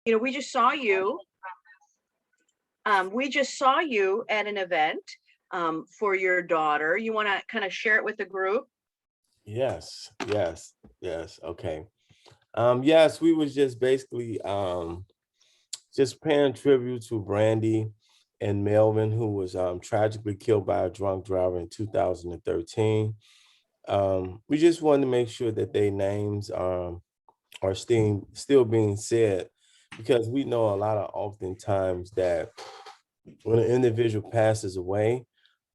We just saw you. We just saw you at an event for your daughter. You want to kind of share it with the group? Yes. Okay. Yes, we was just basically just paying tribute to Brandy and Melvin, who was tragically killed by a drunk driver in 2013. We just wanted to make sure that their names are still being said, because we know a lot of oftentimes that when an individual passes away,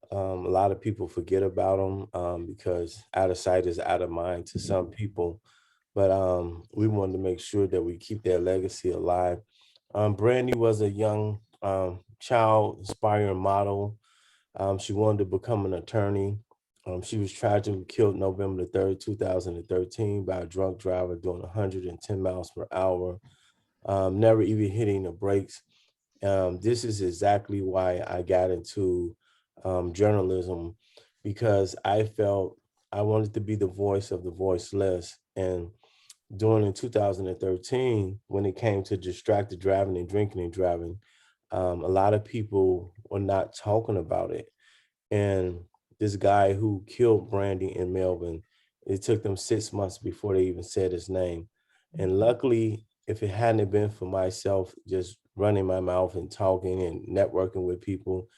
a lot of people forget about them because out of sight is out of mind to some people. But we wanted to make sure that we keep their legacy alive. Brandy was a young child inspiring model. She wanted to become an attorney. She was tragically killed November the 3rd, 2013 by a drunk driver doing 110 miles per hour, never even hitting the brakes. This is exactly why I got into journalism, because I felt I wanted to be the voice of the voiceless. And during in 2013, when it came to distracted driving and drinking and driving, a lot of people were not talking about it. And this guy who killed Brandy and Melvin, it took them 6 months before they even said his name. And luckily, if it hadn't been for myself just running my mouth and talking and networking with people,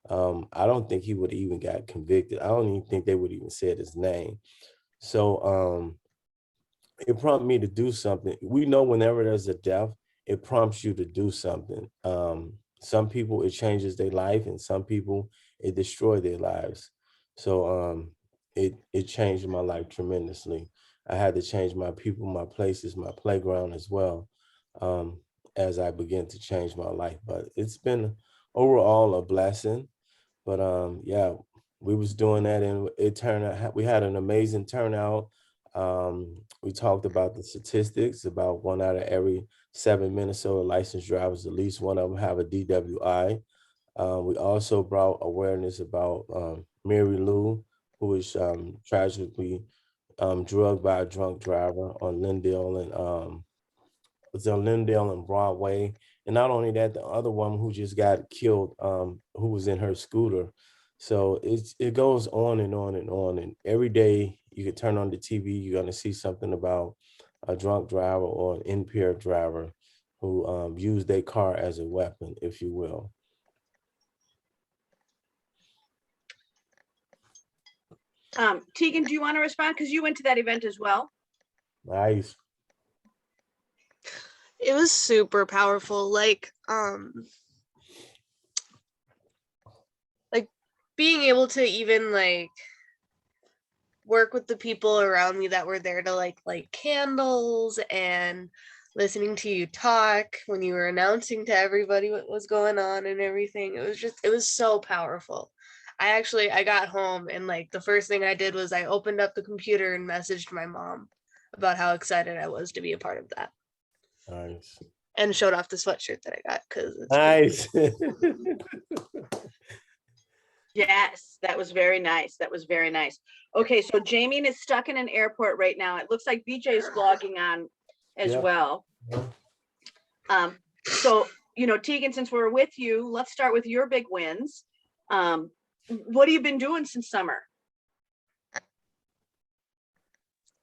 I don't think he would even got convicted. I don't even think they would even said his name. So it prompted me to do something. We know whenever there's a death, it prompts you to do something. Some people it changes their life, and some people it destroy their lives. So it changed my life tremendously. I had to change my people, my places, my playground as well, um, as I began to change my life. But it's been overall a blessing. But yeah, we was doing that, and it turned out we had an amazing turnout. We talked about the statistics. About 1 out of every 7 Minnesota licensed drivers, at least one of them have a DWI. We also brought awareness about Mary Lou, who was tragically drugged by a drunk driver on Lindale and was on Lindale and Broadway. And not only that, the other woman who just got killed, who was in her scooter. So it goes on and on and on. And every day you can turn on the TV, you're gonna see something about a drunk driver or an impaired driver who used their car as a weapon, if you will. Tegan, do you want to respond? Because you went to that event as well. Nice. It was super powerful. Like being able to even like work with the people around me that were there to like light candles and listening to you talk when you were announcing to everybody what was going on and everything. It was so powerful. I got home and like the first thing I did was I opened up the computer and messaged my mom about how excited I was to be a part of that. Nice. And showed off the sweatshirt that I got because it's nice. Yes, that was very nice. That was very nice. Okay, so Jamie is stuck in an airport right now. It looks like BJ is vlogging on as well. So, Tegan, since we're with you, let's start with your big wins. What have you been doing since summer?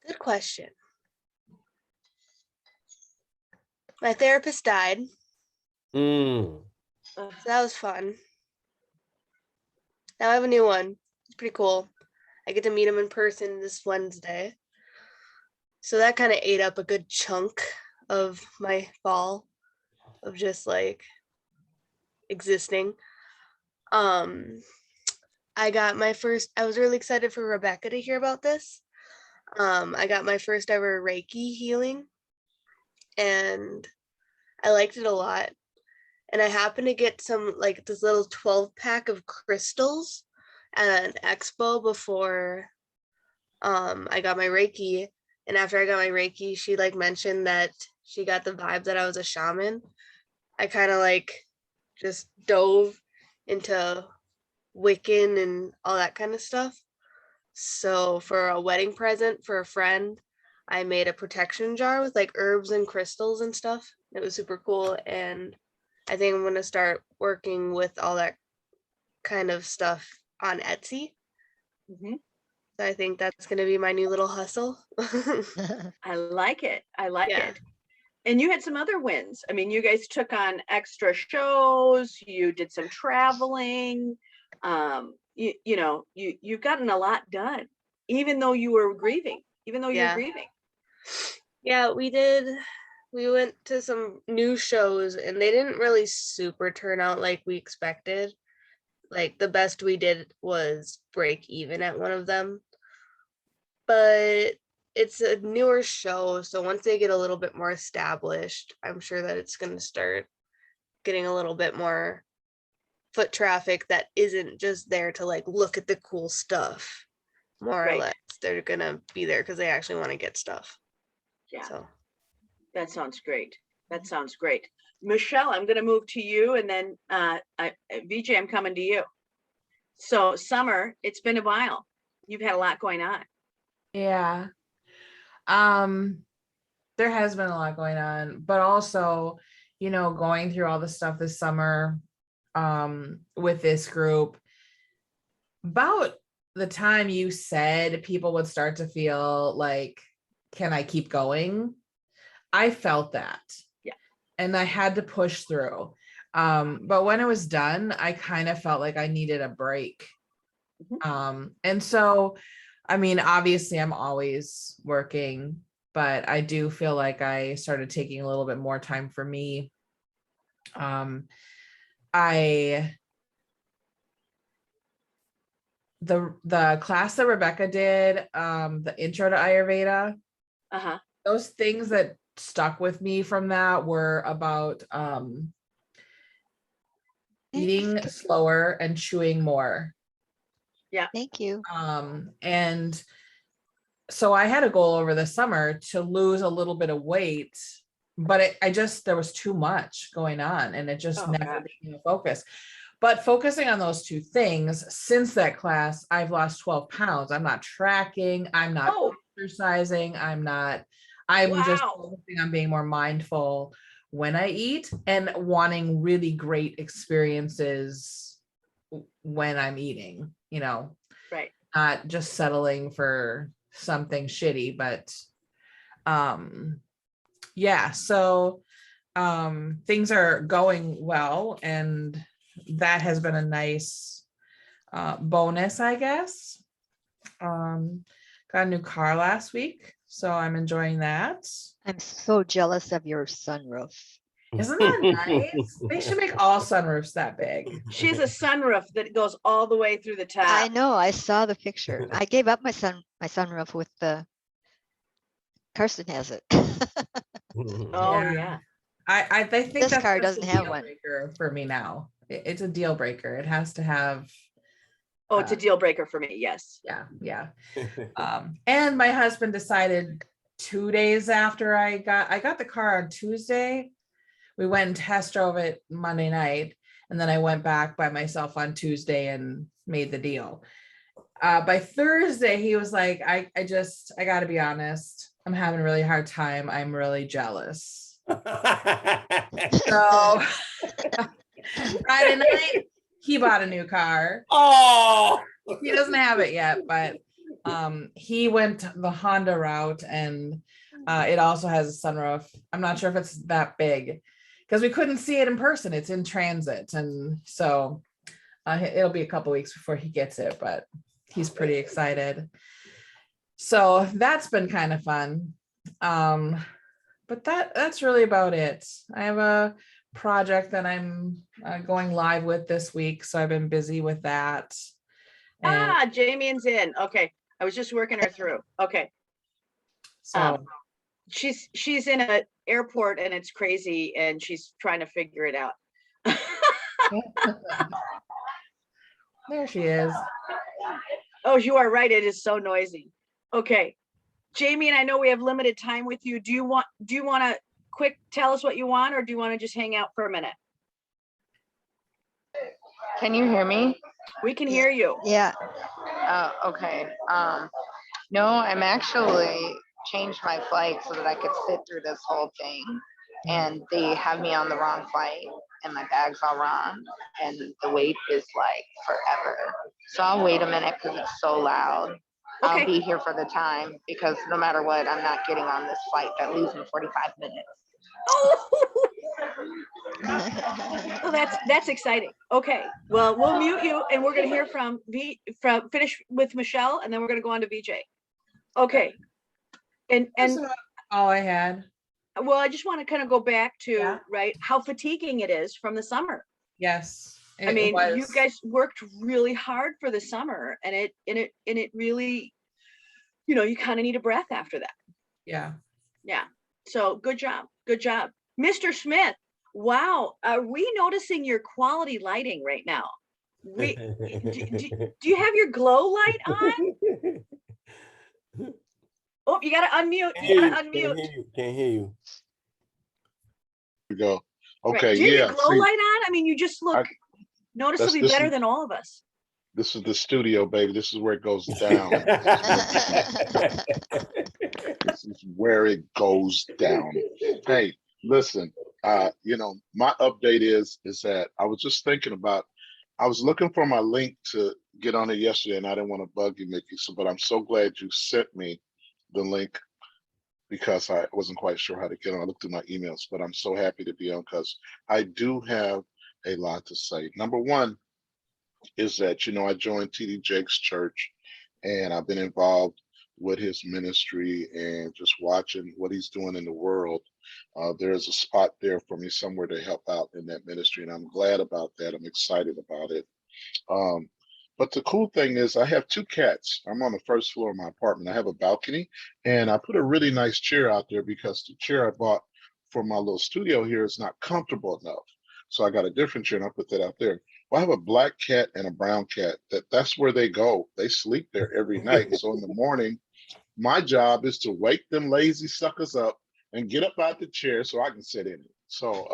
Good question. My therapist died. So that was fun. Now I have a new one. It's pretty cool. I get to meet him in person this Wednesday. So that kind of ate up a good chunk of my fall of just like existing. I was really excited for Rebecca to hear about this. I got my first ever Reiki healing and I liked it a lot. And I happened to get some like this little 12-pack of crystals at an expo before I got my Reiki. And after I got my Reiki, she like mentioned that she got the vibe that I was a shaman. I kind of like just dove into Wiccan and all that kind of stuff. So for a wedding present for a friend, I made a protection jar with like herbs and crystals and stuff It was super cool. And I think I'm going to start working with all that kind of stuff on Etsy. Mhm. So I think that's going to be my new little hustle. I like it. I like Yeah. it. And you had some other wins. I mean, you guys took on extra shows, you did some traveling. You've gotten a lot done, even though you were grieving, Yeah. Yeah, we did. We went to some new shows and they didn't really super turn out like we expected. Like the best we did was break even at one of them. But it's a newer show, so once they get a little bit more established, I'm sure that it's going to start getting a little bit more foot traffic that isn't just there to like look at the cool stuff. More or Right. less, they're going to be there because they actually want to get stuff. Yeah, So that sounds great. That sounds great. Michelle, I'm going to move to you, and then VJ, I'm coming to you. So Summer, it's been a while. You've had a lot going on. Yeah. There has been a lot going on, but also, going through all the stuff this summer, with this group, about the time you said people would start to feel like, can I keep going? I felt that. Yeah. And I had to push through. But when it was done, I kind of felt like I needed a break. And so, I mean, obviously I'm always working, but I do feel like I started taking a little bit more time for me. The class that Rebecca did, the intro to Ayurveda, those things that stuck with me from that were about eating slower and chewing more. Yeah. Thank you. And so I had a goal over the summer to lose a little bit of weight, but there was too much going on and it just never became a focus. But focusing on those two things, since that class, I've lost 12 pounds. I'm not tracking. I'm not exercising. I'm just focusing on being more mindful when I eat and wanting really great experiences when I'm eating, Right. Not just settling for something shitty, but yeah, so things are going well, and that has been a nice bonus, I guess. Got a new car last week, so I'm enjoying that. I'm so jealous of your sunroof. Isn't that nice? They should make all sunroofs that big. She has a sunroof that goes all the way through the top. I know, I saw the picture. I gave up my sunroof with the Karsten has it. Oh yeah. I think This that's car just doesn't a have deal one. breaker for me now. It's a deal breaker. It has to have. Oh, it's a deal breaker for me. Yes. Yeah. And my husband decided 2 days after I got the car on Tuesday. We went and test drove it Monday night, and then I went back by myself on Tuesday and made the deal. By Thursday, he was like, I got to be honest, I'm having a really hard time. I'm really jealous. So Friday night, he bought a new car. Oh, He doesn't have it yet, but he went the Honda route, and it also has a sunroof. I'm not sure if it's that big because we couldn't see it in person. It's in transit, and so it'll be a couple weeks before he gets it, but he's pretty excited. So that's been kind of fun. But that's really about it. I have a project that I'm going live with this week, so I've been busy with that. And Jamie's in. Okay, I was just working her through. Okay. so she's in an airport and it's crazy, and she's trying to figure it out. there she is. Oh, you are right. It is so noisy. Okay, Jamie, and I know we have limited time with you. Do you want to quick tell us what you want, or do you want to just hang out for a minute? Can you hear me? We can hear you. Yeah. Okay. No, I'm actually changed my flight so that I could sit through this whole thing. and they have me on the wrong flight and my bag's all wrong and the wait is like forever. So I'll wait a minute because it's so loud. Okay. I'll be here for the time because no matter what, I'm not getting on this flight that leaves in 45 minutes. Oh, well, that's exciting. Okay, well, we'll mute you and we're gonna hear from finish with Michelle and then we're gonna go on to VJ. Okay. And That's all I had. well, I just want to kind of go back to, Yeah. right, how fatiguing it is from the summer. Yes. I mean, you guys worked really hard for the summer and it really, you kind of need a breath after that. Yeah. Yeah. So good job. Good job. Mr. Smith, wow. Are we noticing your quality lighting right now? Do you have your glow light on? Oh, you got to unmute. You got to unmute. Can't hear you. We go. Right. Okay, Do you have yeah. your glow light on? I mean, you just look noticeably this better is- than all of us. This is the studio, baby. This is where it goes down. This is where it goes down. Hey, listen, my update is that I was just thinking about, I was looking for my link to get on it yesterday and I didn't want to bug you, Mickey. But I'm so glad you sent me the link because I wasn't quite sure how to get on. I looked through my emails, but I'm so happy to be on because I do have a lot to say. Number one is that, I joined TD Jakes' church and I've been involved with his ministry and just watching what he's doing in the world. There's a spot there for me somewhere to help out in that ministry, and I'm glad about that. I'm excited about it. But the cool thing is I have 2 cats. I'm on the first floor of my apartment. I have a balcony, and I put a really nice chair out there because the chair I bought for my little studio here is not comfortable enough. So I got a different chair and I put that out there. Well, I have a black cat and a brown cat. That's where they go. They sleep there every night. So in the morning, my job is to wake them lazy suckers up and get up out the chair so I can sit in it. So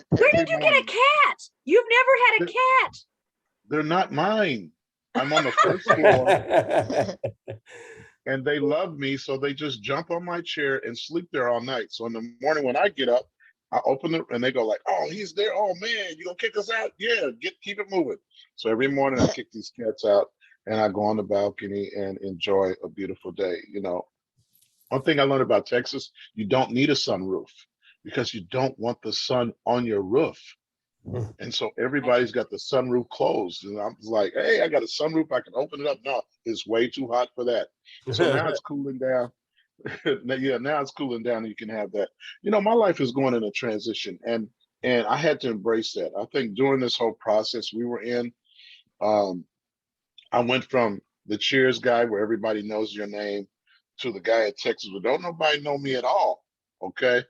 Where did you get a cat? You've never had a cat. They're not mine. I'm on the first floor and they love me. So they just jump on my chair and sleep there all night. So in the morning when I get up, I open it and they go like, oh, he's there. Oh man, you gonna kick us out? Yeah, keep it moving. So every morning I kick these cats out and I go on the balcony and enjoy a beautiful day. One thing I learned about Texas, you don't need a sunroof because you don't want the sun on your roof. And so everybody's got the sunroof closed. And I'm like, hey, I got a sunroof. I can open it up. No, it's way too hot for that. So now it's cooling down. Yeah, now it's cooling down and you can have that. My life is going in a transition and I had to embrace that. I think during this whole process we were in, I went from the Cheers guy where everybody knows your name to the guy at Texas where don't nobody know me at all. Okay.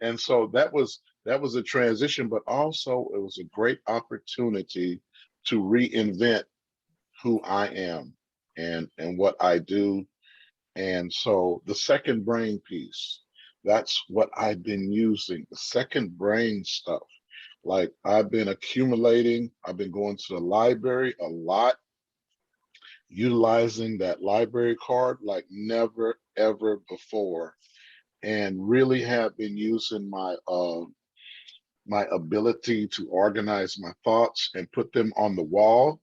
And so that was a transition, but also it was a great opportunity to reinvent who I am and what I do. And so the second brain piece, that's what I've been using, the second brain stuff. Like I've been accumulating, I've been going to the library a lot, utilizing that library card like never, ever before, and really have been using my ability to organize my thoughts and put them on the wall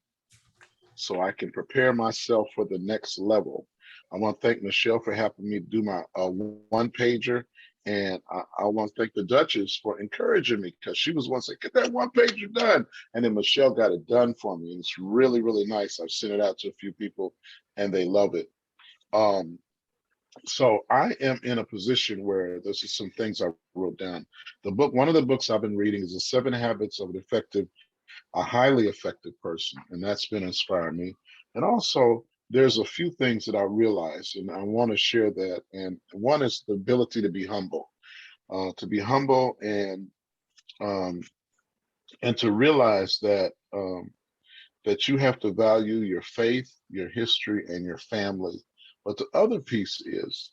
so I can prepare myself for the next level. I want to thank Michelle for helping me do my one pager. And I want to thank the Duchess for encouraging me because she was one saying, get that one pager done. And then Michelle got it done for me. And it's really, really nice. I've sent it out to a few people and they love it. So I am in a position where this is some things I wrote down. One of the books I've been reading is The 7 Habits of a Highly Effective Person. And that's been inspiring me. And also there's a few things that I realized and I want to share that. And one is the ability to be humble and to realize that that you have to value your faith, your history, and your family. But the other piece is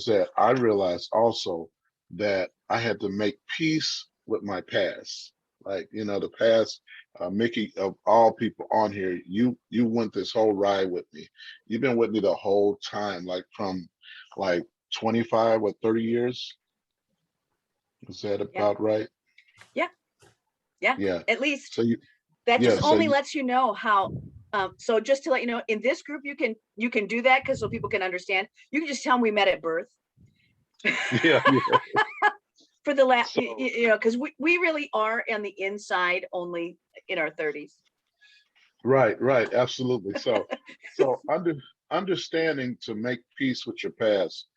that I realized also that I had to make peace with my past. Like, the past, Mickey, of all people on here, you went this whole ride with me. You've been with me the whole time, like from like 25 or 30 years. Is that about right? Yeah. Yeah. At least So you, that yeah, just so only you, lets you know how. So just to let you know, in this group, you can do that because so people can understand. You can just tell them we met at birth. yeah, yeah. For the last, So, because we really are on the inside only in our 30s. right, absolutely. So understanding to make peace with your past.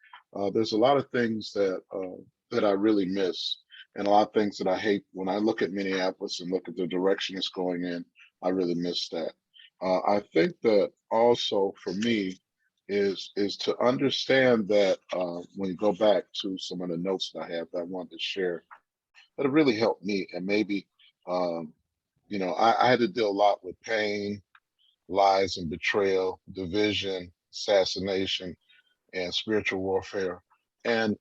There's a lot of things that I really miss, and a lot of things that I hate. When I look at Minneapolis and look at the direction it's going in, I really miss that. I think that also for me is to understand that when you go back to some of the notes that I have that I wanted to share, that have really helped me, and maybe um, I had to deal a lot with pain, lies and betrayal, division, assassination, and spiritual warfare, and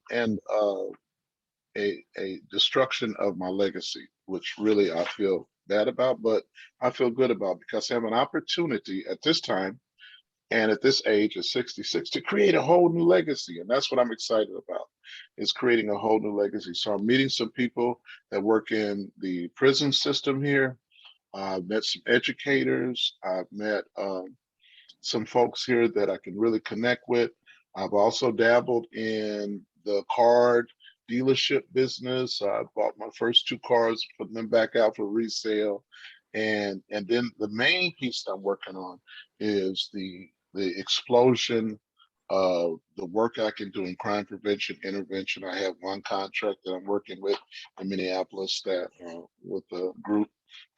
a destruction of my legacy, which really I feel bad about, but I feel good about because I have an opportunity at this time and at this age of 66 to create a whole new legacy. And that's what I'm excited about, is creating a whole new legacy. So I'm meeting some people that work in the prison system here. I've met some educators. I've met some folks here that I can really connect with. I've also dabbled in the card dealership business. I bought my first two cars, put them back out for resale. And then the main piece that I'm working on is the explosion of the work I can do in crime prevention, intervention. I have one contract that I'm working with in Minneapolis that with a group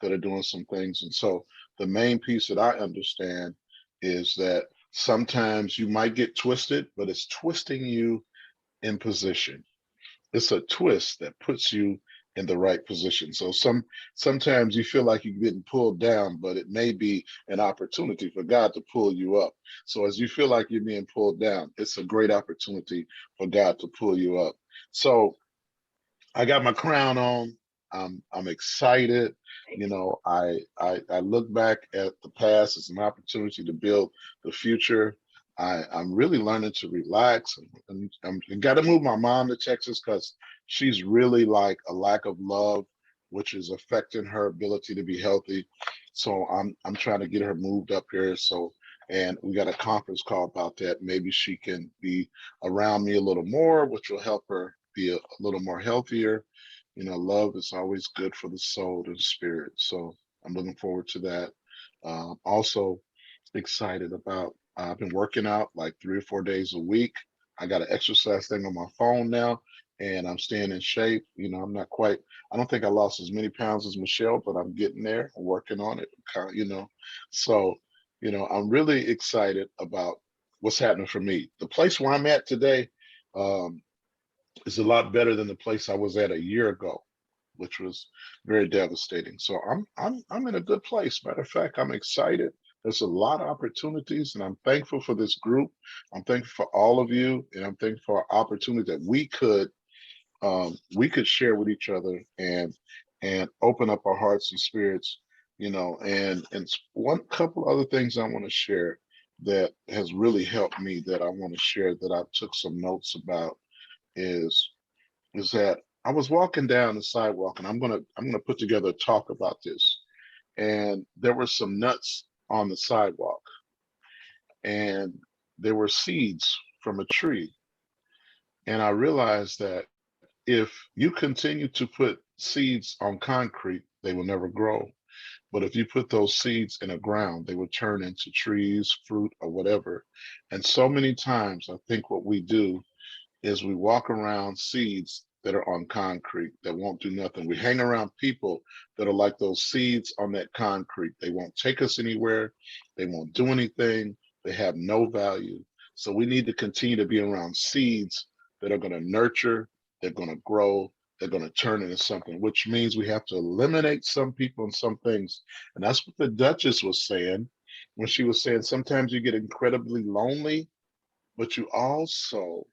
that are doing some things. And so the main piece that I understand is that sometimes you might get twisted, but it's twisting you in position. It's a twist that puts you in the right position. So sometimes you feel like you're getting pulled down, but it may be an opportunity for God to pull you up. So as you feel like you're being pulled down, it's a great opportunity for God to pull you up. So I got my crown on. I'm excited. I look back at the past as an opportunity to build the future. I'm really learning to relax, and got to move my mom to Texas because she's really like a lack of love, which is affecting her ability to be healthy. So I'm trying to get her moved up here. So, and we got a conference call about that. Maybe she can be around me a little more, which will help her be a little more healthier. Love is always good for the soul and spirit. So I'm looking forward to that. Also excited about, I've been working out like 3 or 4 days a week. I got an exercise thing on my phone now, and I'm staying in shape. I'm not quite, I don't think I lost as many pounds as Michelle, but I'm getting there. I'm working on it, So, I'm really excited about what's happening for me. The place where I'm at today, um, is a lot better than the place I was at a year ago, which was very devastating. So I'm in a good place. Matter of fact, I'm excited. There's a lot of opportunities, and I'm thankful for this group. I'm thankful for all of you, and I'm thankful for our opportunity that we could share with each other and open up our hearts and spirits. And one couple other things I want to share that has really helped me that I want to share that I took some notes about is that I was walking down the sidewalk, and I'm gonna put together a talk about this. And there were some nuts on the sidewalk, and there were seeds from a tree. And I realized that if you continue to put seeds on concrete, they will never grow. But if you put those seeds in the ground, they will turn into trees, fruit, or whatever. And so many times, I think what we do is we walk around seeds that are on concrete that won't do nothing. We hang around people that are like those seeds on that concrete. They won't take us anywhere. They won't do anything. They have no value. So we need to continue to be around seeds that are going to nurture, they're going to grow, they're going to turn into something, which means we have to eliminate some people and some things. And that's what the Duchess was saying when she was saying sometimes you get incredibly lonely, but you also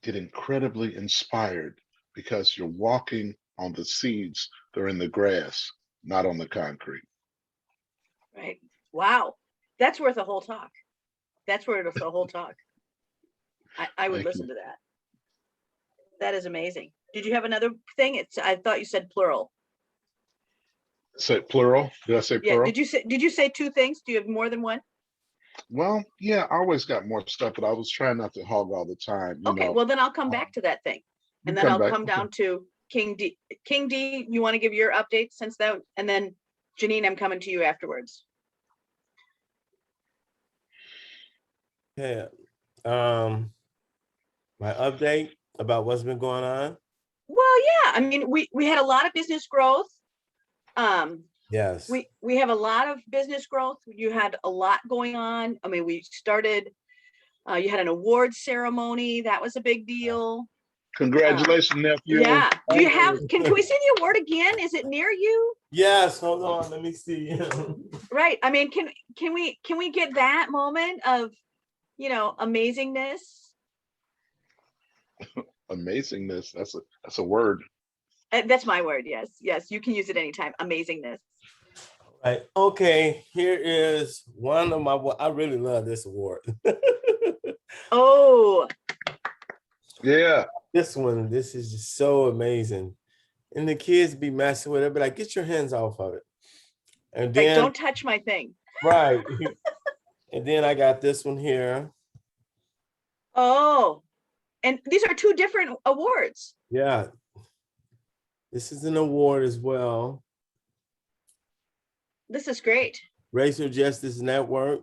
get incredibly inspired because you're walking on the seeds that are in the grass, not on the concrete. Right. Wow. That's worth a whole talk. That's worth a whole talk. I would Thank listen you. to that. That is amazing. Did you have another thing? I thought you said plural. Say plural. Did I say Yeah, plural? did you say two things? Do you have more than one? Well, yeah, I always got more stuff, but I was trying not to hog all the time, you Okay, know. well then I'll come Um, back to that thing. you And then come I'll back. come Okay. down to King D. King D, you want to give your update since that, and then Janine, I'm coming to you afterwards. Yeah. My update about what's been going on. Well, yeah, I mean, we had a lot of business growth. Yes. We have a lot of business growth. You had a lot going on. I mean, we started, you had an award ceremony. That was a big deal. Congratulations, nephew. Yeah. Do you Thank have, you. can we see the award again? Is it near you? Yes. Hold on. Let me see. Right. I mean, can we get that moment of, you know, amazingness? Amazingness. That's a word. That's my word. Yes. Yes. You can use it anytime. Amazingness. Right. Okay. Here is one of my. I really love this award. Oh, Yeah. This one. This is just so amazing, and the kids be messing with it, but like, get your hands off of it. And like, then don't touch my thing. right. And then I got this one here. Oh, and these are two different awards. Yeah. This is an award as well. This is great. Racial Justice Network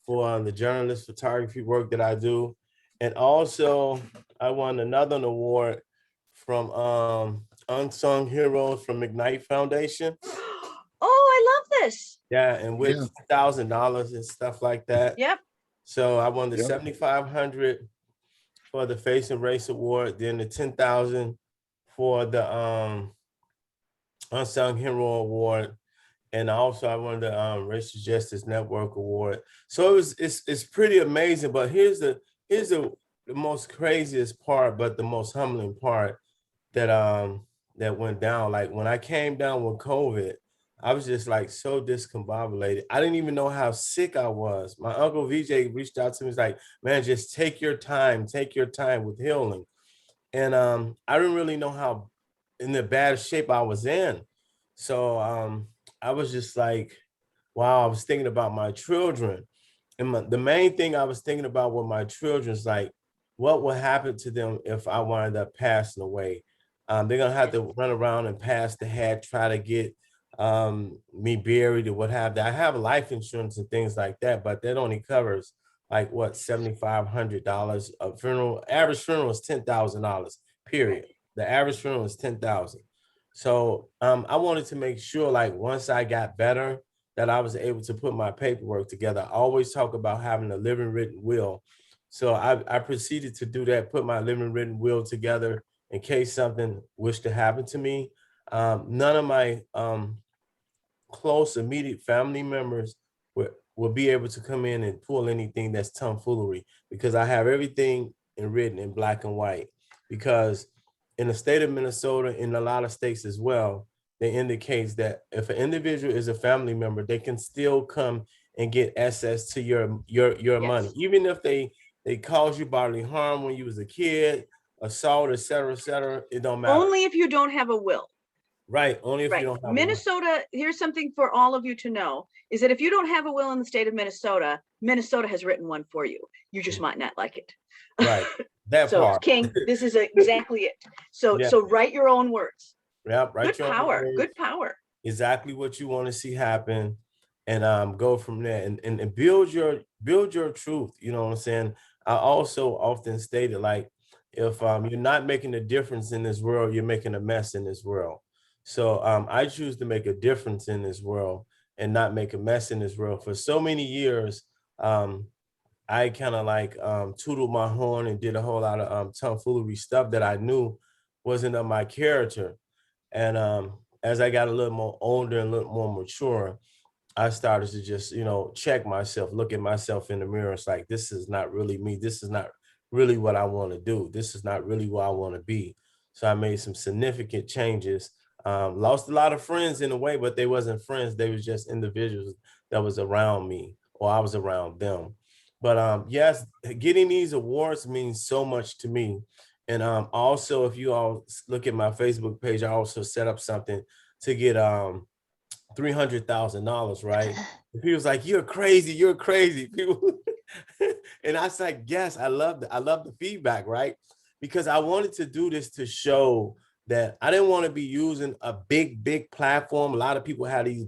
for the journalist photography work that I do. And also I won another award from Unsung Heroes from Ignite Foundation. Oh, I love this. Yeah, and with Yeah. $1,000 and stuff like that. Yep. So I won the Yep. 7,500 for the Face and Race Award, then the 10,000 for the Unsung Hero Award. And also I won the Racial Justice Network Award. So it's pretty amazing. But here's the most craziest part, but the most humbling part that went down. Like when I came down with COVID, I was just like so discombobulated. I didn't even know how sick I was. My uncle VJ reached out to me. He's like, man, just take your time with healing. And I didn't really know how in the bad shape I was in. So I was just like, wow, I was thinking about my children. And the main thing I was thinking about with my children is like, what would happen to them if I wound up passing away? They're gonna have to run around and pass the hat, try to get me buried or what have you. I have life insurance and things like that, but that only covers like what, $7,500 a funeral. Average funeral is $10,000, period. The average funeral is $10,000. So I wanted to make sure, like, once I got better, that I was able to put my paperwork together. I always talk about having a living written will. So I proceeded to do that, put my living written will together in case something was to happen to me. None of my close, immediate family members will be able to come in and pull anything that's tomfoolery, because I have everything written in black and white. Because in the state of Minnesota, in a lot of states as well, they indicates that if an individual is a family member, they can still come and get access to your money, even if they cause you bodily harm when you was a kid, assault, et cetera, it don't matter. Only if you don't have a will. Right, only if you Right. don't have a will. Minnesota, here's something for all of you to know, is that if you don't have a will in the state of Minnesota, Minnesota has written one for you. You just might not like it. Right, that So part. King, this is exactly it. So Yeah. so write your own words. Yeah, right. Good power, good power. Exactly what you want to see happen, and go from there, and build your truth. You know what I'm saying? I also often stated, like, if you're not making a difference in this world, you're making a mess in this world. So I choose to make a difference in this world and not make a mess in this world. For so many years, I kind of like tootled my horn and did a whole lot of tomfoolery stuff that I knew wasn't of my character. And as I got a little more older and a little more mature, I started to just, check myself, look at myself in the mirror. It's like, this is not really me. This is not really what I want to do. This is not really where I want to be. So I made some significant changes. Lost a lot of friends in a way, but they wasn't friends. They was just individuals that was around me, or I was around them. But yes, getting these awards means so much to me. And also, if you all look at my Facebook page, I also set up something to get $300,000, right? And people's like, you're crazy. People, and I was like, yes, I love the feedback, right? Because I wanted to do this to show that I didn't want to be using a big platform. A lot of people have these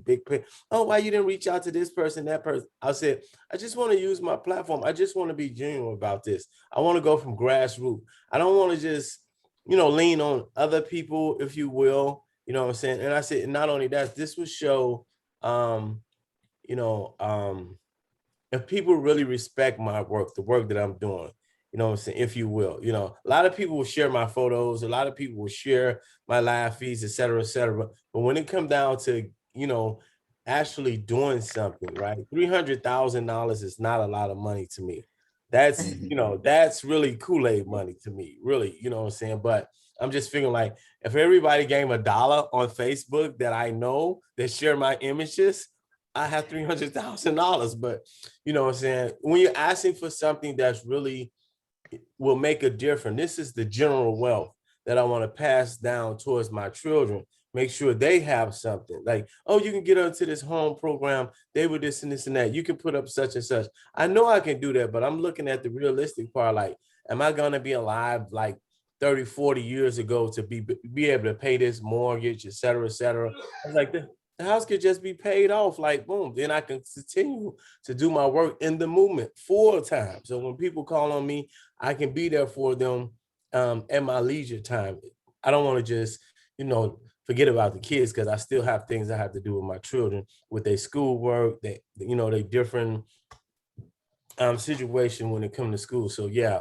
oh, why you didn't reach out to this person, that person? I said, I just want to use my platform. I just want to be genuine about this. I want to go from grassroots. I don't want to just, lean on other people, if you will. You know what I'm saying? And I said, not only that, this would show, you know, if people really respect my work, the work that I'm doing, you know what I'm saying, if you will, a lot of people will share my photos, a lot of people will share my live feeds, et cetera, et cetera. But when it comes down to, actually doing something, right? $300,000 is not a lot of money to me. That's, that's really Kool-Aid money to me, really, you know what I'm saying? But I'm just figuring, like, if everybody gave $1 on Facebook that I know that share my images, I have $300,000. But you know what I'm saying? When you're asking for something that's really will make a difference, this is the general wealth that I want to pass down towards my children. Make sure they have something like, oh, you can get onto this home program. They were this and this and that. You can put up such and such. I know I can do that, but I'm looking at the realistic part. Like, am I going to be alive like 30, 40 years ago to be able to pay this mortgage, et cetera, et cetera? I was like, the house could just be paid off, like, boom. Then I can continue to do my work in the movement full time. So when people call on me, I can be there for them at my leisure time. I don't want to just, forget about the kids, because I still have things I have to do with my children, with their schoolwork, they different situation when it comes to school. So yeah,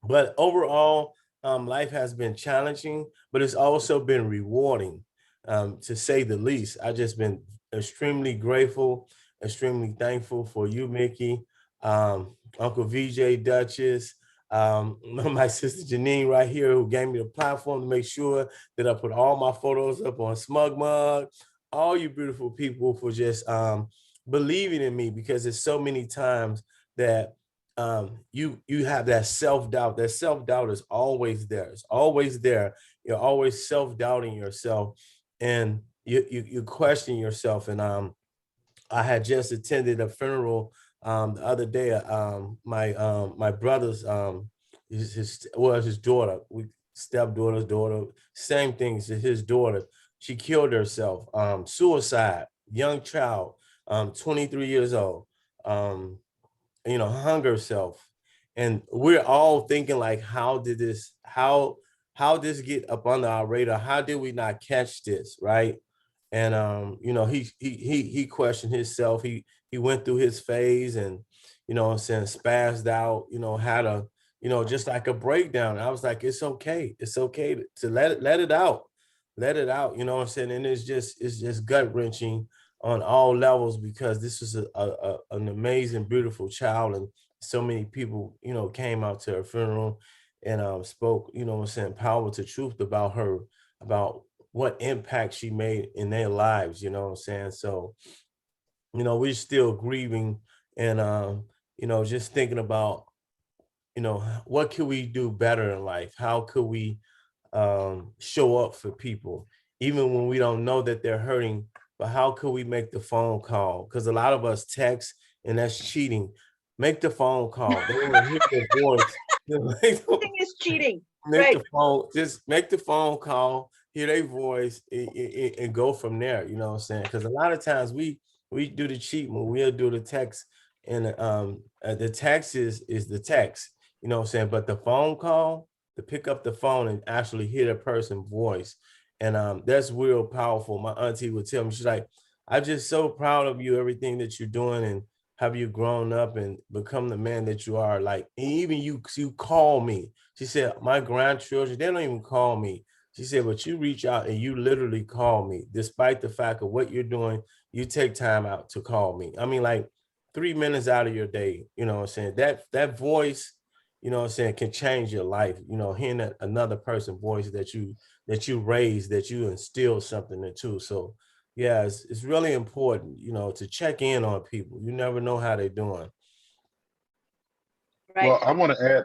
but overall, life has been challenging, but it's also been rewarding, to say the least. I just been extremely grateful, extremely thankful for you, Mickey, Uncle VJ, Duchess, my sister Janine right here, who gave me the platform to make sure that I put all my photos up on Smug Mug. All you beautiful people for just believing in me, because there's so many times that you have that self-doubt. That self-doubt is always there. It's always there. You're always self-doubting yourself, and you question yourself. And I had just attended a funeral the other day. My brother's his daughter, stepdaughter's daughter, same thing. His daughter, she killed herself. Suicide, young child, 23 years old. Hung herself. And we're all thinking, like, how this get up under our radar? How did we not catch this, right? And he questioned himself. He went through his phase, and I'm saying, spazzed out, had a, just like a breakdown. And I was like, it's okay. It's okay to let it out. Let it out, you know what I'm saying? And it's just gut wrenching on all levels, because this was an amazing, beautiful child, and so many people, came out to her funeral and spoke, what I'm saying, power to truth about her, about what impact she made in their lives, you know what I'm saying? So, we're still grieving, and just thinking about, what can we do better in life? How could we show up for people, even when we don't know that they're hurting? But how could we make the phone call? Because a lot of us text, and that's cheating. Make the phone call. They want to hear your voice. Thing is cheating. Make Right. just make the phone call, hear their voice, and go from there. You know what I'm saying? Because a lot of times we do the cheat when we'll do the text, and the text is the text. You know what I'm saying? But the phone call, to pick up the phone and actually hear the person's voice, and that's real powerful. My auntie would tell me, she's like, "I'm just so proud of you, everything that you're doing, and have you grown up and become the man that you are." Like, even you call me. She said, my grandchildren, they don't even call me. She said, but you reach out and you literally call me, despite the fact of what you're doing. You take time out to call me. I mean, like 3 minutes out of your day, you know what I'm saying? That voice, you know what I'm saying, can change your life. Hearing another person's voice that you raised, that you instill something into. So yeah, it's really important, to check in on people. You never know how they're doing. Right. Well, I want to add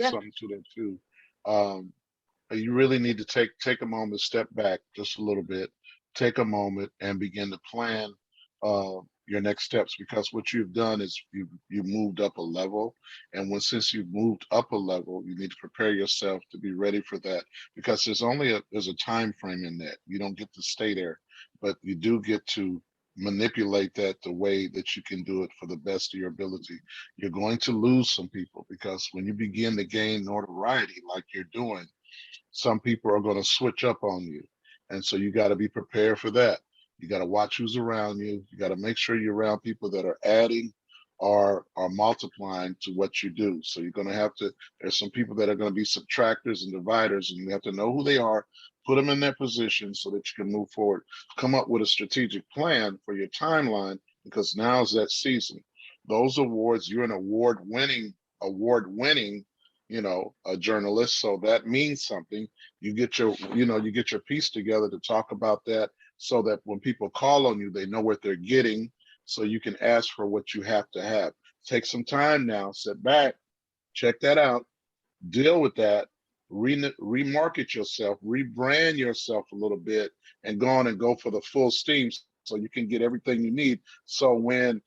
Yeah. something to that too. you really need to take a moment, step back just a little bit, take a moment and begin to plan your next steps, because what you've done is you moved up a level. And since you've moved up a level, you need to prepare yourself to be ready for that, because there's a time frame in that. You don't get to stay there, but you do get to manipulate that the way that you can do it for the best of your ability. You're going to lose some people, because when you begin to gain notoriety like you're doing, some people are going to switch up on you. And so you got to be prepared for that. You got to watch who's around you. You got to make sure you're around people that are adding or are multiplying to what you do. So you're going to have to, there's some people that are going to be subtractors and dividers, and you have to know who they are, put them in their position so that you can move forward. Come up with a strategic plan for your timeline, because now's that season. Those awards, you're an award-winning, a journalist. So that means something. You get your piece together to talk about that, so that when people call on you, they know what they're getting, so you can ask for what you have to have. Take some time now, sit back, check that out, deal with that, remarket yourself, rebrand yourself a little bit, and go on and go for the full steam, so you can get everything you need. So when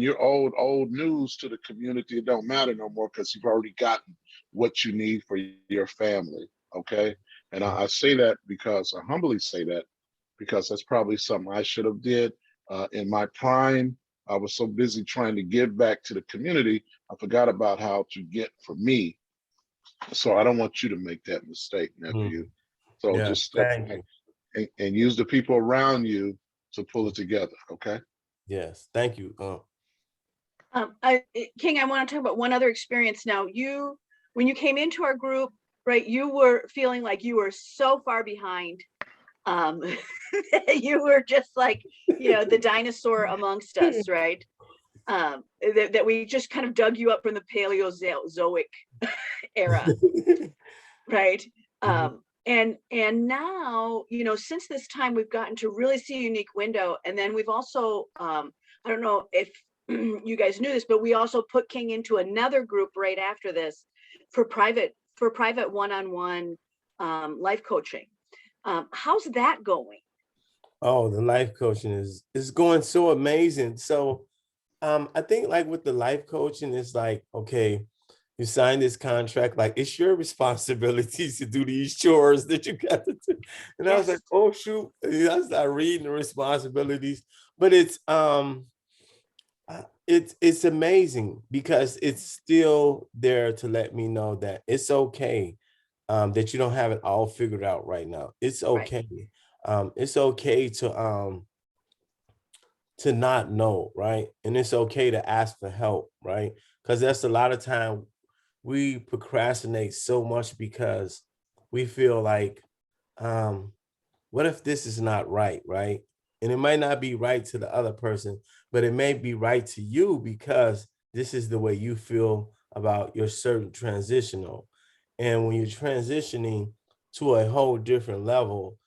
you're old news to the community, it don't matter no more, because you've already gotten what you need for your family. Okay. And I say that because I humbly say that, because that's probably something I should have did in my prime. I was so busy trying to give back to the community, I forgot about how to get for me. So I don't want you to make that mistake, nephew. So Yeah, just step thank back you. and use the people around you to pull it together. Okay. Yes, thank you. King, I want to talk about one other experience now. When you came into our group, right, you were feeling like you were so far behind. You were just like, the dinosaur amongst us, right? That we just kind of dug you up from the Paleozoic era, right? And now, since this time, we've gotten to really see a unique window. And then we've also, I don't know if you guys knew this, but we also put King into another group right after this for private one-on-one life coaching. How's that going? Oh, the life coaching is going so amazing. So I think like with the life coaching, it's like, okay, you sign this contract, like it's your responsibility to do these chores that you got to do. And I was like, Yes. oh shoot. And I started reading the responsibilities, but it's amazing, because it's still there to let me know that it's okay, that you don't have it all figured out right now. It's Right. okay. It's okay to not know, right? And it's okay to ask for help, right? Because that's a lot of time we procrastinate so much because we feel like, what if this is not right, right? And it might not be right to the other person, but it may be right to you, because this is the way you feel about your certain transitional. And when you're transitioning to a whole different level,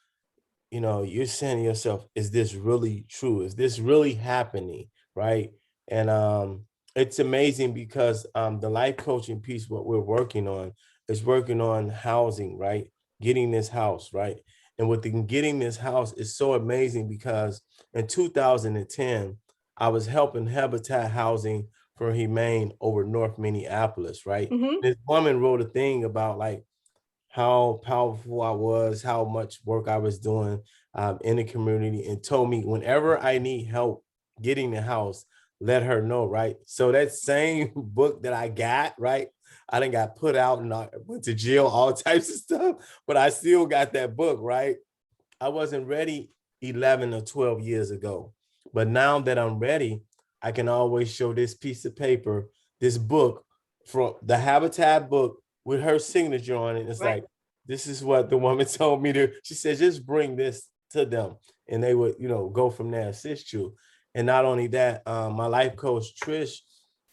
you're saying to yourself, is this really true? Is this really happening? Right. And it's amazing, because the life coaching piece, what we're working on is working on housing, right? Getting this house, right? And getting this house is so amazing, because in 2010, I was helping Habitat Housing for Humane over North Minneapolis, right? Mm-hmm. This woman wrote a thing about like how powerful I was, how much work I was doing in the community, and told me whenever I need help getting the house, let her know, right? So that same book that I got, right? I done got put out and I went to jail, all types of stuff, but I still got that book, right? I wasn't ready 11 or 12 years ago. But now that I'm ready, I can always show this piece of paper, this book from the Habitat book with her signature on it. It's Right. like, this is what the woman told me to. She said, just bring this to them and they would, go from there, assist you. And not only that, my life coach, Trish,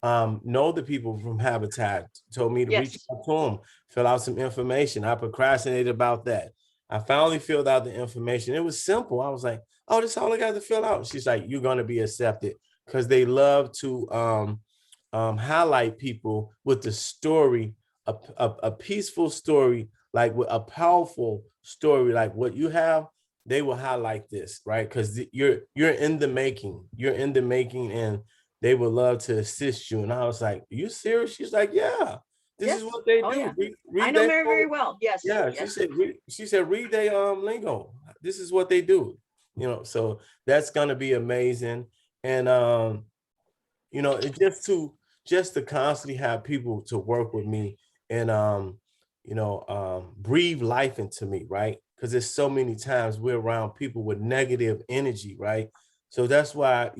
know the people from Habitat, told me to reach Yes. out to them, fill out some information. I procrastinated about that. I finally filled out the information. It was simple. I was like, oh, this is all I got to fill out. She's like, you're going to be accepted, because they love to highlight people with the story a peaceful story, like with a powerful story, like what you have, they will highlight this, right? Because you're in the making, and they would love to assist you. And I was like, you serious? She's like, yeah, this is Yes. what they Oh, do. yeah. I Read know their Mary very code. well. Yes. Yeah, Yes. she said read their lingo. This is what they do. So that's gonna be amazing. And it's just to constantly have people to work with me and breathe life into me, right? Because there's so many times we're around people with negative energy, right? So that's why,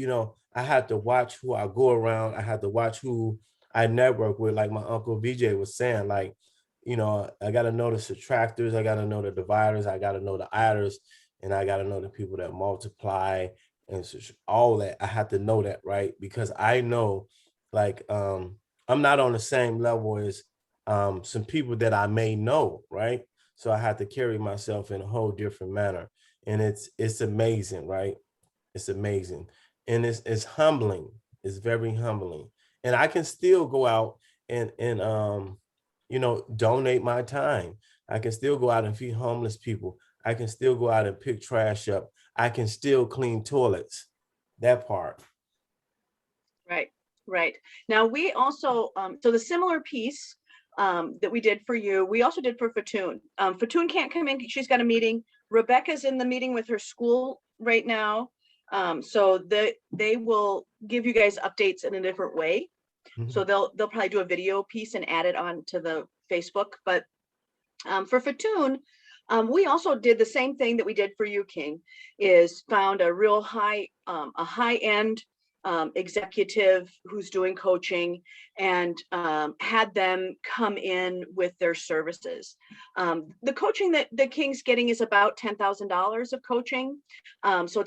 I had to watch who I go around. I had to watch who I network with, like my uncle VJ was saying, like, I got to know the subtractors, I got to know the dividers, I got to know the adders, and I got to know the people that multiply and all that. I have to know that, right? Because I know, like, I'm not on the same level as some people that I may know, right? So I have to carry myself in a whole different manner, and it's amazing, right? It's amazing, and it's humbling. It's very humbling, and I can still go out and donate my time. I can still go out and feed homeless people. I can still go out and pick trash up. I can still clean toilets. That part. Right. Right. Now we also, so the similar piece that we did for you, we also did for Fatoon. Fatoon can't come in. She's got a meeting. Rebecca's in the meeting with her school right now. So they will give you guys updates in a different way. Mhm. So they'll probably do a video piece and add it on to the Facebook. But for Fatoon, we also did the same thing that we did for you, King, is found a real high-end executive who's doing coaching and had them come in with their services. The coaching that the King's getting is about $10,000 of coaching. So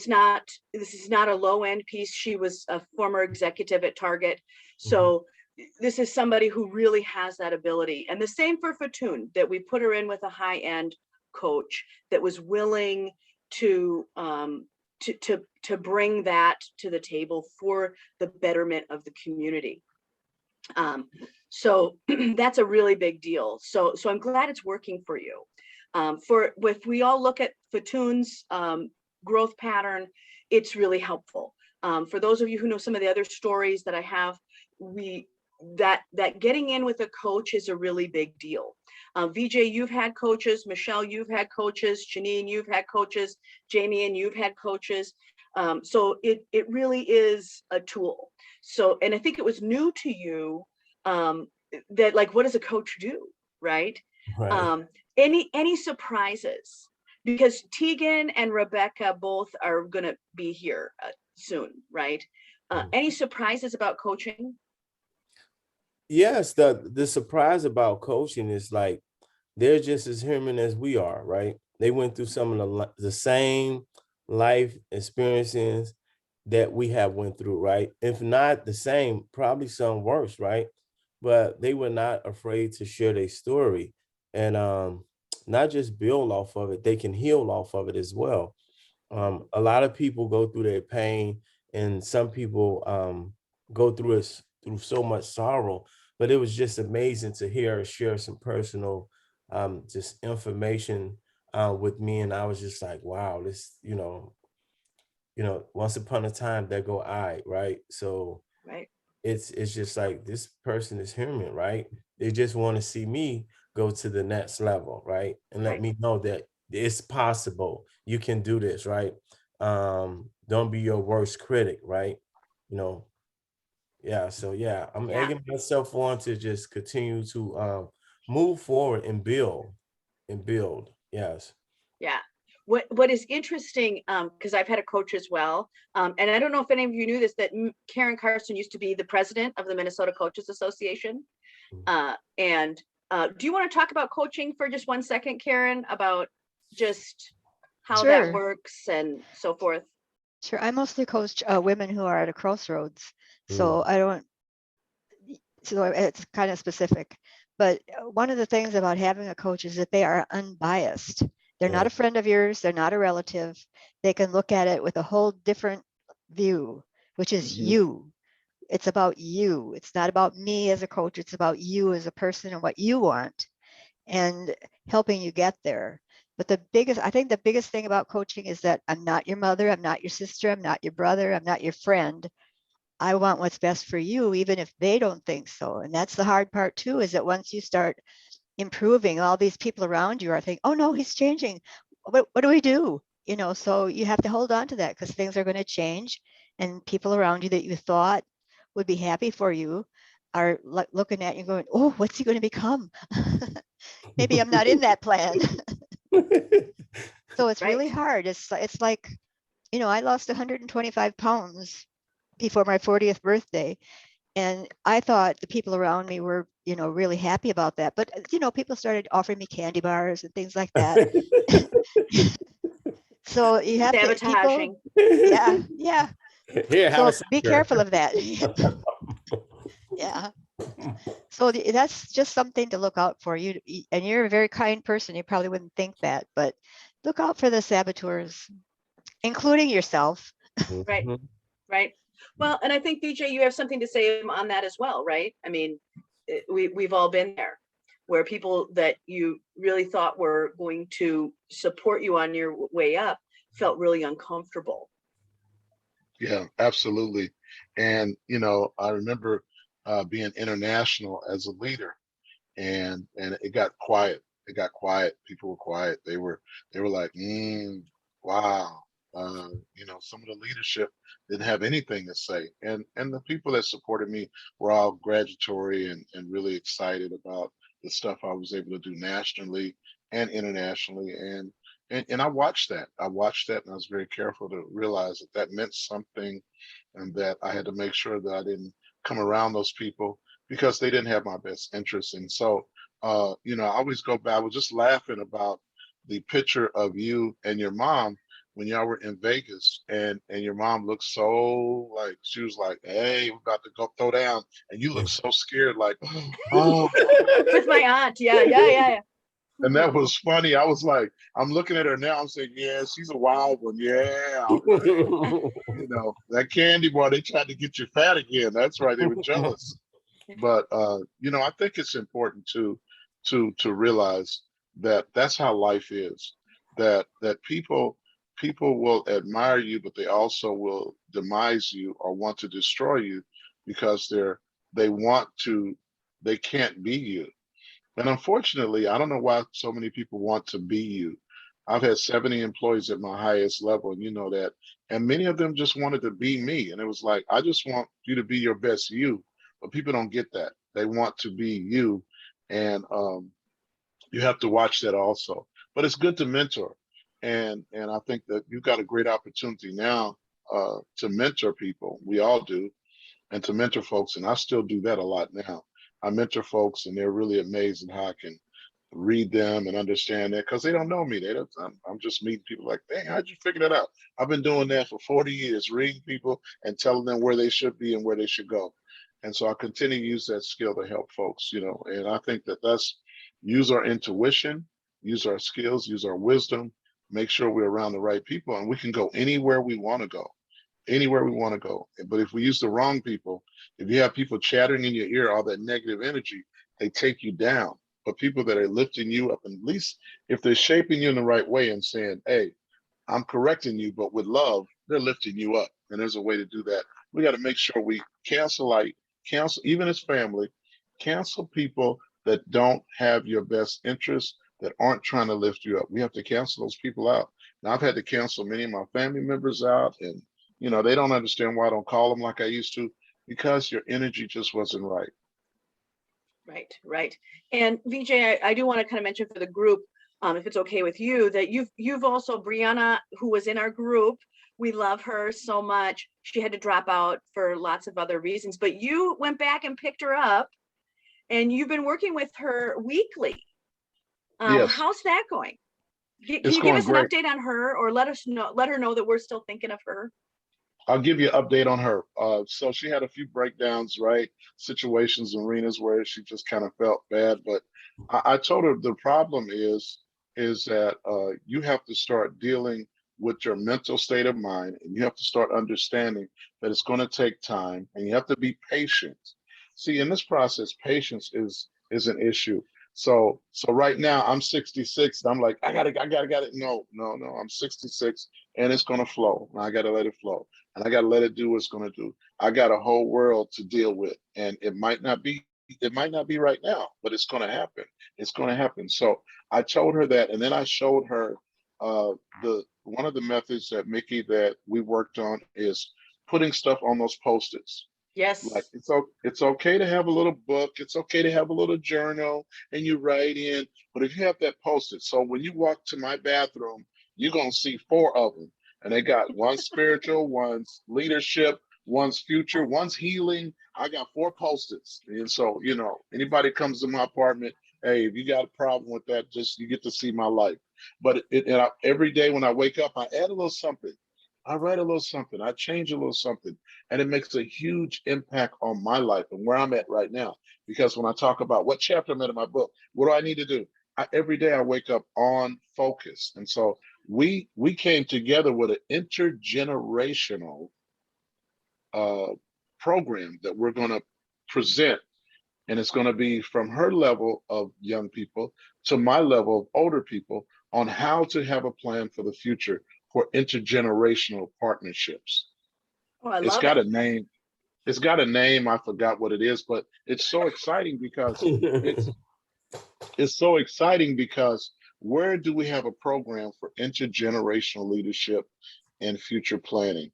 this is not a low-end piece. She was a former executive at Target. So this is somebody who really has that ability. And the same for Fatoon, that we put her in with a high-end coach that was willing to bring that to the table for the betterment of the community. So that's a really big deal. So I'm glad it's working for you. If we all look at Fatoon's growth pattern, it's really helpful. For those of you who know some of the other stories that I have, that getting in with a coach is a really big deal. VJ, you've had coaches. Michelle, you've had coaches. Janine, you've had coaches. Jamie, and you've had coaches. So it really is a tool. So, and I think it was new to you that, like, what does a coach do, right? Right. Any surprises? Because Tegan and Rebecca both are going to be here soon, right? Any surprises about coaching? Yes, the surprise about coaching is like they're just as human as we are, right? They went through some of the same life experiences that we have went through, right? If not the same, probably some worse, right? But they were not afraid to share their story and not just build off of it, they can heal off of it as well. A lot of people go through their pain, and some people go through so much sorrow. But it was just amazing to hear her share some personal just information with me, and I was just like, wow, this, once upon a time, there go I, right? So Right. it's just like this person is human, right? They just want to see me go to the next level, right? And let Right. me know that it's possible. You can do this, right? Don't be your worst critic, right? You know, yeah. So yeah, I'm Yeah. egging myself on to just continue to move forward and build and build. Yes. Yeah. What is interesting, because I've had a coach as well, and I don't know if any of you knew this, that Karen Carson used to be the president of the Minnesota Coaches Association. And do you want to talk about coaching for just 1 second, Karen, about just how that Sure. works and so forth? Sure. I mostly coach women who are at a crossroads. So Mm. I don't, so it's kind of specific. But one of the things about having a coach is that they are unbiased. They're not Yeah. a friend of yours. They're not a relative. They can look at it with a whole different view, which is Mhm. you. it's about you. It's not about me as a coach. It's about you as a person and what you want and helping you get there. But I think the biggest thing about coaching is that I'm not your mother, I'm not your sister, I'm not your brother, I'm not your friend. I want what's best for you, even if they don't think so. And that's the hard part too, is that once you start improving, all these people around you are thinking, oh no, he's changing. What do we do? You know, so you have to hold on to that because things are going to change, and people around you that you thought would be happy for you are looking at you going, oh, what's he going to become? Maybe I'm not in that plan. So it's really Right. hard. It's like, you know, I lost 125 pounds before my 40th birthday. And I thought the people around me were, you know, really happy about that. But, you know, people started offering me candy bars and things like that. So you have to, people, Sabotaging. yeah, yeah. Here, have a So be sucker. careful of that. Yeah. So that's just something to look out for. And you're a very kind person. You probably wouldn't think that, but look out for the saboteurs, including yourself. Right. Mhm. Right. Well, and I think BJ, you have something to say on that as well, right? I mean, we've all been there where people that you really thought were going to support you on your way up felt really uncomfortable. Yeah, absolutely. And you know, I remember being international as a leader, and it got quiet. It got quiet. People were quiet. They were like, wow. You know, some of the leadership didn't have anything to say, and the people that supported me were all gratulatory and really excited about the stuff I was able to do nationally and internationally, and I watched that. I watched that, and I was very careful to realize that that meant something, and that I had to make sure that I didn't come around those people because they didn't have my best interests. And so, you know, I always go back. I was just laughing about the picture of you and your mom when y'all were in Vegas, and your mom looked so like she was like, "Hey, we're about to go throw down," and you look so scared, like, "Oh." With my aunt. Yeah. Yeah. Yeah. Yeah. And that was funny. I was like, I'm looking at her now. I'm saying, yeah, she's a wild one. Yeah, you know, that candy bar. They tried to get you fat again. That's right. They were jealous. But you know, I think it's important to realize that that's how life is. That people will admire you, but they also will demise you or want to destroy you because they want to they can't be you. And unfortunately, I don't know why so many people want to be you. I've had 70 employees at my highest level, and you know that. And many of them just wanted to be me. And it was like, I just want you to be your best you. But people don't get that. They want to be you. And you have to watch that also. But it's good to mentor. And I think that you've got a great opportunity now to mentor people. We all do, and to mentor folks. And I still do that a lot now. I mentor folks, and they're really amazed at how I can read them and understand that because they don't know me. They don't. I'm just meeting people like, dang, how'd you figure that out? I've been doing that for 40 years, reading people and telling them where they should be and where they should go. And so I continue to use that skill to help folks, you know. And I think that that's use our intuition, use our skills, use our wisdom, make sure we're around the right people, and we can go anywhere we want to go, anywhere we want to go. But if we use the wrong people, if you have people chattering in your ear, all that negative energy, they take you down. But people that are lifting you up, and at least if they're shaping you in the right way and saying, hey, I'm correcting you, but with love, they're lifting you up. And there's a way to do that. We got to make sure we cancel, even as family, cancel people that don't have your best interests, that aren't trying to lift you up. We have to cancel those people out. Now, I've had to cancel many of my family members out, and you know, they don't understand why I don't call them like I used to, because your energy just wasn't right. Right, right. And VJ, I do want to kind of mention for the group, if it's okay with you, that you've also Brianna, who was in our group. We love her so much. She had to drop out for lots of other reasons, but you went back and picked her up, and you've been working with her weekly. Yes, How's that going? Can it's you give going us an great. update on her, or let her know that we're still thinking of her? I'll give you an update on her. So she had a few breakdowns, right? Situations, arenas where she just kind of felt bad. But I told her the problem is that you have to start dealing with your mental state of mind, and you have to start understanding that it's going to take time, and you have to be patient. See, in this process, patience is an issue. So right now I'm 66, and I'm like, I got it. No, no, no. I'm 66, and it's gonna flow. And I gotta let it flow, and I gotta let it do what it's gonna do. I got a whole world to deal with, and it might not be right now, but it's gonna happen. It's gonna happen. So I told her that, and then I showed her the one of the methods that Mickey that we worked on is putting stuff on those post-its. Like Yes. it's okay to have a little book, it's okay to have a little journal, and you write in. But if you have that post-it, so when you walk to my bathroom, you're gonna see 4 of them, and they got one's spiritual, one's leadership, one's future, one's healing. I got 4 post-its, and so anybody comes to my apartment, hey, if you got a problem with that, just you get to see my life. But every day when I wake up, I add a little something. I write a little something. I change a little something, and it makes a huge impact on my life and where I'm at right now. Because when I talk about what chapter I'm in my book, what do I need to do? Every day I wake up on focus, and so we came together with an intergenerational program that we're going to present, and it's going to be from her level of young people to my level of older people on how to have a plan for the future for intergenerational partnerships. Oh, I It's love got it. a name. It's got a name. I forgot what it is, but it's so exciting because it's so exciting because where do we have a program for intergenerational leadership and future planning?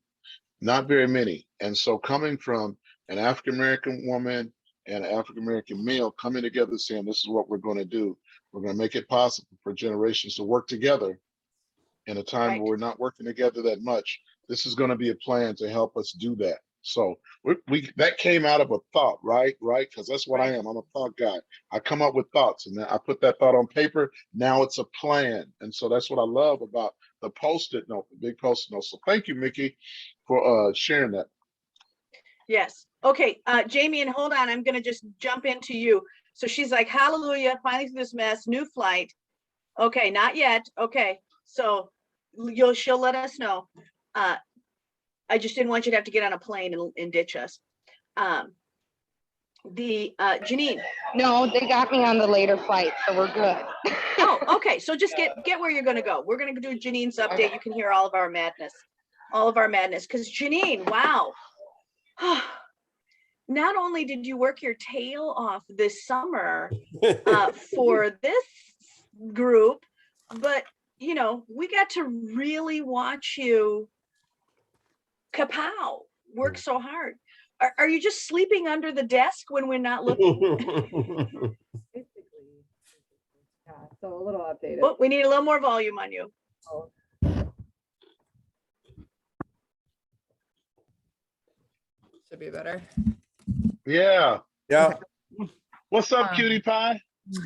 Not very many. And so coming from an African American woman and an African American male coming together saying this is what we're going to do. We're going to make it possible for generations to work together in a time Right. where we're not working together that much. This is going to be a plan to help us do that. So we that came out of a thought, right? Because that's what I Right. am. I'm a thought guy. I come up with thoughts, and then I put that thought on paper. Now it's a plan, and so that's what I love about the post-it note, the big post-it note. So thank you, Mickey, for sharing that. Yes. Okay, Jamie, and hold on, I'm gonna just jump into you. So she's like, hallelujah, finally through this mess, new flight. Okay, not yet. Okay, so she'll let us know. I just didn't want you to have to get on a plane and ditch us. Janine. No, they got me on the later flight, so we're good. Oh, okay. So just get where you're gonna go. We're gonna do Janine's update. Okay. You can hear all of our madness. Because Janine, wow. Not only did you work your tail off this summer for this group, but we got to really watch you kapow work so hard. Are you just sleeping under the desk when we're not looking? Basically, yeah, so a little updated. Oh, we need a little more volume on you. Should be better. Yeah. Yeah. What's up, cutie pie?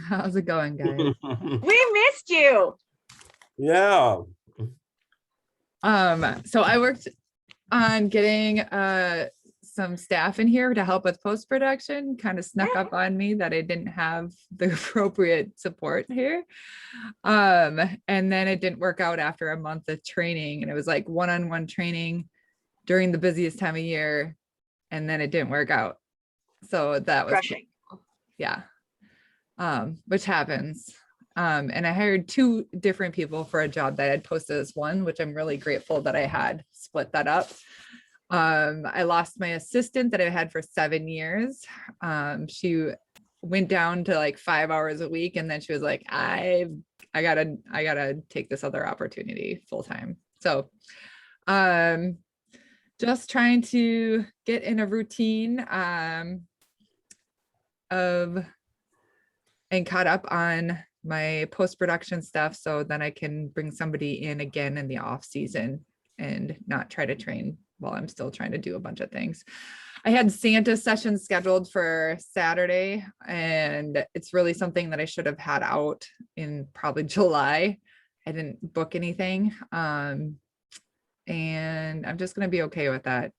How's it going, guys? We missed you. Yeah. So I worked on getting some staff in here to help with post-production. Kind of snuck up on me that I didn't have the appropriate support here. And then it didn't work out after a month of training, and it was like one-on-one training during the busiest time of year, and then it didn't work out. So that was Crushing. yeah, which happens. And I hired 2 different people for a job that I had posted as one, which I'm really grateful that I had split that up. I lost my assistant that I had for 7 years. She went down to like 5 hours a week, and then she was like, I gotta take this other opportunity full time. So just trying to get in a routine of and caught up on my post-production stuff, so then I can bring somebody in again in the off season and not try to train while I'm still trying to do a bunch of things. I had Santa sessions scheduled for Saturday, and it's really something that I should have had out in probably July. I didn't book anything. And I'm just going to be okay with that.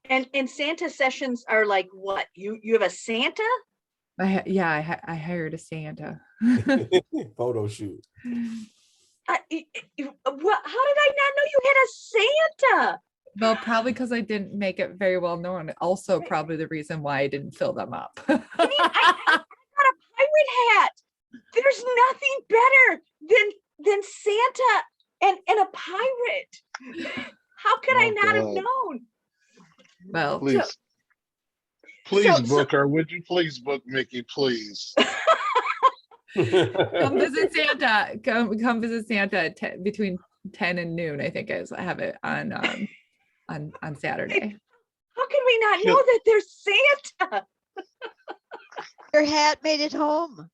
And Santa sessions are like what? You have a Santa? I hired a Santa. Photo shoot. How did I not know you had a Santa? Well, probably because I didn't make it very well known. Also, Right. probably the reason why I didn't fill them up. I got a pirate hat. There's nothing better than Santa and a pirate. How could I Oh, not have God. known? Well, Please, book her. Would you please book Mickey, please? come visit Santa. Come visit Santa at between 10 and noon. I think I have it on Saturday. How can we not know that there's Santa? Your hat made it home.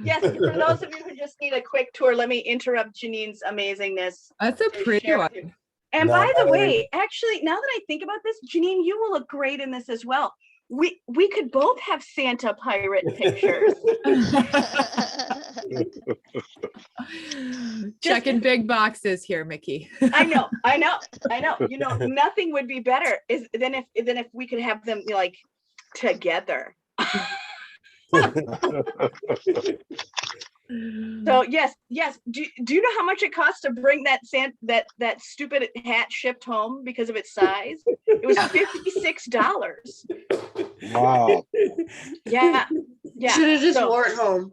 Yes, for those of you who just need a quick tour, let me interrupt Janine's amazingness. That's a to pretty share one. with you. And No, by the that way, actually, now that I think about this, Janine, you will look great in this as well. We could both have Santa pirate pictures. Checking big boxes here, Mickey. I know. You know, nothing would be better than if we could have them like together. So yes. Do you know how much it costs to bring that stupid hat shipped home because of its size? It was $56. Wow. Yeah. Should have just So- wore it home.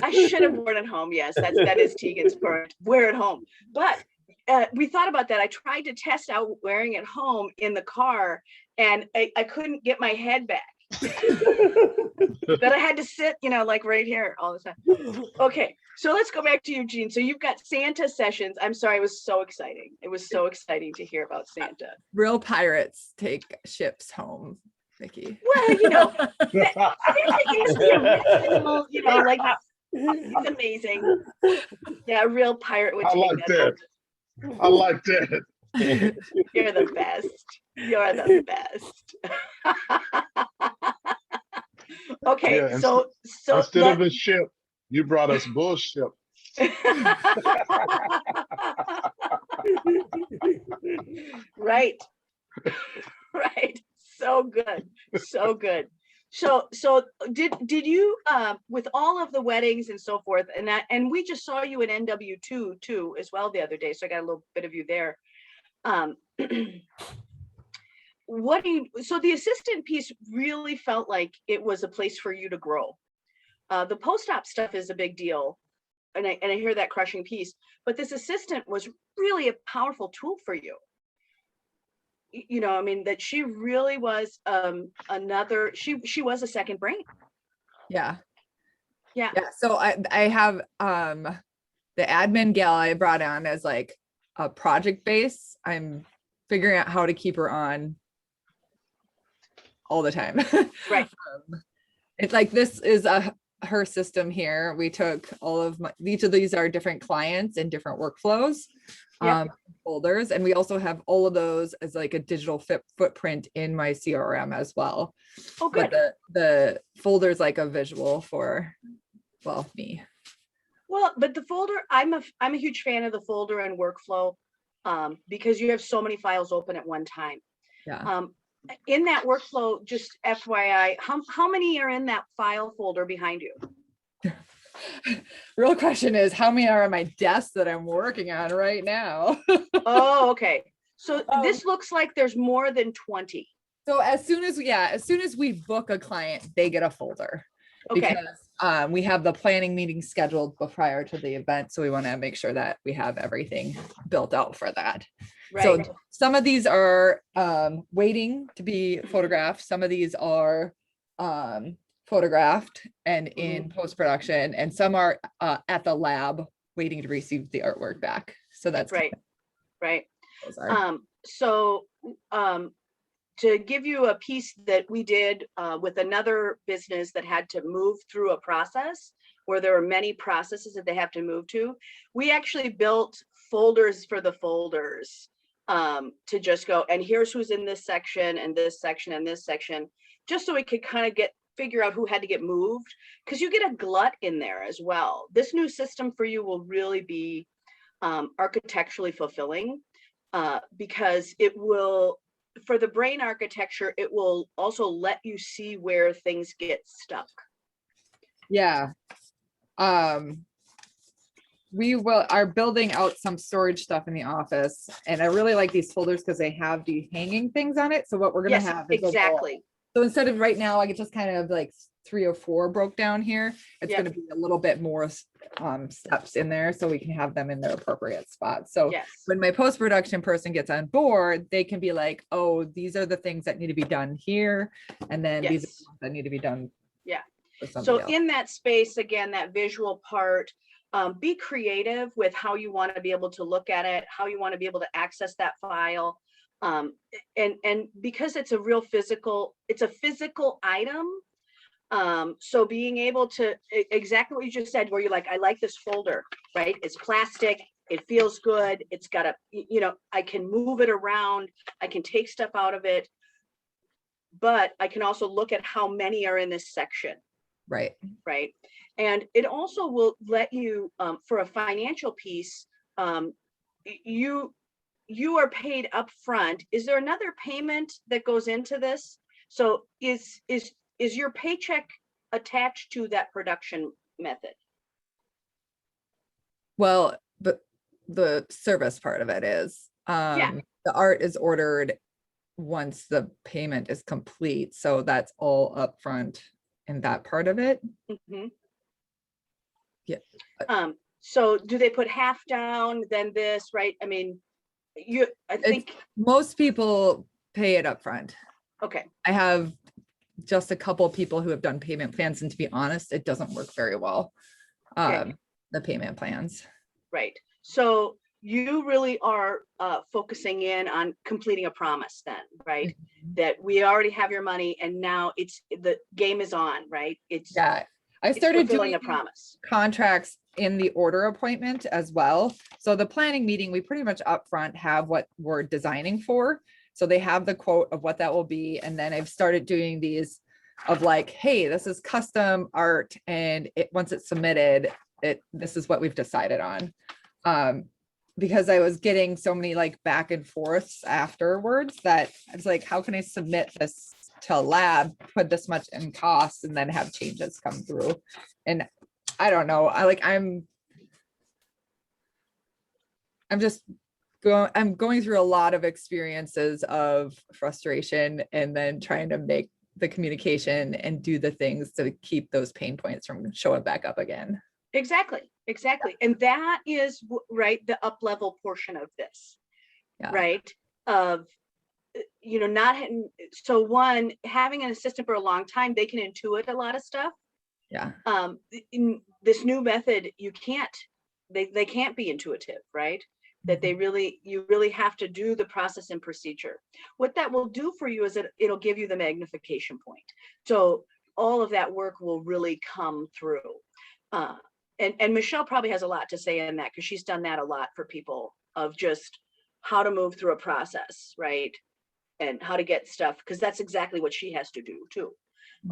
I should have worn it home. Yes, that is Tegan's point. Wear it home. But we thought about that. I tried to test out wearing it home in the car, and I couldn't get my head back. That I had to sit, like right here all the time. Okay, so let's go back to Eugene. So you've got Santa sessions. I'm sorry, it was so exciting. It was so exciting to hear about Santa. Real pirates take ships home, Mickey. Well, Santa is the original, like it's amazing. Yeah, a real pirate would I take like that. home. I like that. You're the best. You're the best. Okay, Yeah, so Instead of a ship, you brought us bullshit. Right. So good. So did you with all of the weddings and so forth, and we just saw you in NW2 too as well the other day, so I got a little bit of you there. So the assistant piece really felt like it was a place for you to grow. The post-op stuff is a big deal, and I hear that crushing piece, but this assistant was really a powerful tool for you. That she really was she was a second brain. Yeah. Yeah. So I have the admin gal I brought on as like a project base. I'm figuring out how to keep her on all the time. Right. It's like, this is her system here. We took all of each of these are different clients and different workflows, folders, and we also have all of those as like a digital footprint in my CRM as well. Oh, good. But the folder is like a visual for, me. Well, but the folder, I'm a huge fan of the folder and workflow, because you have so many files open at one time. Yeah. In that workflow, just FYI, how many are in that file folder behind you? Real question is, how many are on my desk that I'm working on right now? Oh, okay. So this looks like there's more than 20. So as soon as we book a client, they get a folder. Okay. Because we have the planning meeting scheduled prior to the event. So we want to make sure that we have everything built out for that. Right. So some of these are waiting to be photographed. Some of these are photographed and in post-production, and some are at the lab waiting to receive the artwork back. So that's right. Those are. So to give you a piece that we did with another business that had to move through a process where there are many processes that they have to move to, we actually built folders for the folders to just go, and here's who's in this section and this section and this section, just so we could kind of figure out who had to get moved, because you get a glut in there as well. This new system for you will really be architecturally fulfilling, because it will, for the brain architecture, it will also let you see where things get stuck. Yeah. we are building out some storage stuff in the office, and I really like these folders because they have the hanging things on it. So what we're gonna Yes, have is exactly. so instead of right now, I get just kind of like 3 or 4 broke down here. It's Yep. gonna be a little bit more steps in there so we can have them in their appropriate spots. So Yes. when my post-production person gets on board, they can be like, oh, these are the things that need to be done here. And then these are Yes. the ones that need to be done. Yeah. for So somebody else. in that space, again, that visual part, be creative with how you want to be able to look at it, how you want to be able to access that file. And because it's a real physical, it's a physical item. So being able to exactly what you just said, where you're like, I like this folder, right? It's plastic, it feels good. It's got a, you know, I can move it around. I can take stuff out of it, but I can also look at how many are in this section. Right. Right. And it also will let you, for a financial piece, you are paid up front. Is there another payment that goes into this? So is your paycheck attached to that production method? Well, the service part of it is, the art is ordered once the payment is complete. So that's all upfront in that part of it. Mm-hmm. Yeah. So do they put half down, then this, right? I mean, I think most people pay it upfront. Okay. I have just a couple of people who have done payment plans, and to be honest, it doesn't work very well. Okay. The payment plans. Right. So you really are focusing in on completing a promise then, right? Mm-hmm. That we already have your money and now the game is on, right? Yeah. I started doing a promise. Contracts in the order appointment as well. So the planning meeting, we pretty much upfront have what we're designing for. So they have the quote of what that will be. And then I've started doing these of like, hey, this is custom art. And once it's submitted, this is what we've decided on. Because I was getting so many like back and forths afterwards that I was like, how can I submit this to a lab, put this much in costs, and then have changes come through? And I don't know, I'm going through a lot of experiences of frustration and then trying to make the communication and do the things to keep those pain points from showing back up again. Exactly. And that is right, the up level portion of this, right? Of, you know, not so one, having an assistant for a long time, they can intuit a lot of stuff. Yeah. In this new method, you can't, they can't be intuitive, right? That you really have to do the process and procedure. What that will do for you is that it'll give you the magnification point. So all of that work will really come through. And Michelle probably has a lot to say in that because she's done that a lot for people of just how to move through a process, right? And how to get stuff, because that's exactly what she has to do too.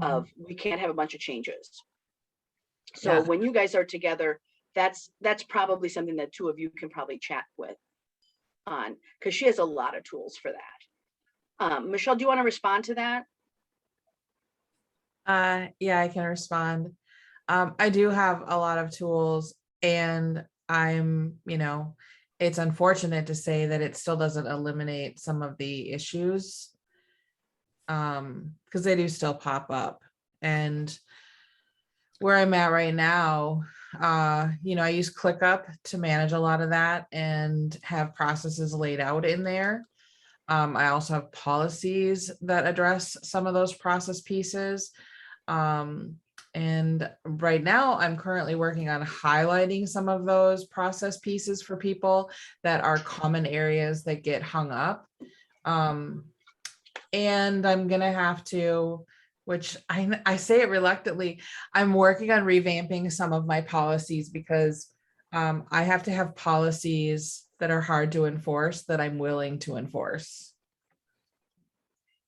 Of we can't have a bunch of changes. So when you guys are together, that's probably something that two of you can probably chat with on, because she has a lot of tools for that. Michelle, do you want to respond to that? Yeah, I can respond. I do have a lot of tools, and it's unfortunate to say that it still doesn't eliminate some of the issues, because they do still pop up. And where I'm at right now, I use ClickUp to manage a lot of that and have processes laid out in there. I also have policies that address some of those process pieces. And right now I'm currently working on highlighting some of those process pieces for people that are common areas that get hung up. And I'm going to have to, which I say it reluctantly, I'm working on revamping some of my policies because I have to have policies that are hard to enforce that I'm willing to enforce.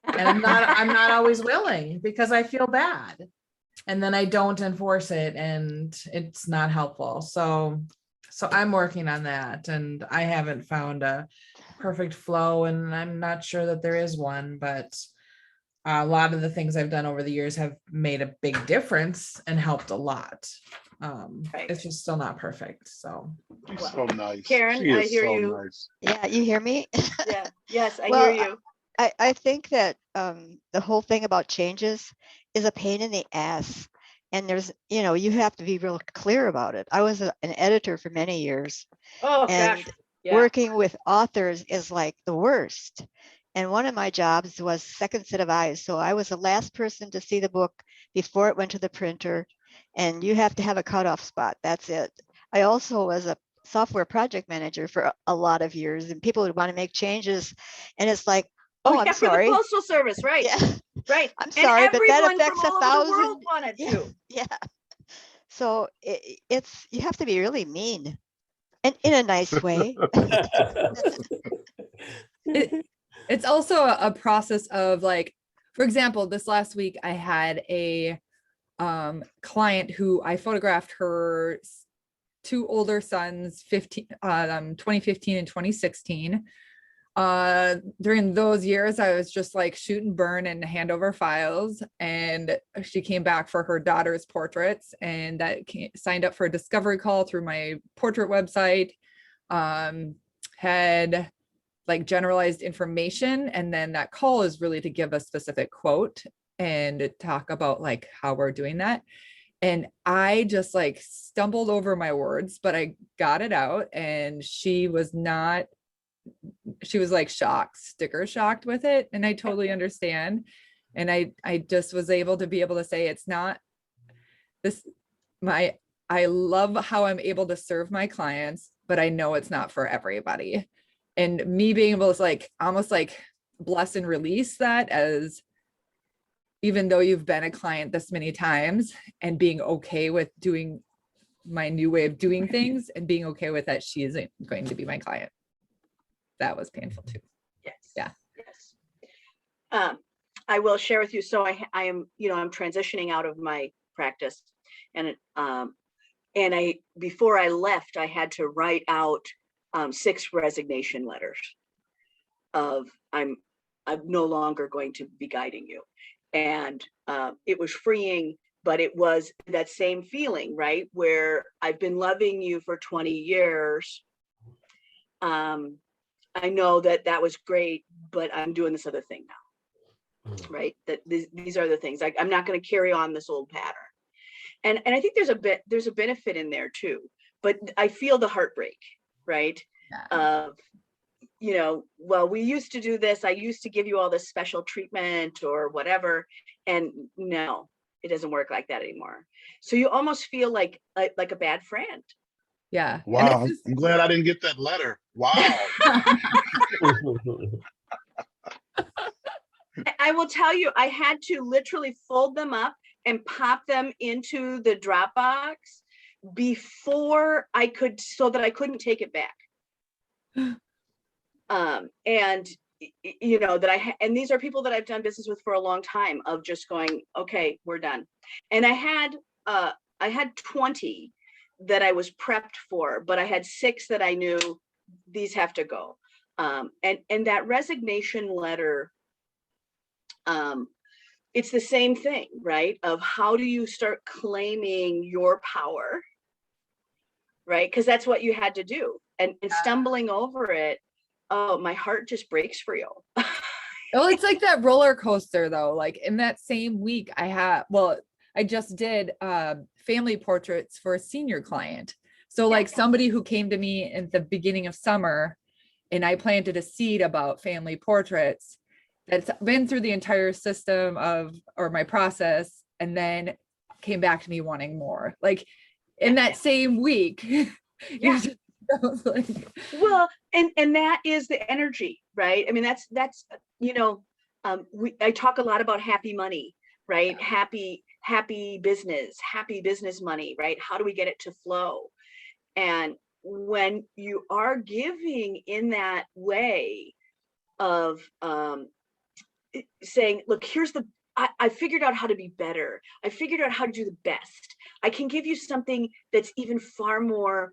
And I'm not always willing because I feel bad. And then I don't enforce it and it's not helpful. So I'm working on that, and I haven't found a perfect flow, and I'm not sure that there is one, but A lot of the things I've done over the years have made a big difference and helped a lot. Right. It's just still not perfect. So She's so nice. Karen, She I is hear so you. nice. Yeah, you hear me? Yeah, yes, I Well, hear you. I think that the whole thing about changes is a pain in the ass. And there's, you have to be real clear about it. I was an editor for many years, Oh, and gosh. Yeah. working with authors is like the worst. And one of my jobs was second set of eyes. So I was the last person to see the book before it went to the printer. And you have to have a cutoff spot. That's it. I also was a software project manager for a lot of years, and people would want to make changes. And it's like, Oh, oh, yeah, I'm for the sorry. Postal Service, right, Yeah, right. I'm And sorry, but that everyone affects from all over the world 1,000. wanted Yeah, to. yeah. So it's, you have to be really mean, and in a nice way. It's also a process of like, for example, this last week I had a client who I photographed her two older sons, 2015 and 2016. During those years, I was just like shoot and burn and hand over files. And she came back for her daughter's portraits, and signed up for a discovery call through my portrait website. Had like generalized information, and then that call is really to give a specific quote and talk about like how we're doing that. And I just like stumbled over my words, but I got it out, and she was like shocked, sticker shocked with it. And I totally understand. And I just was able to say, it's not this, I love how I'm able to serve my clients, but I know it's not for everybody. And me being able to like almost like bless and release that, as even though you've been a client this many times, and being okay with doing my new way of doing things, and being okay with that she isn't going to be my client. That was painful too. Yes. Yeah. Yes. I will share with you. So I am, I'm transitioning out of my practice, and before I left, I had to write out 6 resignation letters of I'm no longer going to be guiding you. And it was freeing, but it was that same feeling, right? Where I've been loving you for 20 years. I know that was great, but I'm doing this other thing now, right? That these are the things. I'm not going to carry on this old pattern. And I think there's a benefit in there too, but I feel the heartbreak, right? Of, well, we used to do this. I used to give you all this special treatment or whatever. And no, it doesn't work like that anymore. So you almost feel like a bad friend. Yeah. Wow, I'm glad I didn't get that letter. Wow. I will tell you, I had to literally fold them up and pop them into the Dropbox before I could, so that I couldn't take it back. And and these are people that I've done business with for a long time, of just going, okay, we're done. And I had 20 that I was prepped for, but I had 6 that I knew these have to go. And that resignation letter, it's the same thing, right? Of how do you start claiming your power, right? Because that's what you had to do. And stumbling over it, oh, my heart just breaks for you. Well, it's like that roller coaster though. Like in that same week I just did family portraits for a senior client. So like somebody who came to me at the beginning of summer, and I planted a seed about family portraits that's been through the entire system or my process, and then came back to me wanting more. Like in that same week. Yeah. Like, well, and that is the energy, right? I mean, that's I talk a lot about happy money, right? Happy business money, right? How do we get it to flow? And when you are giving in that way of saying, look, I figured out how to be better. I figured out how to do the best. I can give you something that's even far more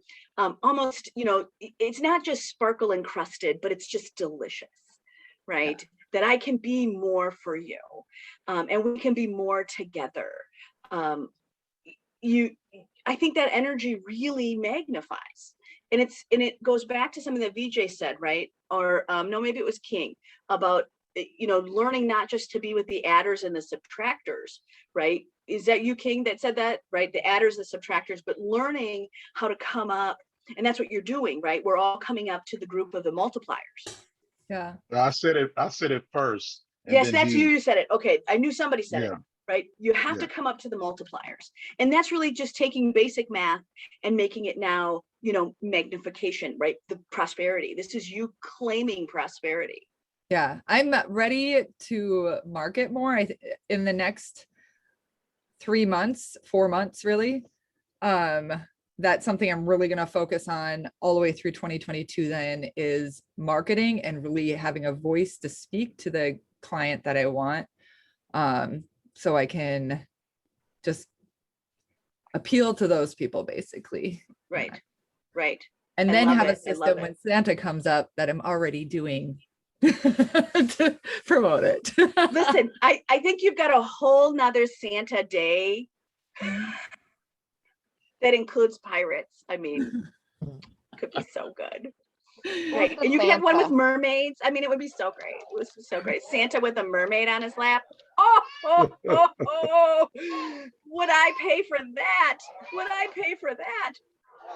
almost, it's not just sparkle encrusted, but it's just delicious, right? that I can be more for you, and we can be more together. I think that energy really magnifies. And it goes back to something that VJ said, right? Or no, maybe it was King, about learning not just to be with the adders and the subtractors, right? Is that you, King, that said that, right? The adders, the subtractors, but learning how to come up, and that's what you're doing, right? We're all coming up to the group of the multipliers. Yeah. I said it first. And Yes, then that's you said it. Okay, I knew somebody said it, Yeah. right? You have Yeah. to come up to the multipliers. And that's really just taking basic math and making it now, magnification, right? The prosperity. This is you claiming prosperity. Yeah, I'm ready to market more. In the next 3 months, 4 months, really. That's something I'm really going to focus on all the way through 2022 then, is marketing and really having a voice to speak to the client that I want. So I can just appeal to those people, basically. Right. Right. And I then love have a it. I love system it. when Santa comes up that I'm already doing to promote it. Listen, I think you've got a whole nother Santa day that includes pirates. I mean, could be so good. Right. And you can have one with Santa? mermaids. I mean, it would be so great. It was so great. Santa with a mermaid on his lap. Oh, would I pay for that? Would I pay for that?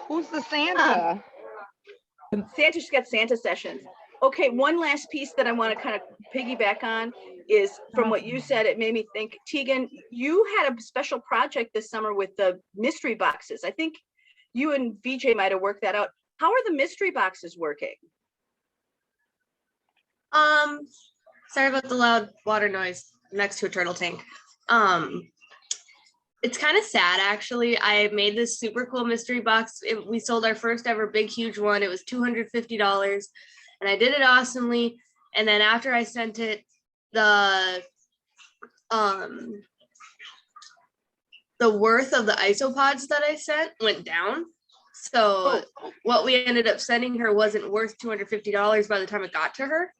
Who's the Santa? Santa's got Santa sessions. Okay, one last piece that I want to kind of piggyback on is from what you said, it made me think, Tegan, you had a special project this summer with the mystery boxes. I think you and VJ might have worked that out. How are the mystery boxes working? Sorry about the loud water noise next to a turtle tank. It's kind of sad, actually. I made this super cool mystery box. We sold our first ever big, huge one. It was $250, and I did it awesomely. And then after I sent it, the worth of the isopods that I sent went down. So what we ended up sending her wasn't worth $250 by the time it got to her.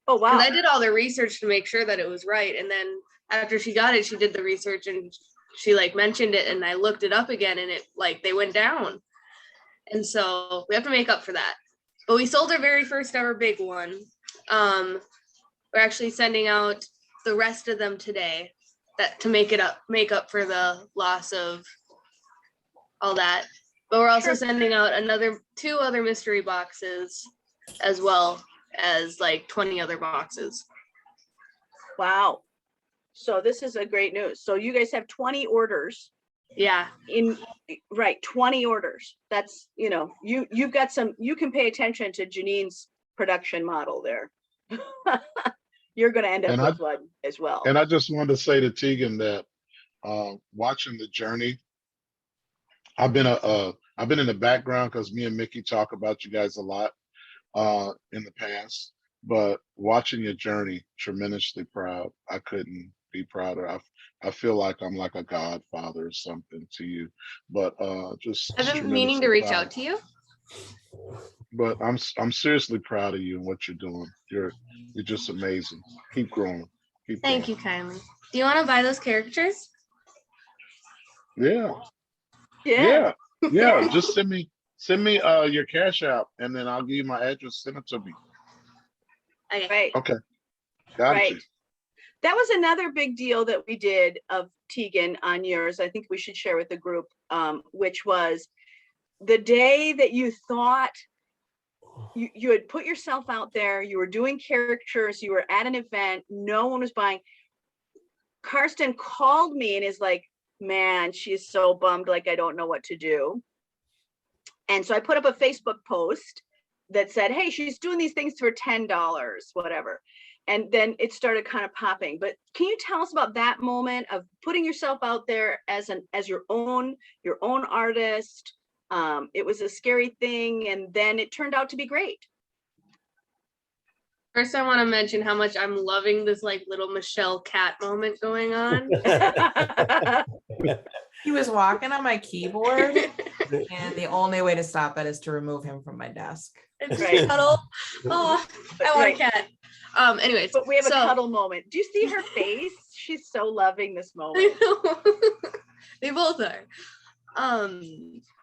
Oh, wow. Because I did all the research to make sure that it was right. And then after she got it, she did the research and she mentioned it, and I looked it up again, and it they went down. And so we have to make up for that. But we sold our very first ever big one. We're actually sending out the rest of them today to make up for the loss of all that. But we're also sending out two other mystery boxes, as well as 20 other boxes. Wow. So this is a great news. So you guys have 20 orders. Yeah. 20 orders. That's, you've got you can pay attention to Janine's production model there. You're going to end up with one as well. And I just wanted to say to Tegan that watching the journey, I've been in the background because me and Mickey talk about you guys a lot in the past, but watching your journey, tremendously proud. I couldn't be prouder. I feel like I'm like a godfather or something to you, but just I've been meaning to reach proud. out to you. But I'm seriously proud of you and what you're doing. You're just amazing. Keep growing. Thank you kindly. Do you want to buy those caricatures? Yeah. Yeah. Just send me your Cash App, and then I'll give you my address. Send it to me. Okay. Right. Okay. Got Right. you. That was another big deal that we did of Tegan on yours. I think we should share with the group, which was the day that you thought you had put yourself out there, you were doing caricatures, you were at an event, no one was buying. Karsten called me and is like, man, she's so bummed, I don't know what to do. And so I put up a Facebook post that said, hey, she's doing these things for $10, whatever. And then it started kind of popping. But can you tell us about that moment of putting yourself out there as your own artist? It was a scary thing, and then it turned out to be great. First, I want to mention how much I'm loving this little Michelle cat moment going on. He was walking on my keyboard. And the only way to stop it is to remove him from my desk. And just Right. cuddle. Oh, I want Right. a cat. Anyways, But we have a so- cuddle moment. Do you see her face? She's so loving this I moment. know. They both are.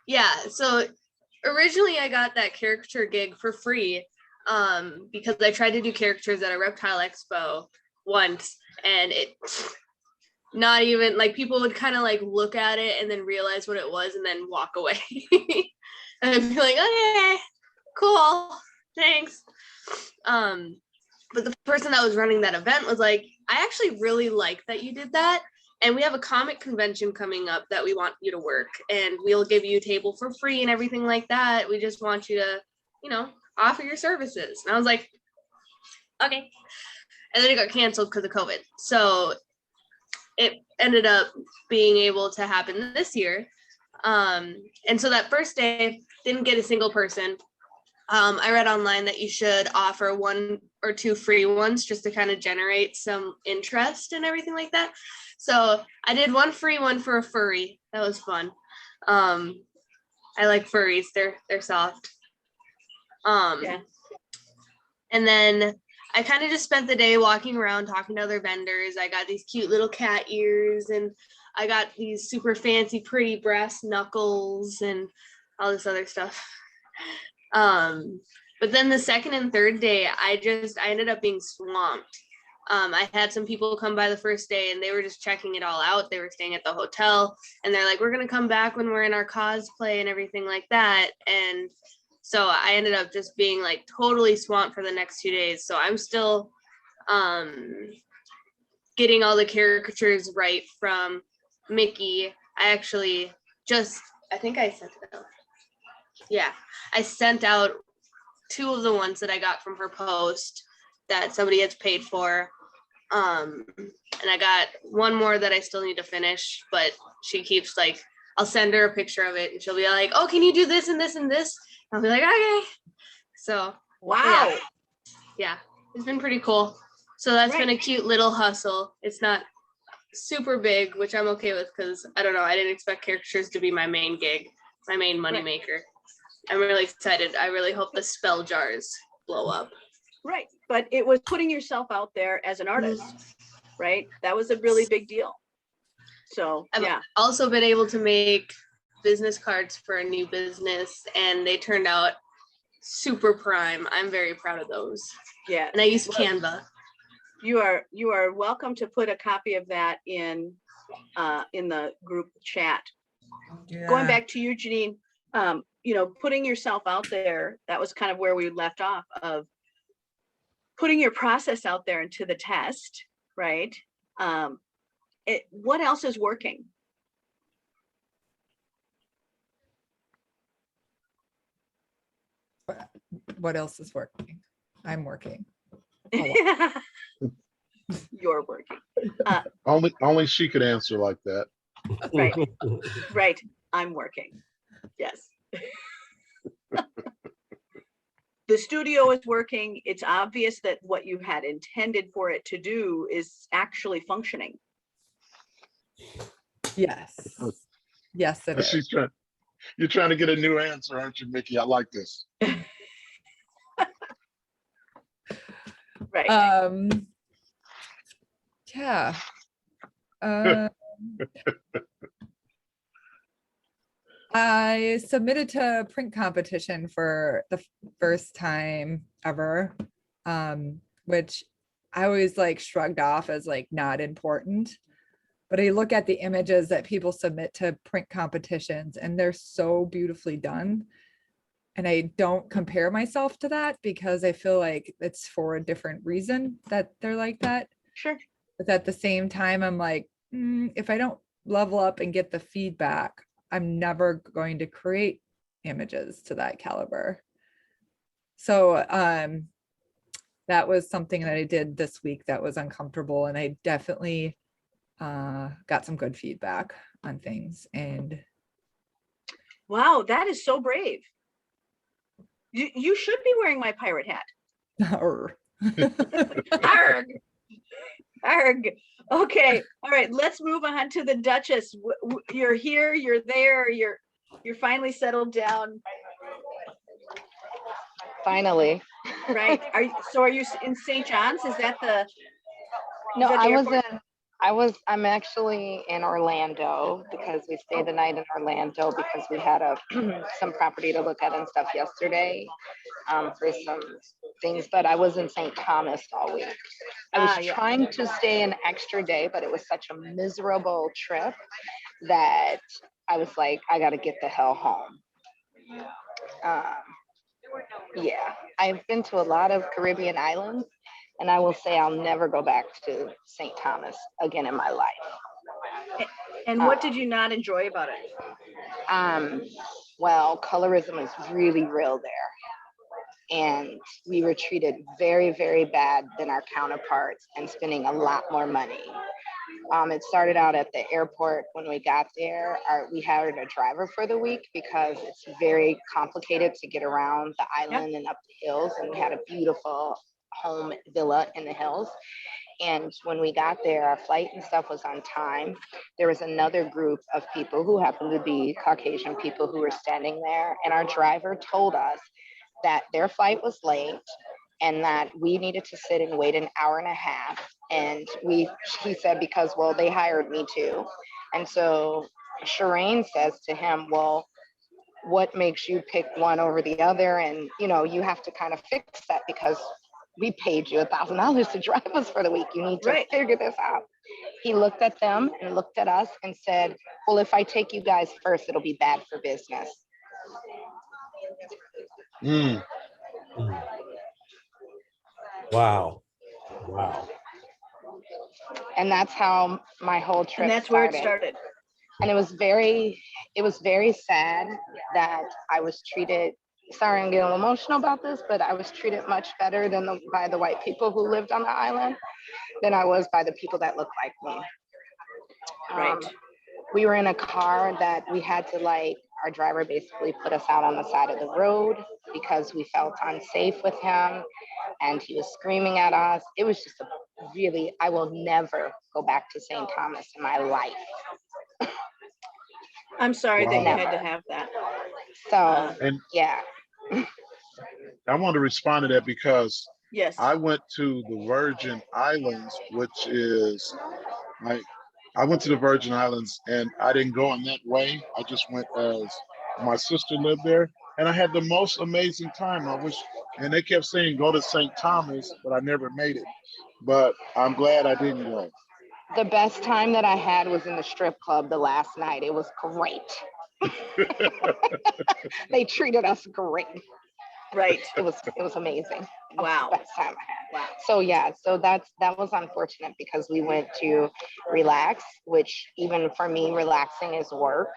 Yeah, so originally I got that caricature gig for free because I tried to do caricatures at a reptile expo once, and it not even like people would kind of like look at it and then realize what it was and then walk away. And I'd be like, okay, cool, thanks. But the person that was running that event was like, I actually really like that you did that. And we have a comic convention coming up that we want you to work, and we'll give you a table for free and everything like that. We just want you to, you know, offer your services. And I was like, okay. And then it got canceled because of COVID. So it ended up being able to happen this year. And so that first day, didn't get a single person. I read online that you should offer 1 or 2 free ones just to kind of generate some interest and everything like that. So I did 1 free one for a furry. That was fun. I like furries. They're soft. Yeah. And then I kind of just spent the day walking around talking to other vendors. I got these cute little cat ears, and I got these super fancy pretty brass knuckles and all this other stuff. But then the second and third day, I ended up being swamped. I had some people come by the first day and they were just checking it all out. They were staying at the hotel and they're like, we're going to come back when we're in our cosplay and everything like that. And so I ended up just being like totally swamped for the next 2 days. So I'm still, getting all the caricatures right from Mickey. I actually I think I sent it out. Yeah, I sent out 2 of the ones that I got from her post that somebody has paid for. And I got 1 more that I still need to finish, but she keeps like, I'll send her a picture of it and she'll be like, oh, can you do this and this and this? I'll be like, okay. So Wow. yeah, it's been pretty cool. So that's been a Right. cute little hustle. It's not super big, which I'm okay with because I don't know, I didn't expect caricatures to be my main gig, my main money maker. I'm really excited. I really hope the spell jars blow up. Right. But it was putting yourself out there as an artist, right? That was a really big deal. So, I've yeah. also been able to make business cards for a new business, and they turned out super prime. I'm very proud of those. Yeah. And I use Well, Canva. You are welcome to put a copy of that in the group chat. Going back to you, Janine, you know, putting yourself out there, that was kind of where we left off, of putting your process out there into the test, right? What else is working? What else is working? I'm working. You're working. Only she could answer like that. Right. Right. I'm working. Yes. The studio is working. It's obvious that what you had intended for it to do is actually functioning. Yes. Yes, it is. She's trying. You're trying to get a new answer, aren't you, Mickey? I like this. Right. Yeah. I submitted to a print competition for the first time ever, which I always like shrugged off as like not important. But I look at the images that people submit to print competitions and they're so beautifully done. And I don't compare myself to that because I feel like it's for a different reason that they're like that. Sure. But at the same time, I'm like, if I don't level up and get the feedback, I'm never going to create images to that caliber. So that was something that I did this week that was uncomfortable. And I definitely got some good feedback on things. And Wow, that is so brave. You should be wearing my pirate hat. Arg. Arg. Okay. All right. Let's move on to the Duchess. You're here. You're there. You're finally settled down, Finally. right? Are you in St. John's? Is that the? No, that the airport? I'm actually in Orlando because we stayed the night in Orlando because we had some property to look at and stuff yesterday, for some things, but I was in St. Thomas all week. I was Yeah. trying to stay an extra day, but it was such a miserable trip that I was like, I got to get the hell home. Yeah, I've been to a lot of Caribbean islands, and I will say I'll never go back to St. Thomas again in my life. And what did you not enjoy about it? Well, colorism is really real there. And we were treated very, very bad than our counterparts and spending a lot more money. It started out at the airport when we got there. We hired a driver for the week because it's very complicated to get around the island and up the hills. And we had a beautiful home villa in the hills. And when we got there, our flight and stuff was on time. There was another group of people who happened to be Caucasian people who were standing there. And our driver told us that their flight was late and that we needed to sit and wait an hour and a half. And he said, because, well, they hired me too. And so Shireen says to him, well, what makes you pick one over the other? And, you have to kind of fix that because we paid you $1,000 to drive us for the week. You need to figure this out. He looked at them and looked at us and said, well, if I take you guys first, it'll be bad for business. Wow. And that's how my whole trip And that's started. where it started. And it was very sad that I was treated, sorry, I'm getting emotional about this, but I was treated much better by the white people who lived on the island than I was by the people that looked like me. Right. We were in a car that we had to our driver basically put us out on the side of the road because we felt unsafe with him and he was screaming at us. It was just I will never go back to St. Thomas in my life. I'm sorry that you Wow. had to have that. So, And yeah. I want to respond to that because Yes. I went to the Virgin Islands, which is I went to the Virgin Islands and I didn't go in that way. I just went as my sister lived there and I had the most amazing time. And they kept saying go to St. Thomas, but I never made it. But I'm glad I didn't go. The best time that I had was in the strip club the last night. It was great. They treated us great. Right. It was amazing. Wow. Best time I had. Wow. So yeah, that was unfortunate because we went to relax, which even for me, relaxing is work,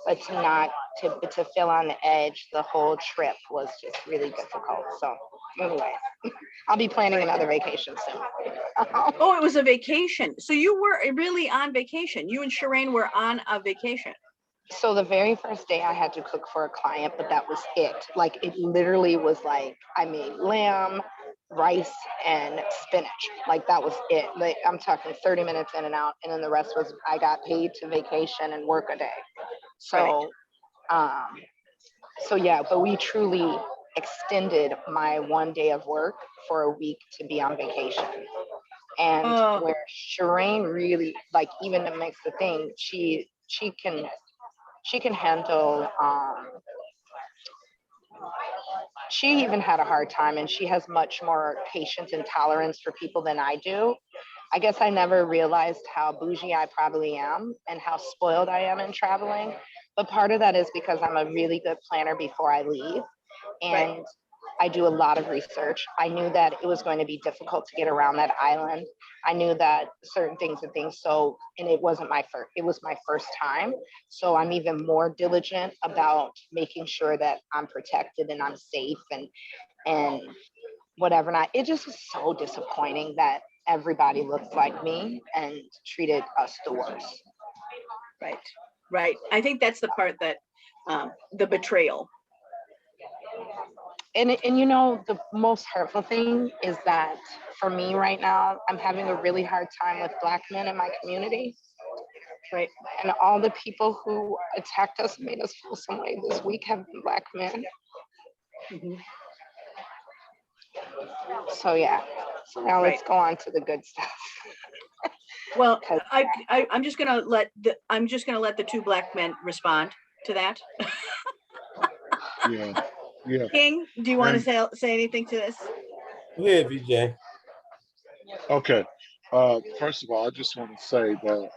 but to feel on the edge the whole trip was just really difficult. So anyway, I'll be planning another vacation soon. Oh, it was a vacation. So you were really on vacation. You and Shireen were on a vacation. So the very first day I had to cook for a client, but that was it. It literally was I made lamb, rice, and spinach. That was it. I'm talking 30 minutes in and out. And then the rest was, I got paid to vacation and work a day. So, so yeah, but we truly extended my one day of work for a week to be on vacation. And where Shireen really, even to mix the thing, she can handle, she even had a hard time and she has much more patience and tolerance for people than I do. I guess I never realized how bougie I probably am and how spoiled I am in traveling. But part of that is because I'm a really good planner before I leave. And I do a lot of research. I knew that it was going to be difficult to get around that island. I knew that certain things. So, and it wasn't it was my first time. So I'm even more diligent about making sure that I'm protected and I'm safe and whatever not. It just was so disappointing that everybody looked like me and treated us the worst. Right. I think that's the part that, the betrayal. And the most hurtful thing is that for me right now, I'm having a really hard time with Black men in my community. Right. And all the people who attacked us, made us feel some way this week have been Black men. Mhm. So yeah. So now let's Right. go on to the good stuff. Well, 'Cause- I'm just gonna let the two Black men respond to that. Yeah, yeah. King, do you want And to say anything to this? Go ahead, VJ. okay. First of all, I just want to say that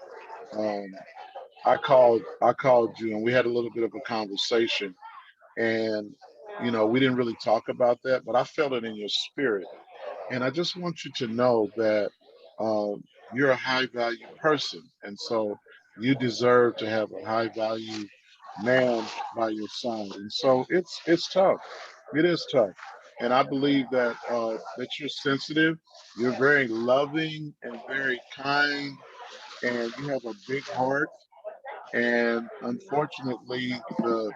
um, I called you and we had a little bit of a conversation, and we didn't really talk about that, but I felt it in your spirit. And I just want you to know that um, you're a high value person. And so you deserve to have a high value man by your side. And so it's tough. It is tough. And I believe that you're sensitive, you're very loving and very kind, and you have a big heart. And unfortunately, the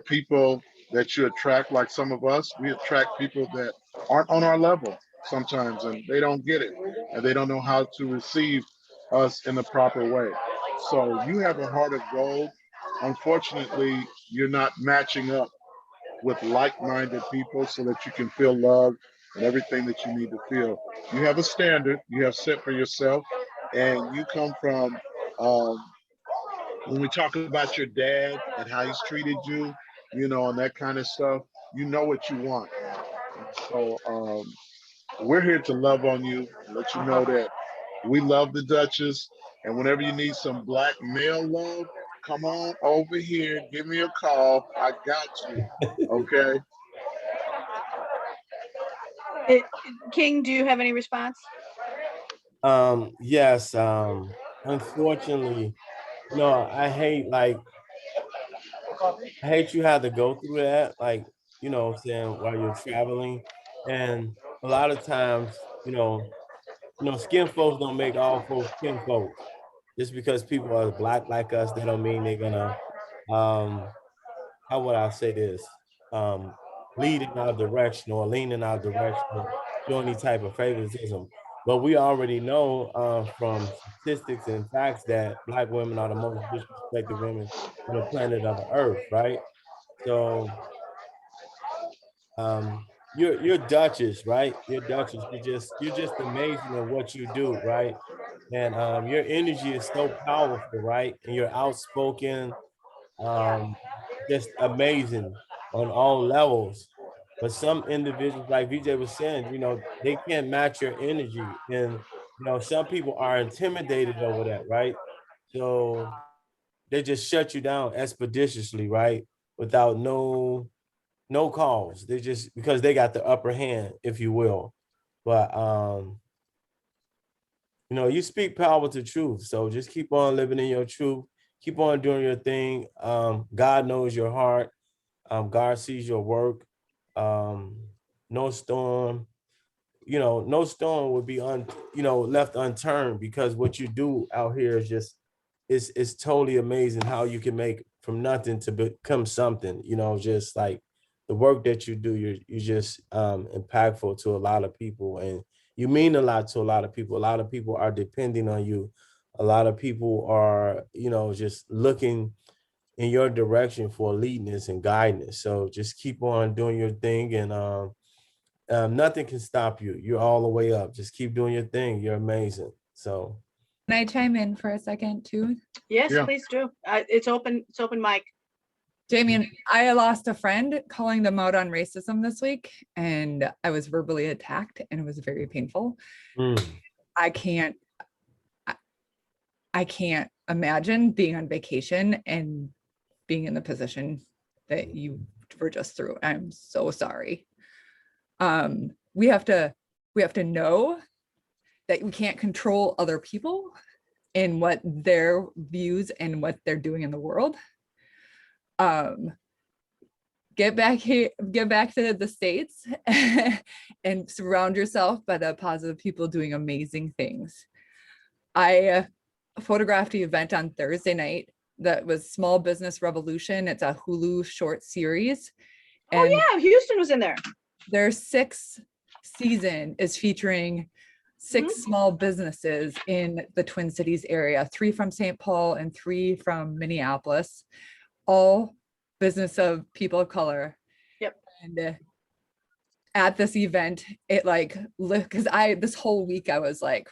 people that you attract, like some of us, we attract people that aren't on our level sometimes, and they don't get it, and they don't know how to receive us in the proper way. So you have a heart of gold. Unfortunately, you're not matching up with like-minded people so that you can feel love and everything that you need to feel. You have a standard you have set for yourself, and you come from when we talk about your dad and how he's treated you, and that kind of stuff, you know what you want. And so we're here to love on you and let you know that we love the Duchess. And whenever you need some Black male love, come on over here, give me a call. I got you. Okay. King, do you have any response? Yes. Unfortunately, I hate you had to go through that, like, what I'm saying, while you're traveling. And a lot of times, skin folks don't make all folks skin folks. Just because people are Black like us, that don't mean they're gonna how would I say this? Um, Lead in our direction or lean in our direction or show any type of favoritism. But we already know from statistics and facts that Black women are the most disrespected women on the planet of the earth, right? So you're Duchess, right? You're Duchess. You're just amazing at what you do, right? And your energy is so powerful, right? And you're outspoken, um, just amazing on all levels. But some individuals, like VJ was saying, they can't match your energy. And, some people are intimidated over that, right? So they just shut you down expeditiously, right? Without no cause. They just because they got the upper hand, if you will. But you speak power to truth. So just keep on living in your truth. Keep on doing your thing. God knows your heart. God sees your work. Um, no storm, no stone would be left unturned, because what you do out here is just it's totally amazing how you can make from nothing to become something, just like the work that you do, you're just impactful to a lot of people, and you mean a lot to a lot of people. A lot of people are depending on you. A lot of people are, just looking in your direction for leadness and guidance. So just keep on doing your thing, and nothing can stop you. You're all the way up. Just keep doing your thing. You're amazing. So Can I chime in for a second too? Yes, Yeah. please do. It's open mic. Jamie, I lost a friend calling them out on racism this week, and I was verbally attacked, and it was very painful. I can't imagine being on vacation and being in the position that you were just through. I'm so sorry. We have to know that we can't control other people and what their views and what they're doing in the world. Get back to the States and surround yourself by the positive people doing amazing things. I photographed the event on Thursday night that was Small Business Revolution. It's a Hulu short series. Oh yeah, Houston was in there. Their 6th season is featuring 6 small businesses in the Twin Cities area, 3 from St. Paul and 3 from Minneapolis, all business of people of color. Yep. And at this event, it like, because this whole week I was like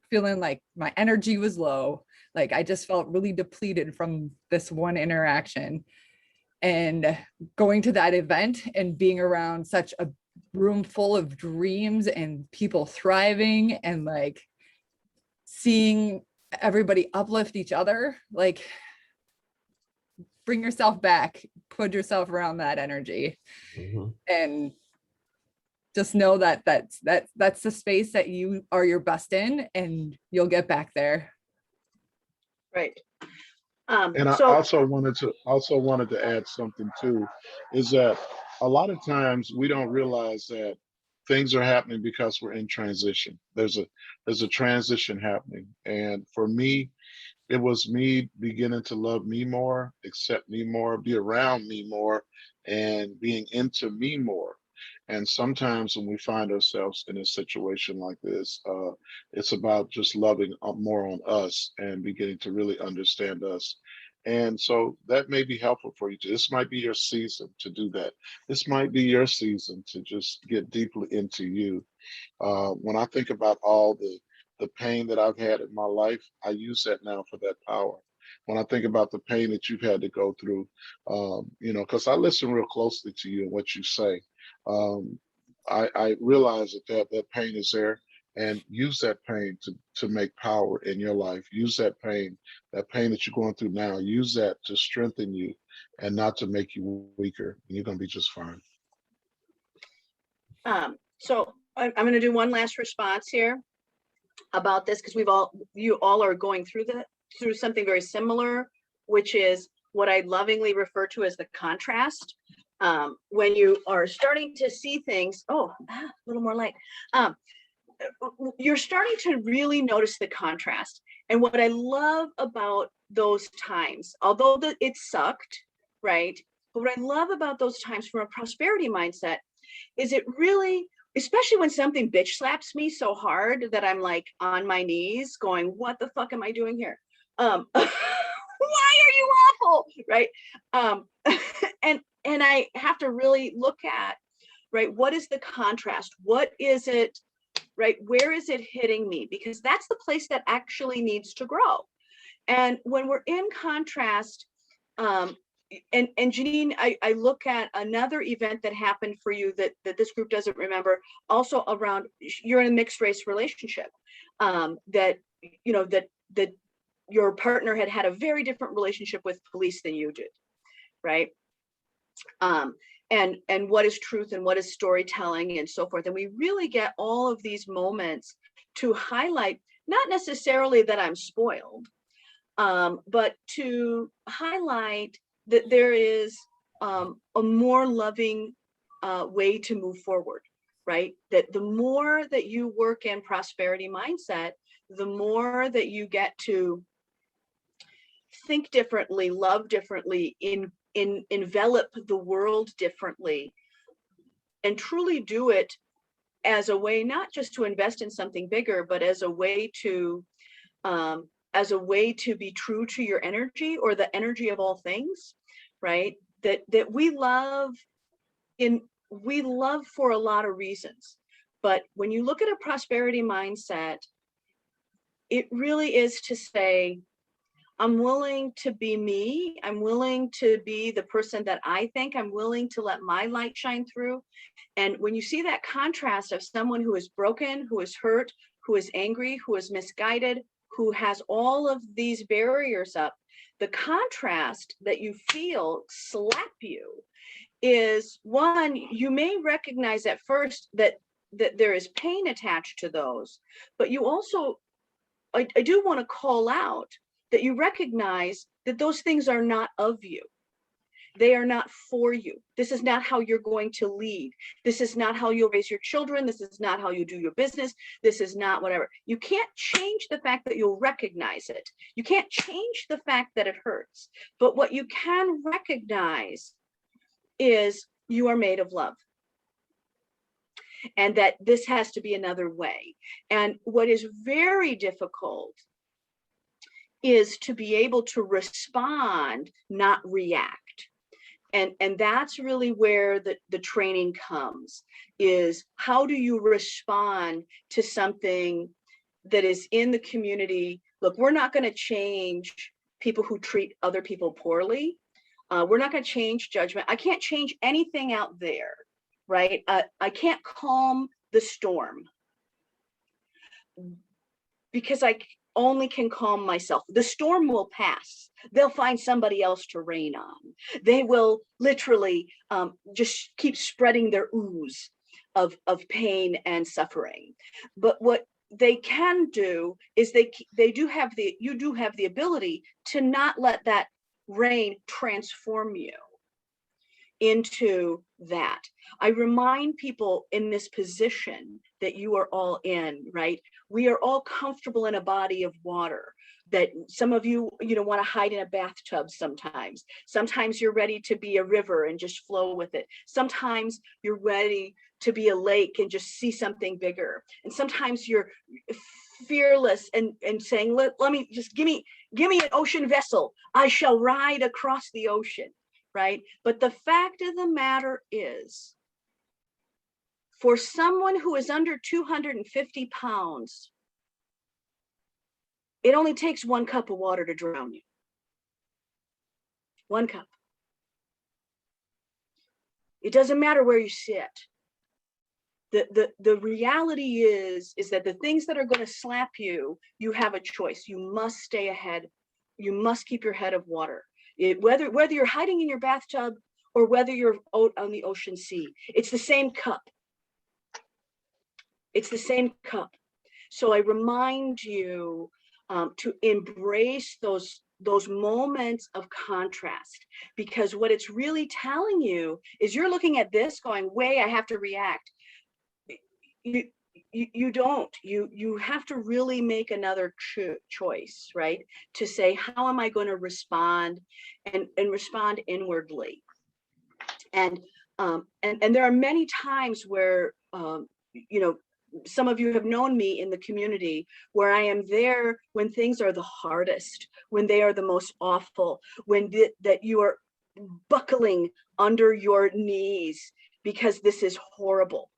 feeling like my energy was low. Like I just felt really depleted from this one interaction. And going to that event and being around such a room full of dreams and people thriving and like seeing everybody uplift each other, like bring yourself back, put yourself around that energy, and just know that that's the space that you are your best in, and you'll get back there. Right. And I also wanted to add something too, is that a lot of times we don't realize that things are happening because we're in transition. There's a transition happening. And for me, it was me beginning to love me more, accept me more, be around me more, and being into me more. And sometimes when we find ourselves in a situation like this, it's about just loving more on us and beginning to really understand us. And so that may be helpful for you. This might be your season to do that. This might be your season to just get deeply into you. When I think about all the pain that I've had in my life, I use that now for that power. When I think about the pain that you've had to go through, because I listen real closely to you and what you say. I realize that pain is there, and use that pain to make power in your life. Use that pain that you're going through now, use that to strengthen you and not to make you weaker. And you're going to be just fine. So I'm going to do one last response here about this, because you all are going through something very similar, which is what I lovingly refer to as the contrast. When you are starting to see things, a little more light, you're starting to really notice the contrast. And what I love about those times, although it sucked, right? But what I love about those times from a prosperity mindset is it really, especially when something bitch slaps me so hard that I'm like on my knees going, what the fuck am I doing here? Why are you awful? Right. And I have to really look at, right, what is the contrast? What is it, right? Where is it hitting me? Because that's the place that actually needs to grow. And when we're in contrast, and Janine, I look at another event that happened for you that this group doesn't remember, also around, you're in a mixed race relationship, that your partner had a very different relationship with police than you did, right? And what is truth and what is storytelling and so forth. And we really get all of these moments to highlight, not necessarily that I'm spoiled, but to highlight that there is a more loving way to move forward, right? That the more that you work in prosperity mindset, the more that you get to think differently, love differently, envelop the world differently, and truly do it as a way not just to invest in something bigger, but as a way to be true to your energy, or the energy of all things, right? That we love for a lot of reasons. But when you look at a prosperity mindset, it really is to say, I'm willing to be me. I'm willing to be the person that I think. I'm willing to let my light shine through. And when you see that contrast of someone who is broken, who is hurt, who is angry, who is misguided, who has all of these barriers up, the contrast that you feel slap you is, one, you may recognize at first that there is pain attached to those, but you also, I do want to call out that you recognize that those things are not of you. They are not for you. This is not how you're going to lead. This is not how you'll raise your children. This is not how you do your business. This is not whatever. You can't change the fact that you'll recognize it. You can't change the fact that it hurts. But what you can recognize is you are made of love. and that this has to be another way. And what is very difficult is to be able to respond, not react. And that's really where the training comes, is how do you respond to something that is in the community? Look, we're not going to change people who treat other people poorly. We're not going to change judgment. I can't change anything out there, right? I can't calm the storm because I only can calm myself. The storm will pass. They'll find somebody else to rain on. They will literally just keep spreading their ooze of pain and suffering. But what they can do is you do have the ability to not let that rain transform you into that. I remind people in this position that you are all in, right? We are all comfortable in a body of water. That some of you, want to hide in a bathtub sometimes. Sometimes you're ready to be a river and just flow with it. Sometimes you're ready to be a lake and just see something bigger. And sometimes you're fearless and saying, let me just give me an ocean vessel. I shall ride across the ocean, right? But the fact of the matter is, for someone who is under 250 pounds, it only takes 1 cup of water to drown you. 1 cup. It doesn't matter where you sit. The reality is that the things that are going to slap you, you have a choice. You must stay ahead. You must keep your head of water. Whether you're hiding in your bathtub or whether you're out on the ocean sea, it's the same cup. It's the same cup. So I remind you to embrace those moments of contrast, because what it's really telling you is you're looking at this going, way, I have to react. You don't. You have to really make another choice, right? To say, how am I going to respond, and respond inwardly. And there are many times where some of you have known me in the community, where I am there when things are the hardest, when they are the most awful, when that you are buckling under your knees because this is horrible.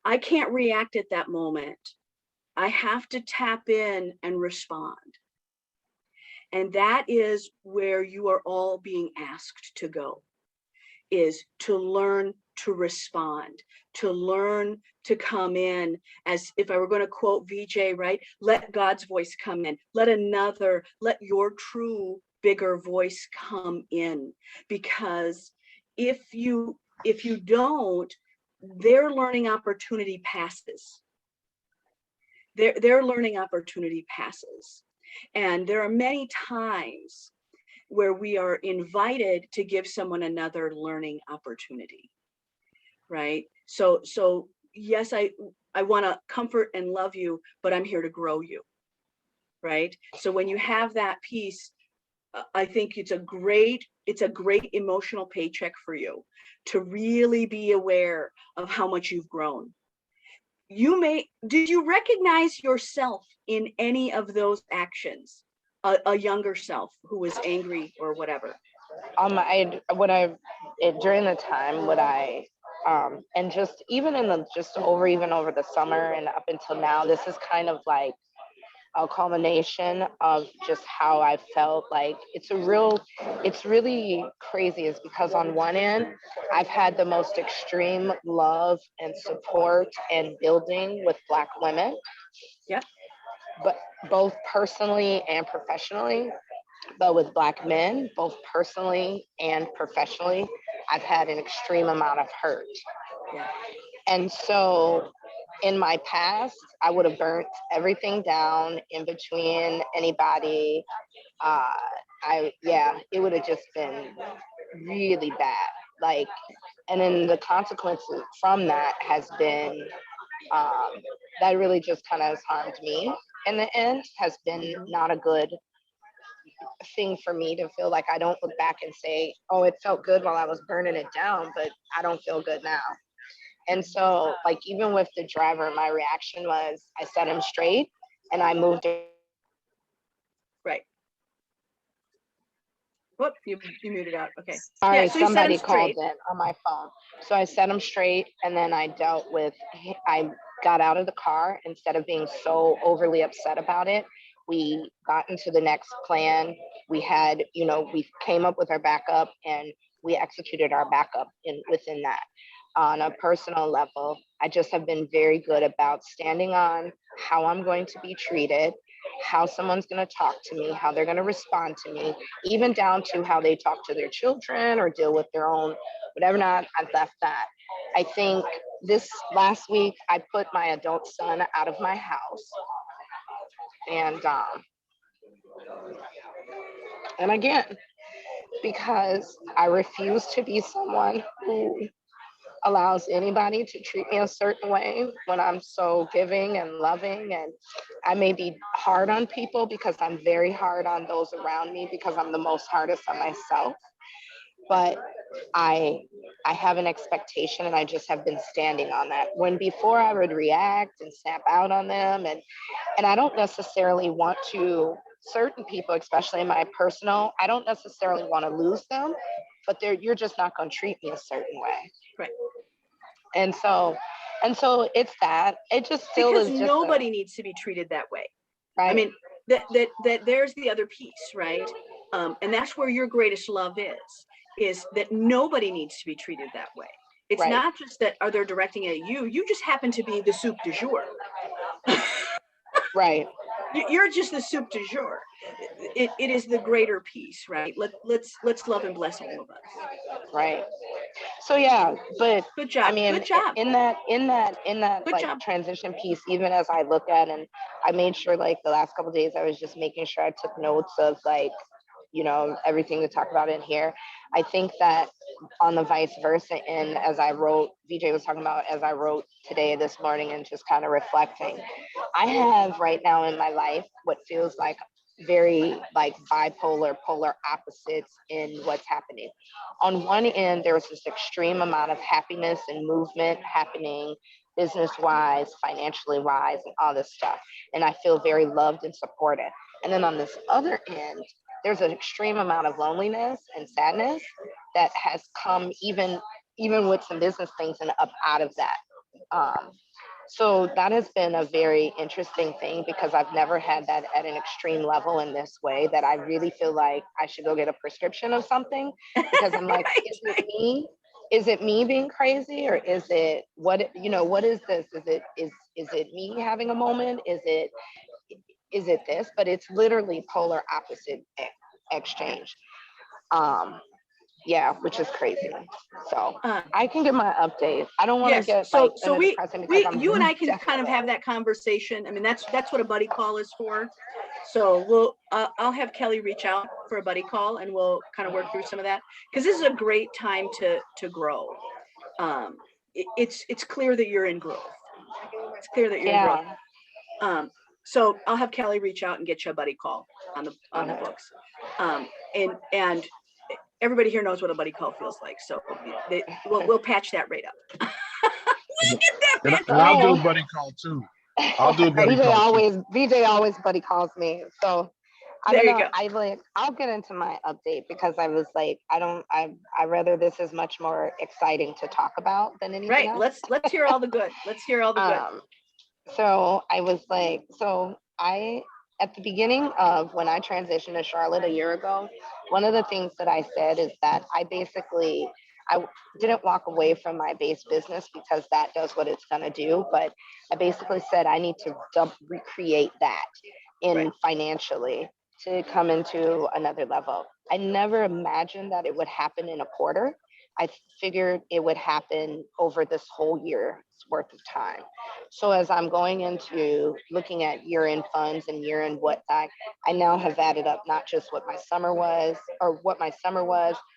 I can't react at that moment. I have to tap in and respond. And that is where you are all being asked to go, is to learn to respond, to learn to come in, as if I were going to quote VJ, right? Let God's voice come in. Let your true bigger voice come in. Because if you don't, their learning opportunity passes. Their learning opportunity passes. And there are many times where we are invited to give someone another learning opportunity, right? So yes, I want to comfort and love you, but I'm here to grow you, right? So when you have that piece, I think it's a great emotional paycheck for you to really be aware of how much you've grown. Did you recognize yourself in any of those actions? A younger self who was angry or whatever? During the time and just even over the summer and up until now, this is kind of like a culmination of just how I felt. Like it's really crazy, is because on one end, I've had the most extreme love and support and building with Black women. Yeah. But both personally and professionally. But with Black men, both personally and professionally, I've had an extreme amount of hurt. Yeah. And so in my past, I would have burnt everything down in between anybody. It would have just been really bad. And then the consequences from that has been that really just kind of has harmed me in the end, has been not a good thing for me to feel. Like I don't look back and say, oh, it felt good while I was burning it down, but I don't feel good now. And so like, even with the driver, my reaction was I set him straight and I moved it. Right. Whoop, you muted out. Okay. Sorry, Yeah, so you set him somebody called straight. in on my phone. So I set him straight, and then I got out of the car. Instead of being so overly upset about it, we got into the next plan. We had, we came up with our backup and we executed our backup within that. On a personal level, I just have been very good about standing on how I'm going to be treated, how someone's going to talk to me, how they're going to respond to me, even down to how they talk to their children or deal with their own, whatever not, I've left that. I think this last week, I put my adult son out of my house. And again, because I refuse to be someone who allows anybody to treat me a certain way when I'm so giving and loving. And I may be hard on people because I'm very hard on those around me because I'm the most hardest on myself. But I have an expectation, and I just have been standing on that. When before I would react and snap out on them, and I don't necessarily want to, certain people, especially in my personal, I don't necessarily want to lose them, but you're just not going to treat me a certain way. Right. And so it's that. It just still because is just nobody needs to be treated that way. right. I mean, that there's the other piece, right? And that's where your greatest love is that nobody needs to be treated that way. It's Right. not just that they're directing at you. You just happen to be the soup du jour. Right. You're just the soup du jour. It is the greater piece, right? Let's love and bless all of us. Right. So yeah, but Good job. I mean, Good job. in that Good like job. transition piece, even as I look at, and I made sure like the last couple of days I was just making sure I took notes of like, everything to talk about in here. I think that on the vice versa, and as I wrote, VJ was talking about, as I wrote today, this morning, and just kind of reflecting, I have right now in my life what feels like very like bipolar, polar opposites in what's happening. On one end, there's this extreme amount of happiness and movement happening business wise, financially wise, and all this stuff. And I feel very loved and supported. And then on this other end, there's an extreme amount of loneliness and sadness that has come even with some business things and up out of that. So that has been a very interesting thing because I've never had that at an extreme level in this way, that I really feel like I should go get a prescription of something, because I'm like, Right. is it me? Is it me being crazy, or is it what is this? Is it me having a moment? Is it this? But it's literally polar opposite exchange. Yeah, which is crazy. So I can get my update. I don't want to get so like so in a depressing because I'm you and I can definitely kind of have that conversation. I mean, that's what a buddy call is for. So I'll have Kelly reach out for a buddy call, and we'll kind of work through some of that, because this is a great time to grow. It's clear that you're in growth. It's clear that you're in growth. So I'll have Kelly reach out and get you a buddy call on the books. And everybody here knows what a buddy call feels like. So we'll patch that right up. We'll get that And, patched and I'll do up. a buddy call too. I'll do a buddy call too. VJ always buddy calls me. So I There don't you know. go. I'll get into my update, because I was like, I rather this is much more exciting to talk about than anything Right. else. Let's hear all the good. Let's hear all the good. So I was like, at the beginning of when I transitioned to Charlotte a year ago, one of the things that I said is that I didn't walk away from my base business because that does what it's going to do. But I basically said I need to recreate that financially to come into another level. I never imagined that it would happen in a quarter. I figured it would happen over this whole year's worth of time. So as I'm going into looking at year-end funds and year-end whatnot, I now have added up not just what my summer was,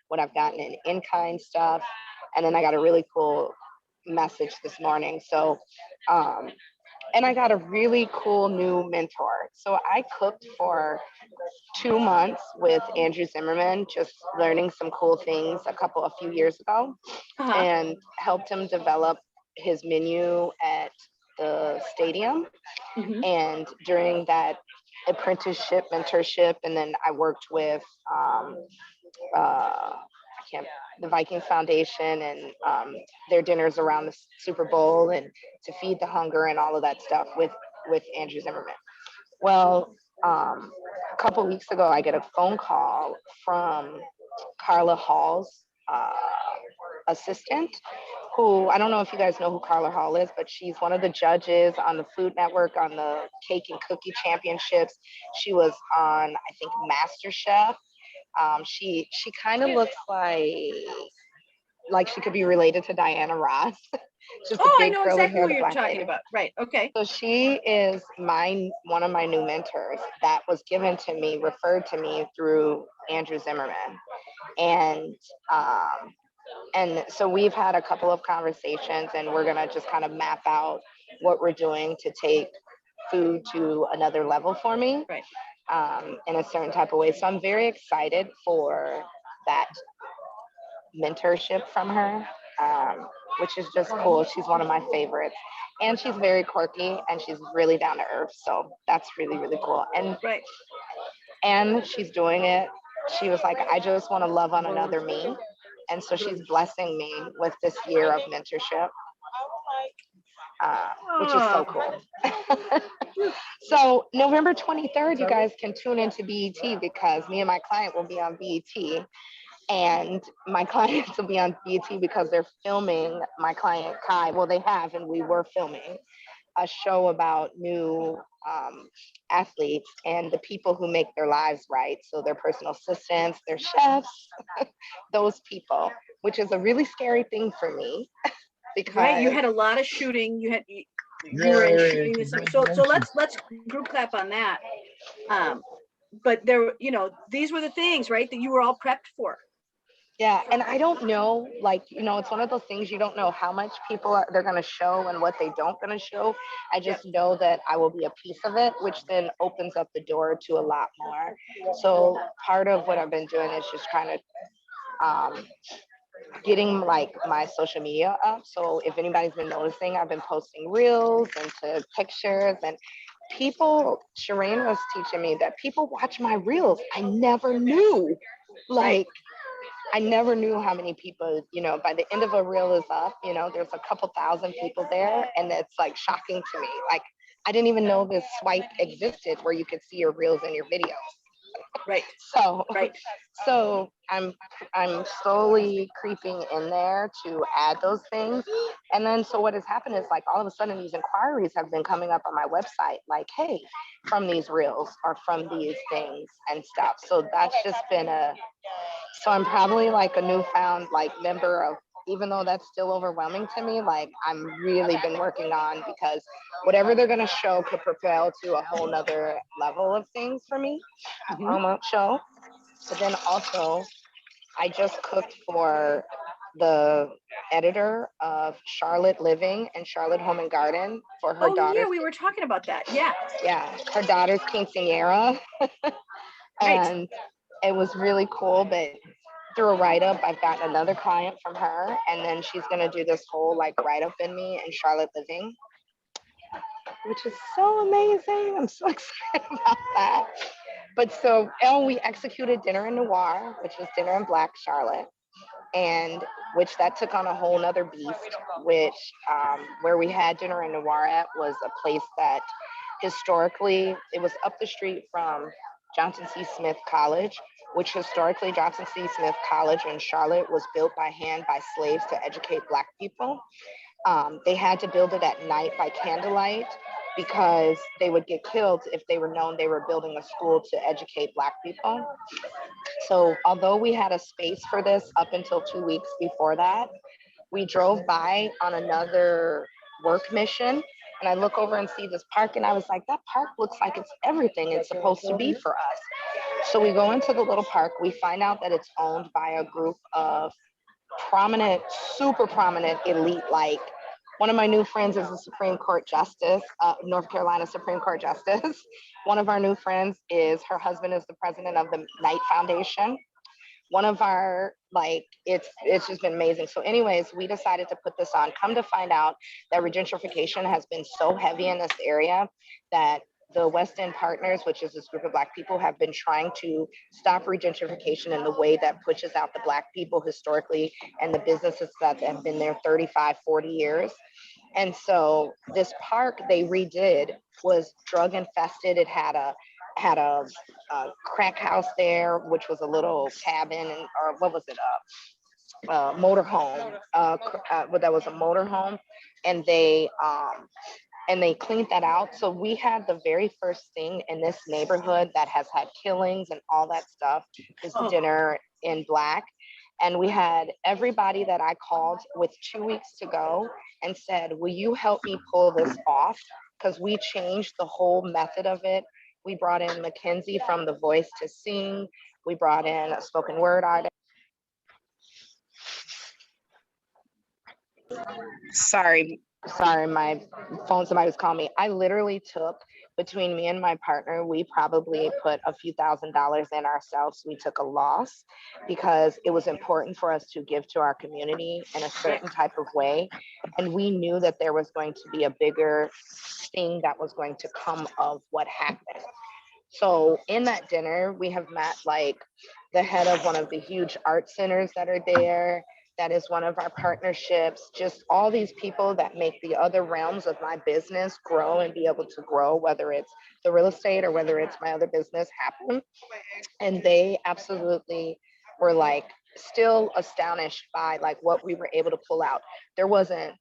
what I've gotten in in-kind stuff. And then I got a really cool message this morning. So, and I got a really cool new mentor. So I cooked for 2 months with Andrew Zimmerman, just learning some cool things a few years ago, and helped him develop his menu at the stadium. Mhm. And during that apprenticeship, mentorship, and then I worked with I can't, the Vikings Foundation and their dinners around the Super Bowl and to feed the hunger and all of that stuff with Andrew Zimmerman. Well, a couple weeks ago, I get a phone call from Carla Hall's assistant, who I don't know if you guys know who Carla Hall is, but she's one of the judges on the Food Network on the Cake and Cookie Championships. She was on, I think, MasterChef. She kind of looks like she could be related to Diana Ross. Just Oh, a I big know curly exactly hair, who the you're black talking hair. about. Right. Okay. So she is one of my new mentors that was given to me, referred to me through Andrew Zimmerman. And so we've had a couple of conversations, and we're gonna just kind of map out what we're doing to take food to another level for me. Right. In a certain type of way. So I'm very excited for that mentorship from her, which is just cool. She's one of my favorites. And she's very quirky and she's really down to earth. So that's really, really cool. Right. And she's doing it. She was like, I just want to love on another me. And so she's blessing me with this year of mentorship, which is so cool. So November 23rd, you guys can tune into BET because me and my client will be on BET. And my clients will be on BET because they're filming my client Kai. Well, they have, and we were filming a show about new athletes and the people who make their lives right. So their personal assistants, their chefs, those people, which is a really scary thing for me. Because Right. You had a lot of shooting. You were in shooting this. So let's group clap on that. But there, these were the things, right, that you were all prepped for. Yeah, and I don't know, it's one of those things you don't know how much they're going to show and what they don't going to show. I just know that I will be a piece of it, which then opens up the door to a lot more. So part of what I've been doing is just kind of getting my social media up. So if anybody's been noticing, I've been posting reels and pictures, and Shireen was teaching me that people watch my reels. I never knew. I never knew how many people, by the end of a reel is up, there's a couple thousand people there. And it's like shocking to me. Like, I didn't even know this swipe existed where you could see your reels and your videos. Right. So I'm slowly creeping in there to add those things. And then so what has happened is like all of a sudden these inquiries have been coming up on my website, like, hey, from these reels or from these things and stuff. So that's just been so I'm probably like a newfound member of, even though that's still overwhelming to me, I'm really been working on, because whatever they're going to show could propel to a whole nother level of things for me. Remote show. But then also I just cooked for the editor of Charlotte Living and Charlotte Home and Garden for her daughter. Yeah, we were talking about that. Yeah. Yeah, her daughter's quinceañera. And it was really cool, but through a write-up, I've gotten another client from her, and then she's gonna do this whole write-up in me and Charlotte Living, which is so amazing. I'm so excited about that. But we executed Dinner in Noir, which was Dinner in Black Charlotte, and which that took on a whole nother beast, which where we had Dinner in Noir at was a place that historically, it was up the street from Johnson C. Smith College, which historically Johnson C. Smith College in Charlotte was built by hand by slaves to educate Black people. They had to build it at night by candlelight because they would get killed if they were known they were building a school to educate Black people. So although we had a space for this up until 2 weeks before that, we drove by on another work mission, and I look over and see this park, and I was like, that park looks like it's everything it's supposed to be for us. So we go into the little park, we find out that it's owned by a group of prominent, super prominent elite, one of my new friends is a Supreme Court Justice, North Carolina Supreme Court Justice. One of our new friends her husband is the president of the Knight Foundation. one of our, like, it's just been amazing. So anyways, we decided to put this on. Come to find out that regentrification has been so heavy in this area that the West End Partners, which is this group of Black people, have been trying to stop regentrification in the way that pushes out the Black people historically and the businesses that have been there 35, 40 years. And so this park they redid was drug infested. It had a crack house there, which was a little cabin, or what was it? Motorhome. That was a motorhome, and they cleaned that out. So we had the very first thing in this neighborhood that has had killings and all that stuff is dinner in Black. And we had everybody that I called with 2 weeks to go and said, will you help me pull this off? Because we changed the whole method of it. We brought in Mackenzie from The Voice to sing. We brought in a spoken word artist. Sorry, my phone, somebody was calling me. I literally took, between me and my partner, we probably put a few $1,000s in ourselves. We took a loss because it was important for us to give to our community in a certain type of way. And we knew that there was going to be a bigger thing that was going to come of what happened. So in that dinner, we have met like the head of one of the huge art centers that are there. That is one of our partnerships, just all these people that make the other realms of my business grow and be able to grow, whether it's the real estate or whether it's my other business happen. And they absolutely were like still astonished by like what we were able to pull out. There wasn't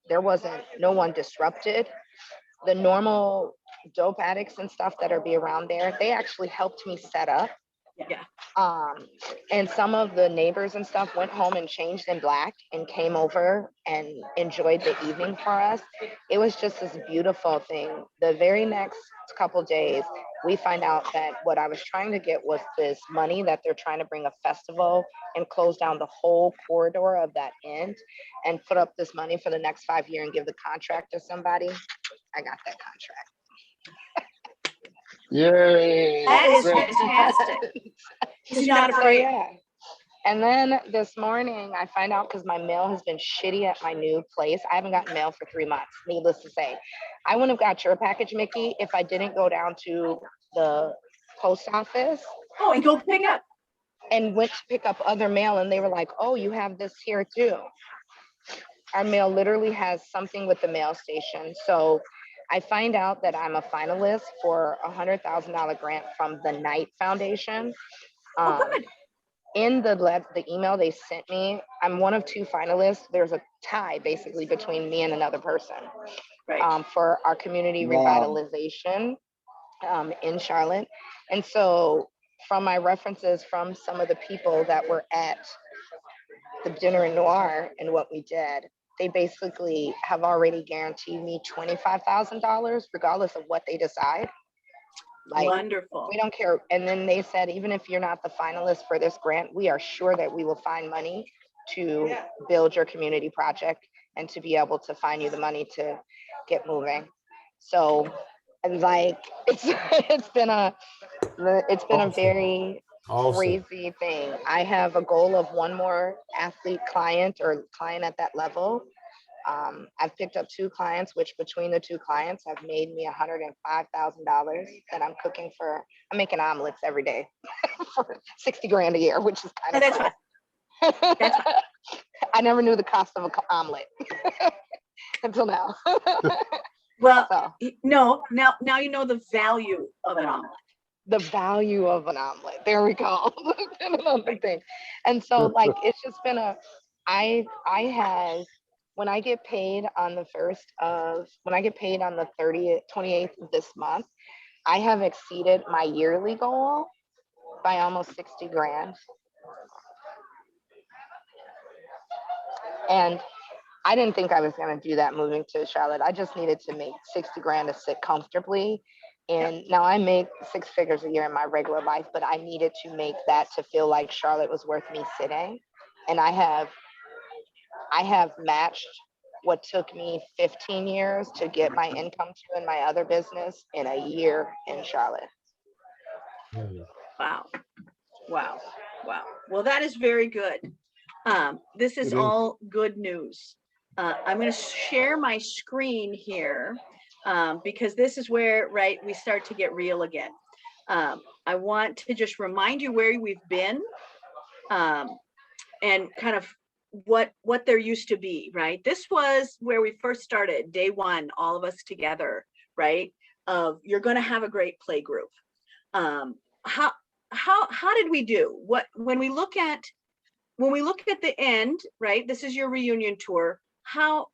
no one disrupted. The normal dope addicts and stuff that are be around there, they actually helped me set up. Yeah. And some of the neighbors and stuff went home and changed in Black and came over and enjoyed the evening for us. It was just this beautiful thing. The very next couple days, we find out that what I was trying to get was this money that they're trying to bring a festival and close down the whole corridor of that end and put up this money for the next 5 years and give the contract to somebody. I got that contract. Yay! That is Great. fantastic. He's not afraid. Yeah. And then this morning I find out because my mail has been shitty at my new place. I haven't gotten mail for 3 months, needless to say. I wouldn't have got your package, Mickey, if I didn't go down to the post office. Oh, and go pick up. And went to pick up other mail, and they were like, oh, you have this here too. Our mail literally has something with the mail station. So I find out that I'm a finalist for a $100,000 grant from the Knight Foundation. Good. In the email they sent me, I'm one of 2 finalists. There's a tie basically between me and another person. Right. For our community Wow. revitalization in Charlotte. And so from my references from some of the people that were at the dinner in Noir and what we did, they basically have already guaranteed me $25,000 regardless of what they decide. Like, wonderful. we don't care. And then they said, even if you're not the finalist for this grant, we are sure that we will find money to build your community project and to be able to find you the money to get moving. So, and like, it's been a Awesome. very Awesome. crazy thing. I have a goal of one more athlete client or client at that level. I've picked up 2 clients, which between the 2 clients have made me $105,000 that I'm cooking for. I'm making omelets every day for 60 grand a year, which is kind of That's cool. fine. That's fine. I never knew the cost of an omelet until now. Well, So no, now you know the value of an omelet. the value of an omelet. There we go. Another thing. And so like it's just been I have, when I get paid on the 28th of this month, I have exceeded my yearly goal by almost 60 grand. And I didn't think I was going to do that moving to Charlotte. I just needed to make 60 grand to sit comfortably. And now I make 6 figures a year in my regular life, but I needed to make that to feel like Charlotte was worth me sitting. And I have matched what took me 15 years to get my income to in my other business in a year in Charlotte. Mm. Wow. Wow. Wow. Well, that is very good. This is It is. all good news. I'm going to share my screen here because this is where, right, we start to get real again. I want to just remind you where we've been and kind of what there used to be, right? This was where we first started, day one, all of us together, right? You're going to have a great play group. How did we do? When we look at the end, right? This is your reunion tour. How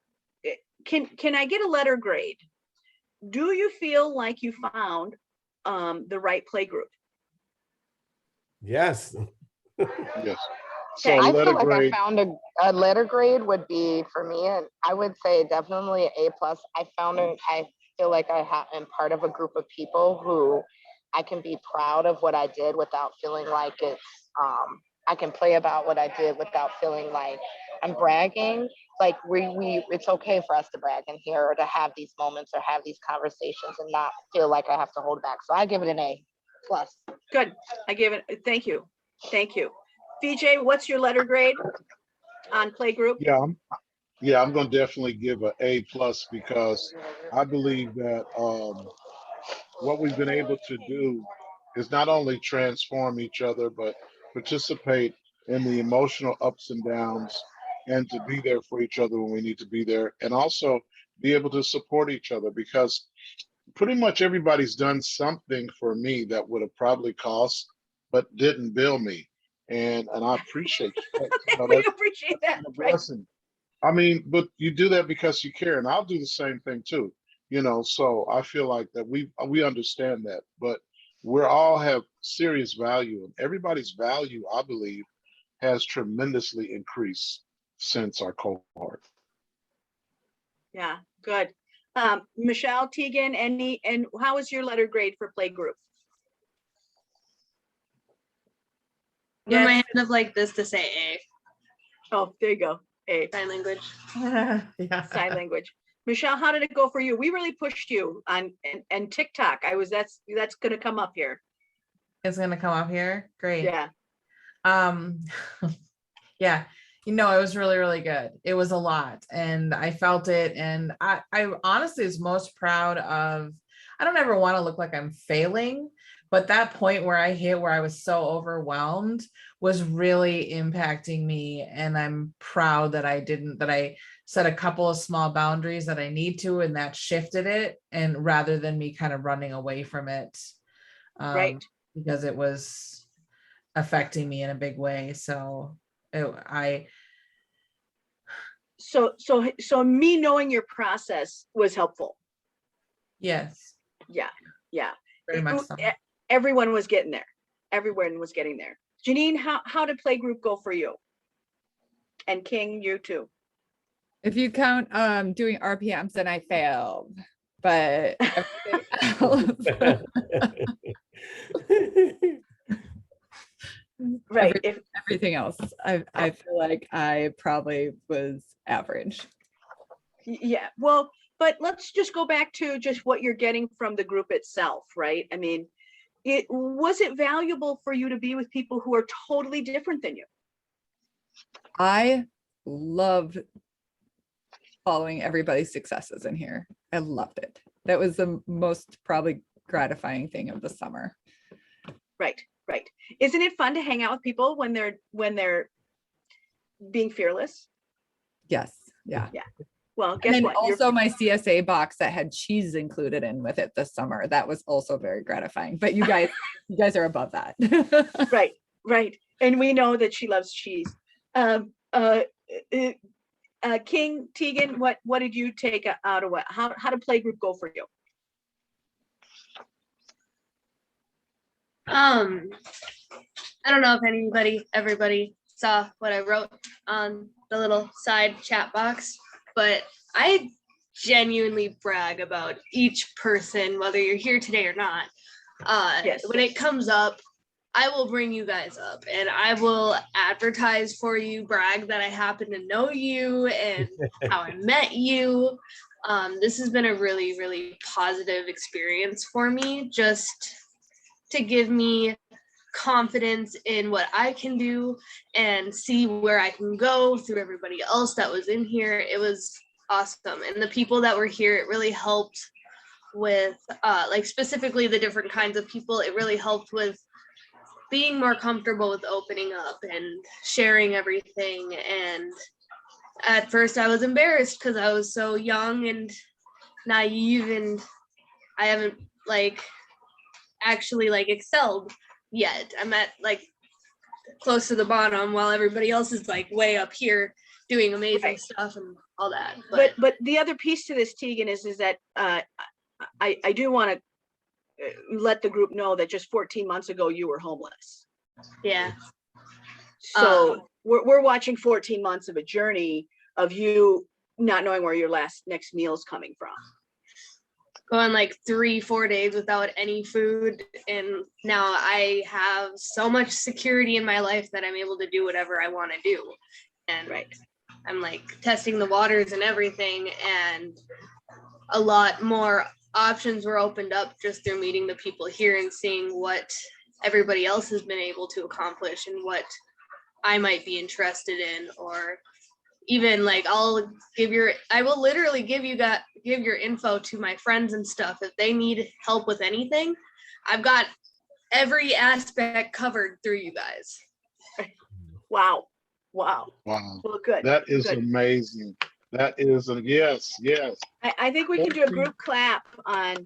can I get a letter grade? Do you feel like you found the right play group? Yes. Yes. So Okay. I letter feel like grade. I found a letter grade would be for me, and I would say definitely A plus. I feel like am part of a group of people who I can be proud of what I did without feeling like it's I can play about what I did without feeling like I'm bragging. Like it's okay for us to brag in here or to have these moments or have these conversations and not feel like I have to hold back. So I give it an A plus. Good. I give it. Thank you. Thank you. VJ, what's your letter grade on play group? Yeah, I'm going to definitely give an A plus because I believe that what we've been able to do is not only transform each other, but participate in the emotional ups and downs and to be there for each other when we need to be there, and also be able to support each other because pretty much everybody's done something for me that would have probably cost but didn't bill me. And I appreciate that. We appreciate that. A Right. blessing. I mean, but you do that because you care, and I'll do the same thing too. So I feel like that we understand that, but we all have serious value, and everybody's value, I believe, has tremendously increased since our cohort. Yeah, good. Michelle, Tegan, and how was your letter grade for play group? Put my hand up like this to say A. Oh, there you go. A. Sign language. Yeah. Sign language. Michelle, how did it go for you? We really pushed you on and TikTok. That's going to come up here. It's gonna come up here. Great. Yeah. Yeah, it was really, really good. It was a lot and I felt it. And I honestly was most proud of, I don't ever want to look like I'm failing, but that point where I hit where I was so overwhelmed was really impacting me. And I'm proud that I set a couple of small boundaries that I need to, and that shifted it. And rather than me kind of running away from it, Right. because it was affecting me in a big way. So So me knowing your process was helpful. yes, Yeah. very much so. Everyone was getting there. Everyone was getting there. Janine, how did play group go for you? And King, you too. If you count doing RPMs, then I failed. But everything else, Right. everything else, I feel like I probably was average. Yeah. Well, but let's just go back to just what you're getting from the group itself, right? I mean, was it valuable for you to be with people who are totally different than you? I love following everybody's successes in here. I loved it. That was the most probably gratifying thing of the summer. Right. Isn't it fun to hang out with people when they're being fearless? Yes. Yeah. Well, guess And then what? also my CSA box that had cheese included in with it this summer. That was also very gratifying. But you guys are above that. Right. And we know that she loves cheese. King, Tegan, what did you take out of what? How did play group go for you? I don't know if everybody saw what I wrote on the little side chat box, but I genuinely brag about each person, whether you're here today or not. Yes. When it comes up, I will bring you guys up and I will advertise for you, brag that I happen to know you and how I met you. This has been a really, really positive experience for me, just to give me confidence in what I can do and see where I can go through everybody else that was in here. It was awesome. And the people that were here, it really helped with like specifically the different kinds of people. It really helped with being more comfortable with opening up and sharing everything. And at first I was embarrassed because I was so young and naive, and I haven't like actually like excelled yet. I'm at like close to the bottom while everybody else is like way up here doing amazing stuff and all that. But the other piece to this, Tegan, is that I do want to let the group know that just 14 months ago you were homeless. Yeah. So we're watching 14 months of a journey of you not knowing where your next meal is coming from. Going like 3-4 days without any food, and now I have so much security in my life that I'm able to do whatever I want to do. And I'm like testing the waters and everything, and a lot more options were opened up just through meeting the people here and seeing what everybody else has been able to accomplish and what I might be interested in. Or even like I will literally give your info to my friends and stuff if they need help with anything. I've got every aspect covered through you guys. Wow. Wow. Well, good. That is good. amazing. That is yes. I think we can do a group clap on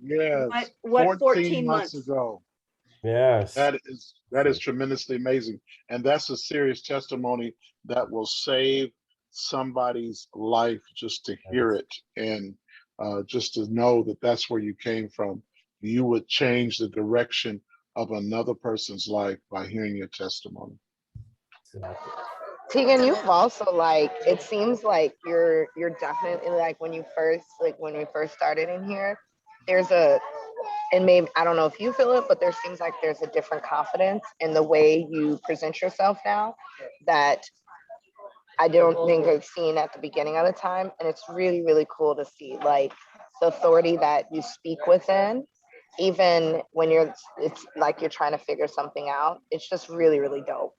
what 14 months ago. Yes. That is tremendously amazing. And that's a serious testimony that will save somebody's life, just to hear it and just to know that that's where you came from. You would change the direction of another person's life by hearing your testimony. Tegan, you've also like, it seems like you're definitely like when you first started in here, and maybe I don't know if you feel it, but there seems like there's a different confidence in the way you present yourself now that I don't think I've seen at the beginning of the time. And it's really, really cool to see like the authority that you speak within, even when it's like you're trying to figure something out. It's just really, really dope.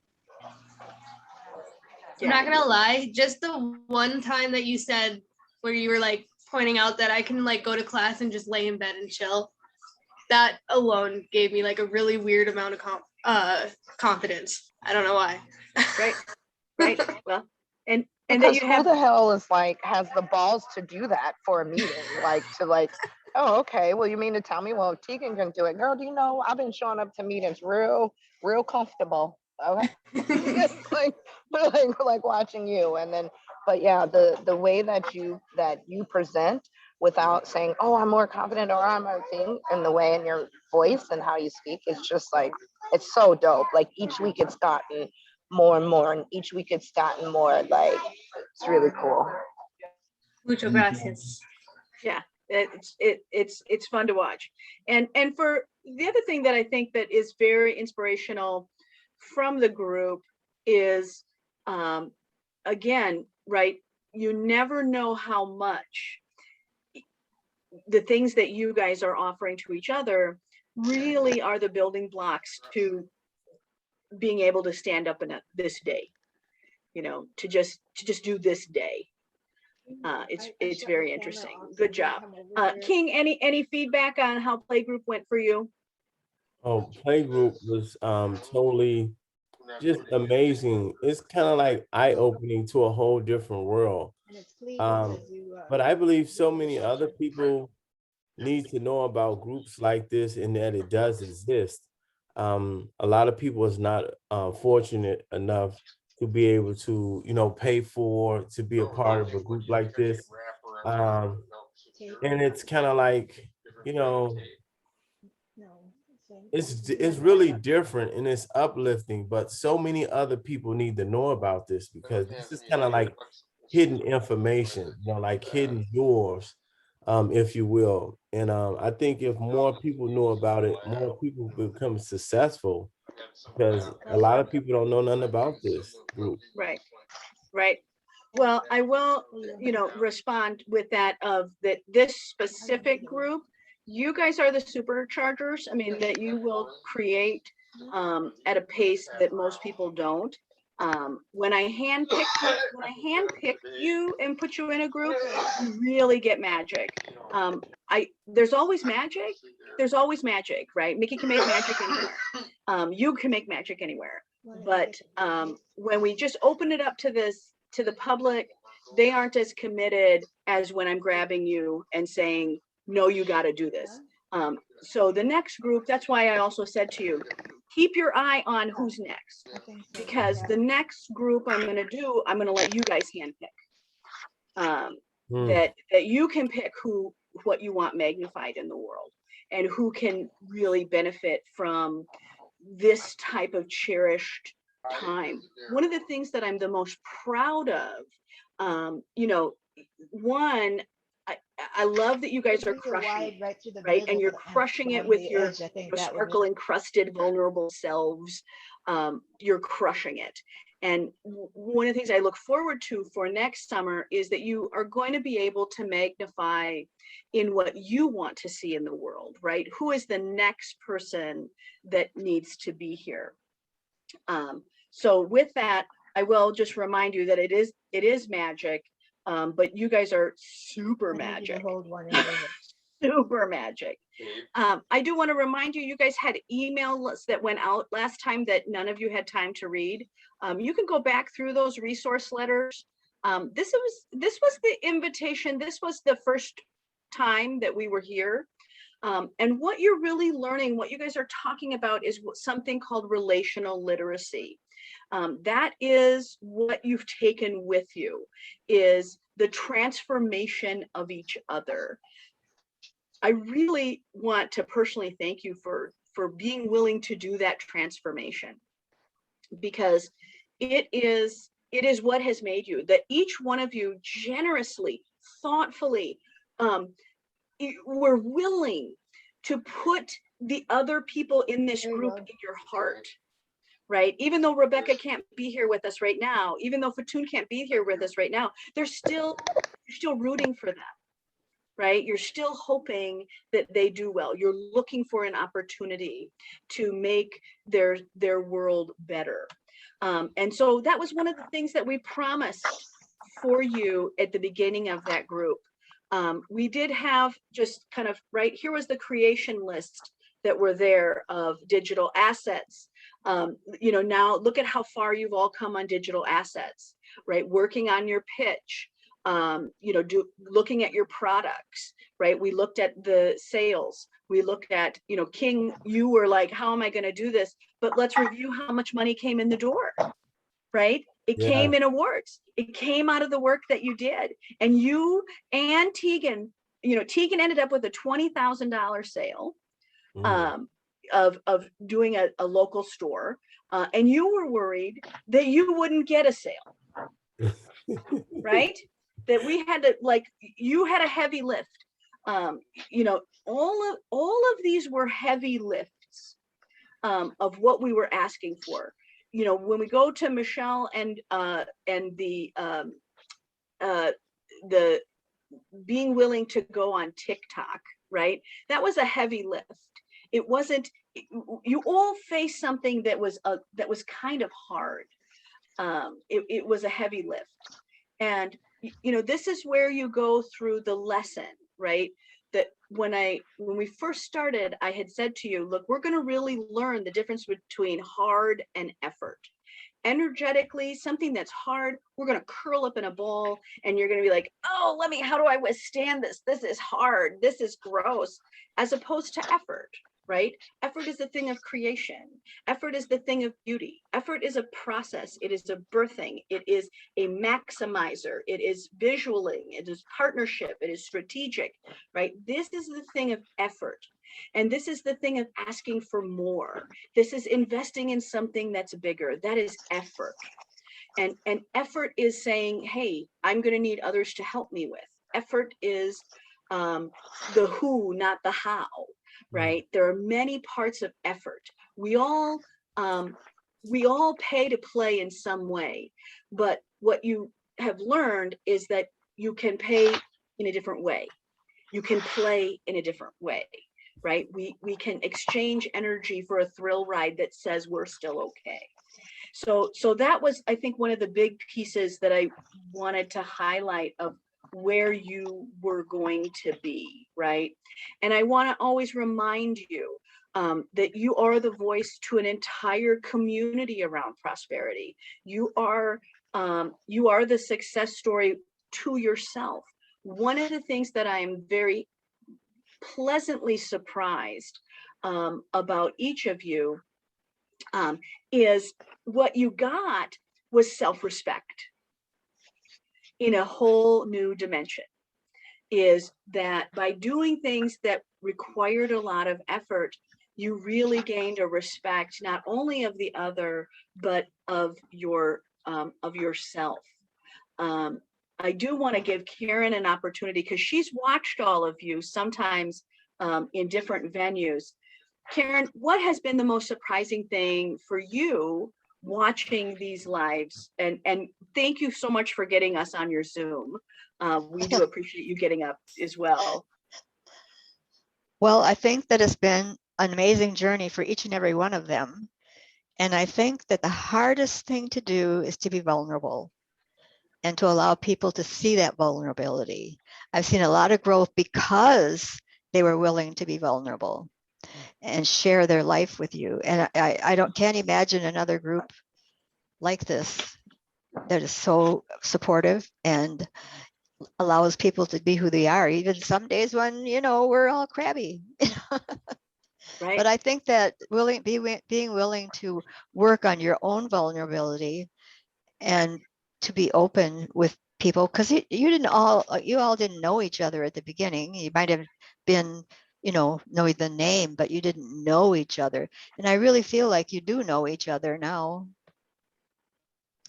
I'm not gonna lie, just the one time that you said where you were like pointing out that I can like go to class and just lay in bed and chill, that alone gave me like a really weird amount of confidence. I don't know why. Right. Well, and because who the hell is like has the balls to do that for a meeting? Oh, okay. Well, you mean to tell me, well, Tegan can do it. Girl, do you know I've been showing up to meetings real comfortable. Okay. like watching you. And then, but yeah, the way that you present without saying, oh, I'm more confident or I'm a thing, and the way in your voice and how you speak is just like, it's so dope. Like each week it's gotten more and more, and each week it's gotten more, like it's really cool. Muchas gracias. Yeah, it's fun to watch. And for the other thing that I think that is very inspirational from the group is again, right, you never know how much the things that you guys are offering to each other really are the building blocks to being able to stand up in this day, to just do this day. It's very interesting. Good job. King, any feedback on how playgroup went for you? Oh, playgroup was totally just amazing. It's kind of like eye-opening to a whole different world. But I believe so many other people need to know about groups like this and that it does exist. A lot of people is not fortunate enough to be able to, pay to be a part of a group like this. And it's kind of like, it's really different and it's uplifting, but so many other people need to know about this because this is kind of like hidden information, like hidden doors, if you will. And I think if more people know about it, more people become successful because a lot of people don't know nothing about this group. Right. Well, I will, respond with that this specific group, you guys are the superchargers. I mean, that you will create at a pace that most people don't. When I handpick you and put you in a group, you really get magic. There's always magic. There's always magic, right? Mickey can make magic anywhere. You can make magic anywhere. But when we just open it up to the public, they aren't as committed as when I'm grabbing you and saying, no, you got to do this. So the next group, that's why I also said to you, keep your eye on who's next, because the next group I'm going to let you guys handpick. That you can pick what you want magnified in the world and who can really benefit from this type of cherished time. One of the things that I'm the most proud of, one, I love that you guys are crushing it, right? And you're crushing it with your sparkle encrusted vulnerable selves. You're crushing it. And one of the things I look forward to for next summer is that you are going to be able to magnify in what you want to see in the world, right? Who is the next person that needs to be here? So with that, I will just remind you that it is magic, but you guys are super magic. Super magic. I do want to remind you, you guys had emails that went out last time that none of you had time to read. You can go back through those resource letters. This was the invitation. This was the first time that we were here. And what you're really learning, what you guys are talking about is something called relational literacy. That is what you've taken with you, is the transformation of each other. I really want to personally thank you for being willing to do that transformation, because it is what has made you, that each one of you generously, thoughtfully, were willing to put the other people in this group in your heart, right? Even though Rebecca can't be here with us right now, even though Fatun can't be here with us right now, you're still rooting for them, right? You're still hoping that they do well. You're looking for an opportunity to make their world better. And so that was one of the things that we promised for you at the beginning of that group. We did have just kind of, right, here was the creation list that were there of digital assets. Now look at how far you've all come on digital assets, right? Working on your pitch, looking at your products, right? We looked at the sales. We looked at, King, you were like, how am I going to do this? But let's review how much money came in the door, right? It came in awards. It came out of the work that you did. And you and Tegan, Tegan ended up with a $20,000 sale of doing a local store. And you were worried that you wouldn't get a sale, right? That we had to, you had a heavy lift. All of these were heavy lifts of what we were asking for. When we go to Michelle and the being willing to go on TikTok, right? That was a heavy lift. It wasn't, you all faced something that was kind of hard. It was a heavy lift. And, this is where you go through the lesson, right? That when we first started, I had said to you, look, we're going to really learn the difference between hard and effort. Energetically, something that's hard, we're going to curl up in a ball and you're going to be like, oh, how do I withstand this? This is hard. This is gross, as opposed to effort, right? Effort is the thing of creation. Effort is the thing of beauty. Effort is a process. It is a birthing. It is a maximizer. It is visualing. It is partnership. It is strategic, right? This is the thing of effort. And this is the thing of asking for more. This is investing in something that's bigger. That is effort. And effort is saying, hey, I'm going to need others to help me with. Effort is the who, not the how, right? There are many parts of effort. We all pay to play in some way, but what you have learned is that you can pay in a different way. You can play in a different way. right? We can exchange energy for a thrill ride that says we're still okay. So that was, I think, one of the big pieces that I wanted to highlight of where you were going to be, right? And I want to always remind you that you are the voice to an entire community around prosperity. You are the success story to yourself. One of the things that I am very pleasantly surprised about each of you is what you got was self-respect in a whole new dimension. Is that by doing things that required a lot of effort, you really gained a respect not only of the other but of yourself. I do want to give Karen an opportunity because she's watched all of you sometimes in different venues. Karen, what has been the most surprising thing for you watching these lives? And thank you so much for getting us on your Zoom. We do appreciate you getting up as well. Well, I think that it's been an amazing journey for each and every one of them. And I think that the hardest thing to do is to be vulnerable and to allow people to see that vulnerability. I've seen a lot of growth because they were willing to be vulnerable and share their life with you. And I can't imagine another group like this that is so supportive and allows people to be who they are, even some days when, we're all crabby. Right. But I think that being willing to work on your own vulnerability and to be open with people, because you all didn't know each other at the beginning. You might have been, knowing the name, but you didn't know each other. And I really feel like you do know each other now.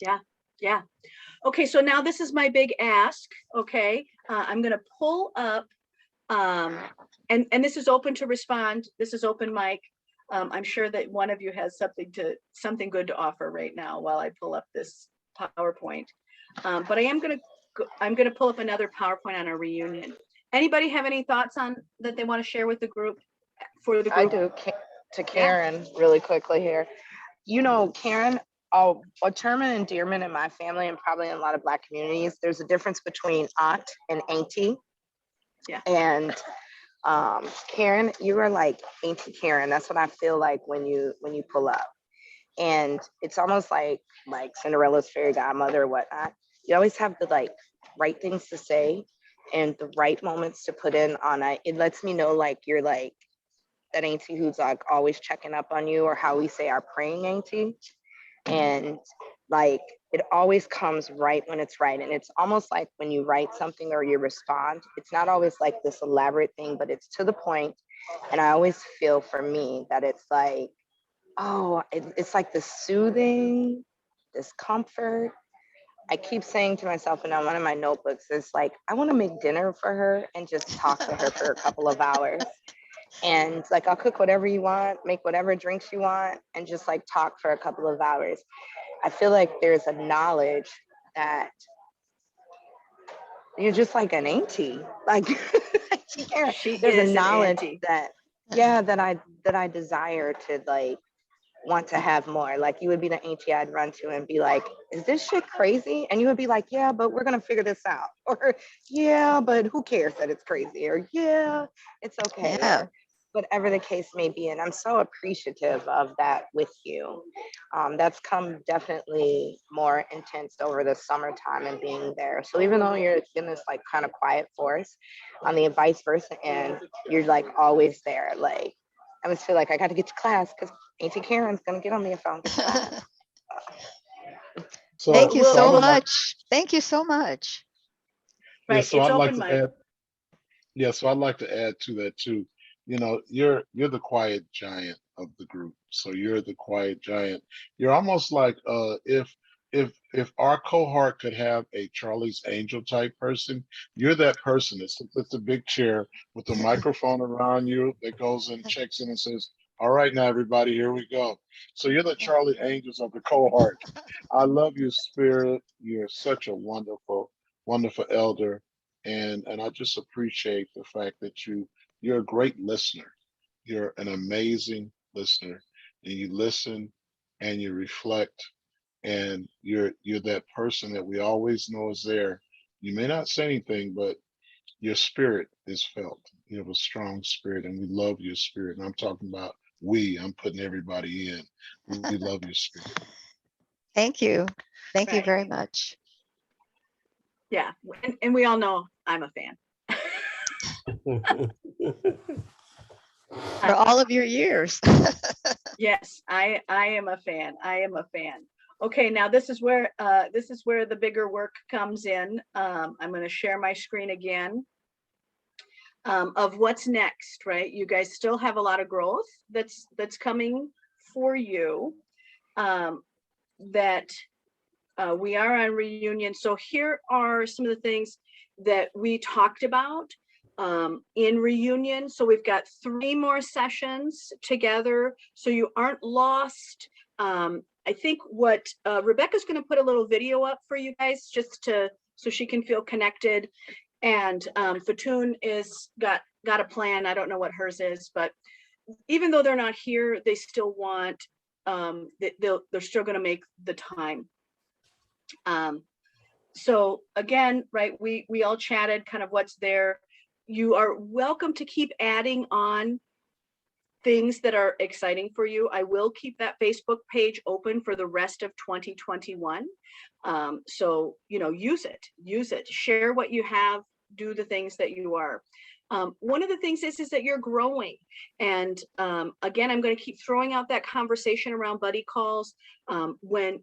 Yeah. Okay, so now this is my big ask. Okay, I'm going to pull up, and this is open to respond. This is open mic. I'm sure that one of you has something good to offer right now while I pull up this PowerPoint. But I'm going to pull up another PowerPoint on our reunion. Anybody have any thoughts on that they want to share with the group? For the group, I do. To Karen, really quickly here. Karen, a term of endearment in my family and probably in a lot of Black communities, there's a difference between aunt and auntie. Yeah. And Karen, you are like Auntie Karen. That's what I feel like when you pull up. And it's almost like Cinderella's fairy godmother or whatnot. You always have the right things to say and the right moments to put in on it. It lets me know you're that auntie who's always checking up on you, or how we say our praying auntie. And it always comes right when it's right. And it's almost like when you write something or you respond, it's not always this elaborate thing, but it's to the point. And I always feel for me that it's it's like this soothing, this comfort. I keep saying to myself, and on one of my notebooks, it's I want to make dinner for her and just talk to her for a couple of hours. And I'll cook whatever you want, make whatever drinks you want, and just talk for a couple of hours. I feel like there's a knowledge that you're just like an auntie. There's a knowledge that I desire to want to have more. You would be the auntie I'd run to and be like, is this shit crazy? And you would be like, yeah, but we're gonna figure this out. Or yeah, but who cares that it's crazy? Or yeah, it's okay. Yeah. Or whatever the case may be. And I'm so appreciative of that with you. That's come definitely more intense over the summertime and being there. So even though you're in this kind of quiet force, on the vice versa end, you're always there. I always feel like I got to get to class because Auntie Karen's gonna get on me if I don't get to class. Thank you so I would much. Thank you so much. right? Yeah, so It's I'd like open to mic. add. Yeah, so I'd like to add to that too. You're the quiet giant of the group. So you're the quiet giant. You're almost like if our cohort could have a Charlie's Angel type person, you're that person that sits at the big chair with the microphone around you that goes and checks in and says, "All right, now everybody, here we go." So you're the Charlie Angels of the cohort. I love your spirit. You're such a wonderful, wonderful elder. And I just appreciate the fact that you're a great listener. you're an amazing listener, and you listen and you reflect, and you're that person that we always know is there. You may not say anything, but your spirit is felt. You have a strong spirit, and we love your spirit. And I'm talking about I'm putting everybody in. We love your spirit. Thank you. Thank you Right. very much. Yeah, and we all know I'm a fan. For all of your years. Yes, I am a fan. I am a fan. Okay, now this is where the bigger work comes in. I'm going to share my screen again. Of what's next, right? You guys still have a lot of growth that's coming for you. That we are on reunion. So here are some of the things that we talked about in reunion. So we've got 3 more sessions together, so you aren't lost. I think what Rebecca's going to put a little video up for you guys just so she can feel connected. And Fatoon is got a plan. I don't know what hers is, but even though they're not here, they still want they're still going to make the time. So again, right, we all chatted kind of what's there. You are welcome to keep adding on things that are exciting for you. I will keep that Facebook page open for the rest of 2021. So, use it, share what you have, do the things that you are. One of the things is that you're growing. And again, I'm going to keep throwing out that conversation around buddy calls. When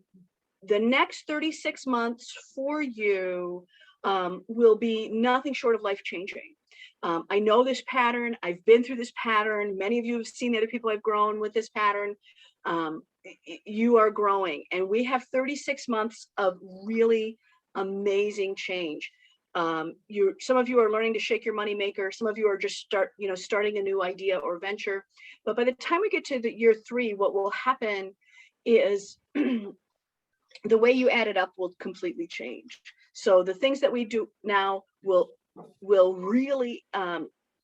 the next 36 months for you will be nothing short of life-changing. I know this pattern. I've been through this pattern. Many of you have seen the other people I've grown with this pattern. You are growing, and we have 36 months of really amazing change. Some of you are learning to shake your money maker. Some of you are just starting a new idea or venture. But by the time we get to the year 3, what will happen is the way you add it up will completely change. So the things that we do now will really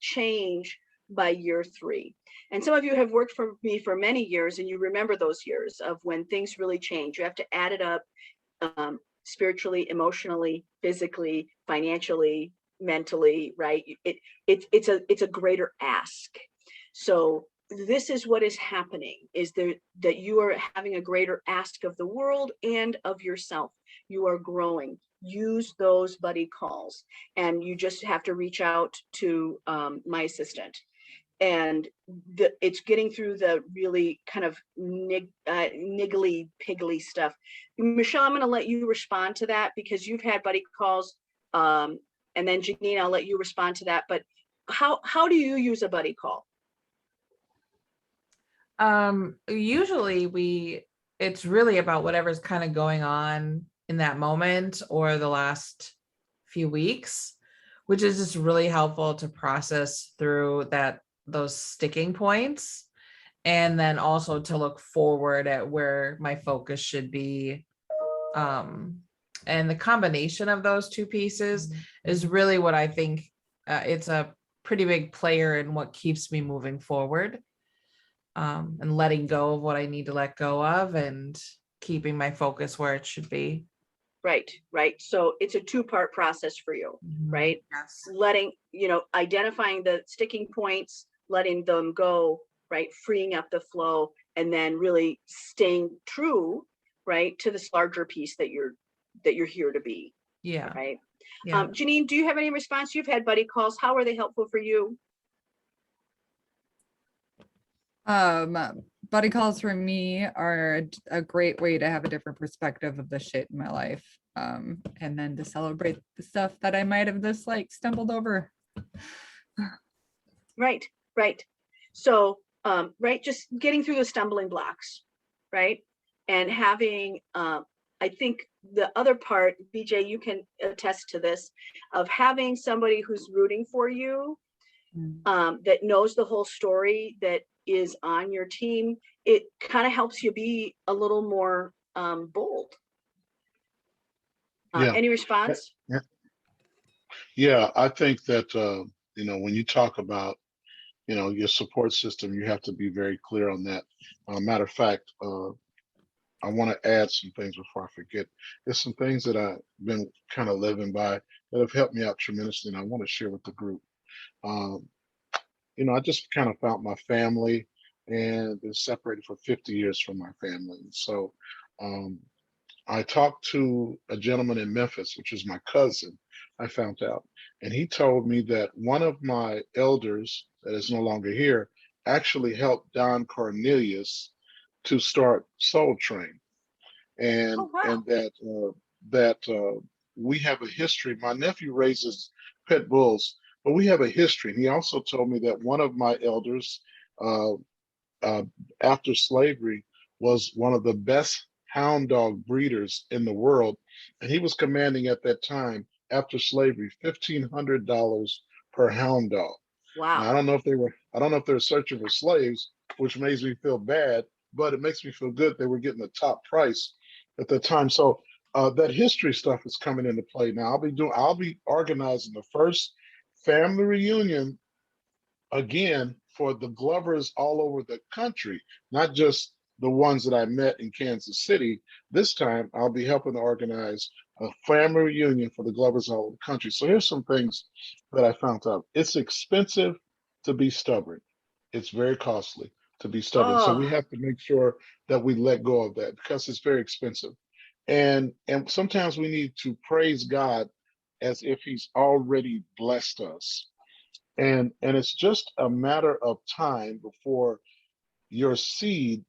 change by year 3. And some of you have worked for me for many years, and you remember those years of when things really change. You have to add it up spiritually, emotionally, physically, financially, mentally, right? It's a greater ask. So this is what is happening, is that you are having a greater ask of the world and of yourself. You are growing. Use those buddy calls, and you just have to reach out to my assistant. And it's getting through the really kind of niggly piggly stuff. Michelle, I'm going to let you respond to that because you've had buddy calls. And then Janine, I'll let you respond to that. But how do you use a buddy call? Usually it's really about whatever's kind of going on in that moment or the last few weeks, which is just really helpful to process through those sticking points, and then also to look forward at where my focus should be. And the combination of those 2 pieces is really what I think it's a pretty big player in what keeps me moving forward. And letting go of what I need to let go of and keeping my focus where it should be. Right. So it's a 2-part process for you, right? Yes. Identifying the sticking points, letting them go, right? Freeing up the flow, and then really staying true, right, to this larger piece that you're here to be. Yeah. Right. Yeah. Janine, do you have any response? You've had buddy calls. How are they helpful for you? Buddy calls for me are a great way to have a different perspective of the shit in my life. And then to celebrate the stuff that I might have just stumbled over. Right. So, just getting through the stumbling blocks, right? And having, I think the other part, BJ, you can attest to this, of having somebody who's rooting for you, that knows the whole story, that is on your team. It kind of helps you be a little more bold. Any response? Yeah, I think that when you talk about your support system, you have to be very clear on that. Matter of fact, I want to add some things before I forget. There's some things that I've been kind of living by that have helped me out tremendously, and I want to share with the group. Um, I just kind of found my family and been separated for 50 years from my family. So um, I talked to a gentleman in Memphis, which is my cousin, I found out. And he told me that one of my elders that is no longer here actually helped Don Cornelius to start Soul Train. And Oh, wow. and that we have a history. My nephew raises pit bulls, but we have a history. And he also told me that one of my elders uh, uh, after slavery was one of the best hound dog breeders in the world. And he was commanding at that time, after slavery, $1,500 per hound dog. Now, Wow. I don't know if they were searching for slaves, which makes me feel bad, but it makes me feel good they were getting the top price at the time. So that history stuff is coming into play now. I'll be organizing the first family reunion again for the Glovers all over the country, not just the ones that I met in Kansas City. This time I'll be helping to organize a family reunion for the Glovers all over the country. So here's some things that I found out. It's expensive to be stubborn. It's very costly to be stubborn. So we Oh, have to make sure that we let go of that because it's very expensive. And sometimes we need to praise God as if he's already blessed us, and it's just a matter of time before your seed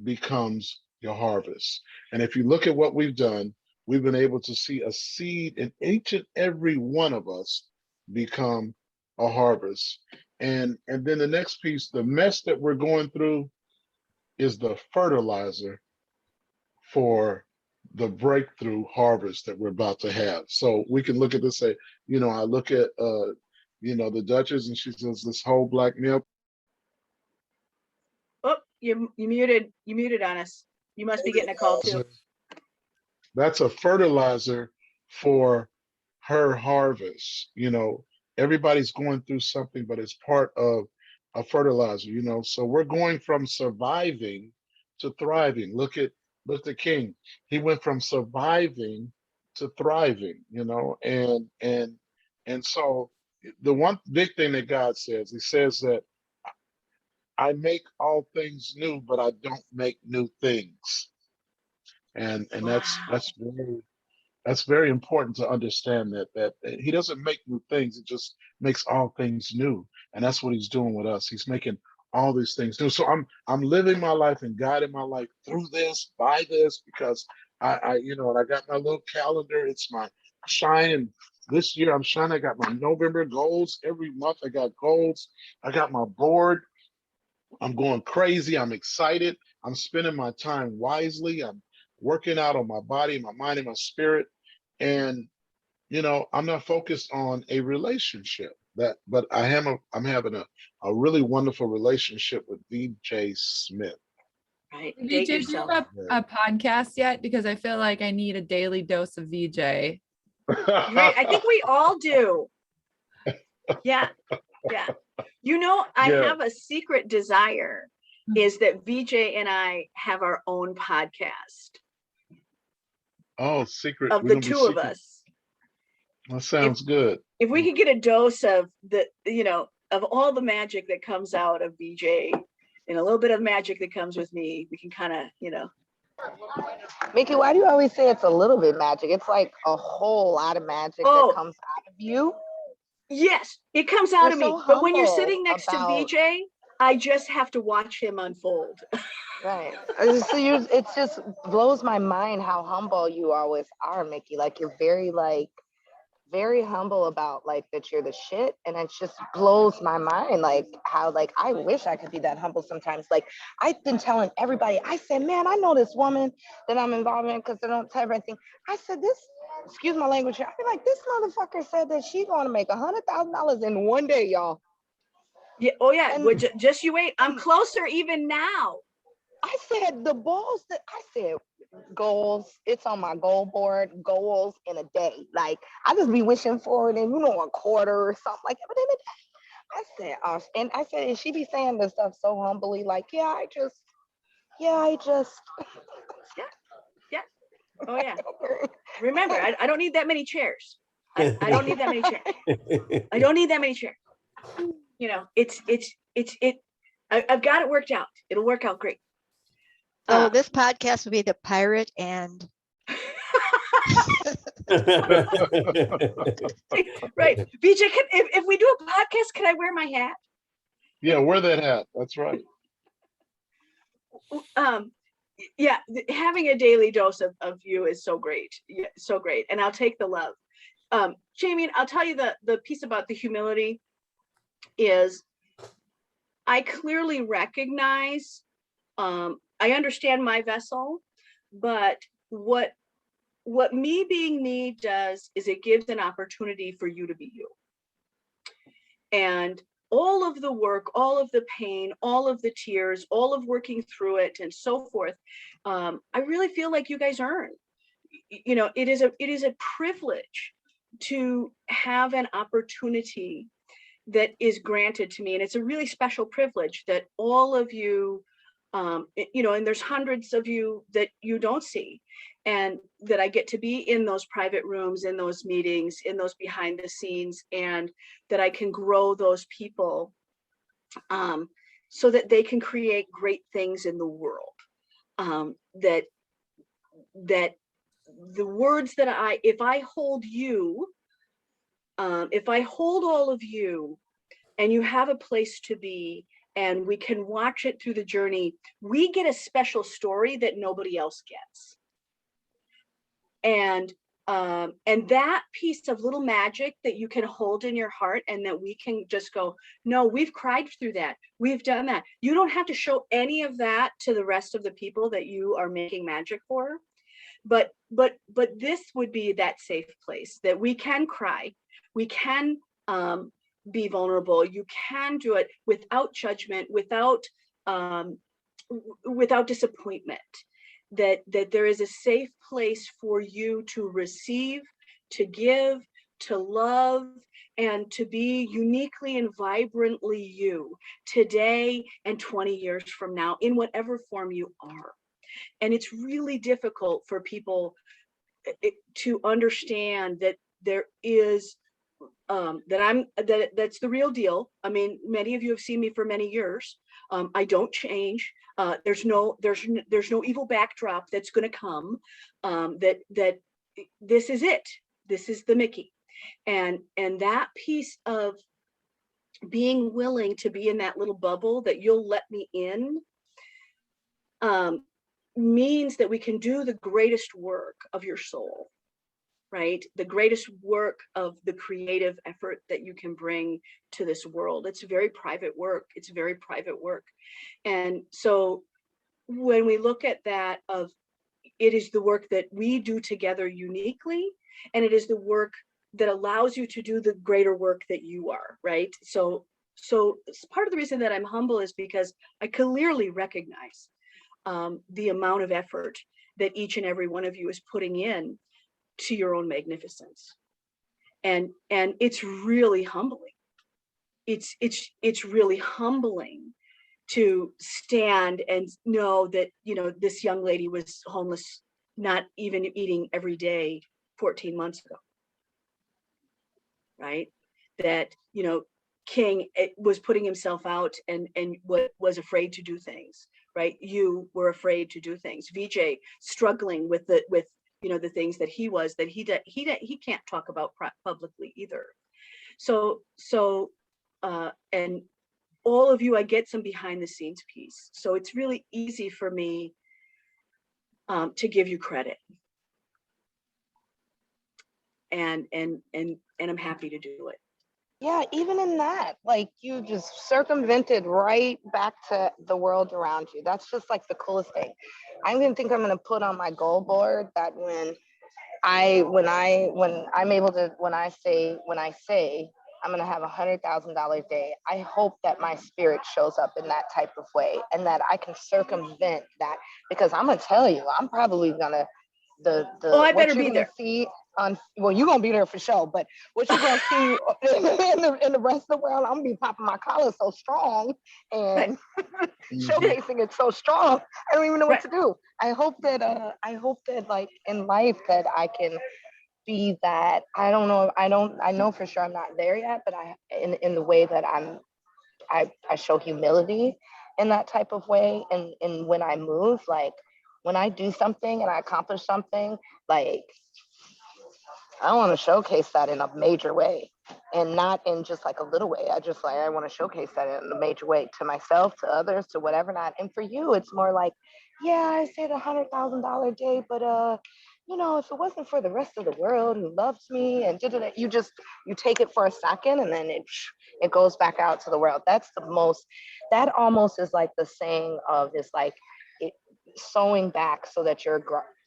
becomes your harvest. And if you look at what we've done, we've been able to see a seed in each and every one of us become a harvest. And then the next piece, the mess that we're going through is the fertilizer for the breakthrough harvest that we're about to have. So we can look at this, say, I look at the Duchess, and she says this whole black male. oh, you muted on us. You must be getting a call too. That's a fertilizer for her harvest. Everybody's going through something, but it's part of a fertilizer. So we're going from surviving to thriving. Look at King. He went from surviving to thriving. And so the one big thing that God says, he says that I make all things new, but I don't make new things. And Wow. that's very important to understand that he doesn't make new things. It just makes all things new. And that's what he's doing with us. He's making all these things new. So I'm living my life and guiding my life through this, by this, because and I got my little calendar. It's my shine. And this year I'm shining. I got my November goals. Every month I got goals. I got my board. I'm going crazy. I'm excited. I'm spending my time wisely. I'm working out on my body, my mind, and my spirit. And I'm not focused on a relationship but I'm having a really wonderful relationship with VJ Smith. Right. VJ, Date do you yourself. have a podcast yet? Because I feel like I need a daily dose of VJ. Right. I think we all do. Yeah. Yeah. I Yeah. have a secret desire is that VJ and I have our own podcast Oh, secret. of We're the gonna be two of secret. us. That sounds good. If we could get a dose of of all the magic that comes out of VJ and a little bit of magic that comes with me, we can kind of, Mickey, why do you always say it's a little bit magic? It's like a whole lot of magic that comes out of you. Yes, it comes out You're of me. so But when you're humble sitting next to about- VJ, I just have to watch him unfold. Right. So it just blows my mind how humble you always are, Mickey. Like you're very humble about that you're the shit, and it just blows my mind how I wish I could be that humble sometimes. I've been telling everybody, I said, man, I know this woman that I'm involved in because they don't tell everything. I said, this, excuse my language here, I feel like this motherfucker said that she's going to make $100,000 in one day, y'all. Yeah. Oh yeah. And just you wait. I'm closer even now. I said the balls that I said goals. It's on my goal board. Goals in a day. I just be wishing for it in a quarter or something like that. But in a day, I said, oh, and I said, and she be saying this stuff so humbly, like, I just. Yeah. Oh yeah. Remember, I don't need that many chairs. I don't need that many chairs. I don't need that many chairs. You know, I've got it worked out. It'll work out great. So this podcast will be the pirate and right. BJ, if we do a podcast, can I wear my hat? Yeah, wear that hat. That's right. Yeah, having a daily dose of you is so great. Yeah, so great. And I'll take the love. Jamie, I'll tell you the piece about the humility is I clearly recognize, I understand my vessel, but what me being me does is it gives an opportunity for you to be you. And all of the work, all of the pain, all of the tears, all of working through it and so forth, I really feel like you guys earn. You know, it is a privilege to have an opportunity that is granted to me. And it's a really special privilege that all of you, you know, and there's hundreds of you that you don't see, and that I get to be in those private rooms, in those meetings, in those behind the scenes, and that I can grow those people so that they can create great things in the world. That the words that if I hold you, if I hold all of you and you have a place to be, and we can watch it through the journey, we get a special story that nobody else gets. And that piece of little magic that you can hold in your heart, and that we can just go, no, we've cried through that. We've done that. You don't have to show any of that to the rest of the people that you are making magic for. But this would be that safe place that we can cry. We can be vulnerable. You can do it without judgment, without disappointment. That there is a safe place for you to receive, to give, to love, and to be uniquely and vibrantly you today and 20 years from now, in whatever form you are. And it's really difficult for people to understand that there is that's the real deal. I mean, many of you have seen me for many years. I don't change. There's no evil backdrop that's going to come. That this is it. This is the Mickey, and that piece of being willing to be in that little bubble that you'll let me in, means that we can do the greatest work of your soul. Right? The greatest work of the creative effort that you can bring to this world. It's very private work. It's very private work. And so when we look at that, it is the work that we do together uniquely, and it is the work that allows you to do the greater work that you are, right? So part of the reason that I'm humble is because I clearly recognize the amount of effort that each and every one of you is putting in to your own magnificence. And it's really humbling. It's really humbling to stand and know that, you know, this young lady was homeless, not even eating every day 14 months ago. Right? That, you know, King was putting himself out and was afraid to do things, right? You were afraid to do things. VJ struggling with you know, the things that he was, that he can't talk about publicly either. So and all of you, I get some behind the scenes piece. So it's really easy for me to give you credit. And I'm happy to do it. Yeah, even in that, like, you just circumvented right back to the world around you. That's just like the coolest thing. I'm gonna put on my goal board that when I say I'm gonna have $100,000 day, I hope that my spirit shows up in that type of way, and that I can circumvent that, because I'm gonna tell you, I'm probably gonna I better be there. well, you're gonna be there for sure, but what you're gonna see in the rest of the world, I'm gonna be popping my collar so strong and showcasing it so strong. I don't even know what to do. I hope that like in life that I can be that. I don't know. I know for sure I'm not there yet, but in the way that I show humility in that type of way. And when I move, like when I do something and I accomplish something, like I want to showcase that in a major way and not in just like a little way. I want to showcase that in a major way to myself, to others, to whatever not. And for you, it's more like, yeah, I said $100,000 day, but if it wasn't for the rest of the world who loves me and you take it for a second and then it goes back out to the world. That almost is like the saying of is like it sewing back so that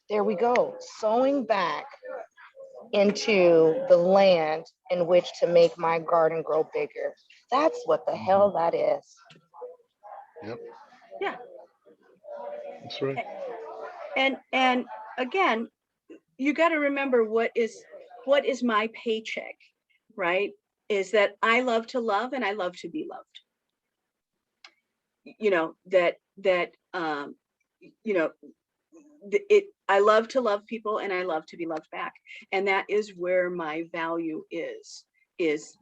there we go, sewing back into the land in which to make my garden grow bigger. That's what the hell that is. Yep. Yeah. That's right. And again, you got to remember what is my paycheck, right? Is that I love to love and I love to be loved. I love to love people and I love to be loved back. And that is where my value is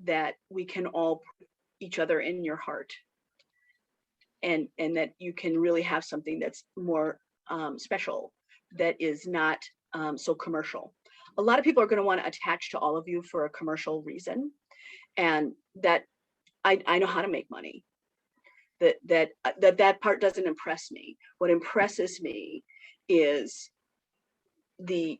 that we can all put each other in your heart. And that you can really have something that's more special, that is not so commercial. A lot of people are going to want to attach to all of you for a commercial reason. And that I know how to make money. That part doesn't impress me. What impresses me is the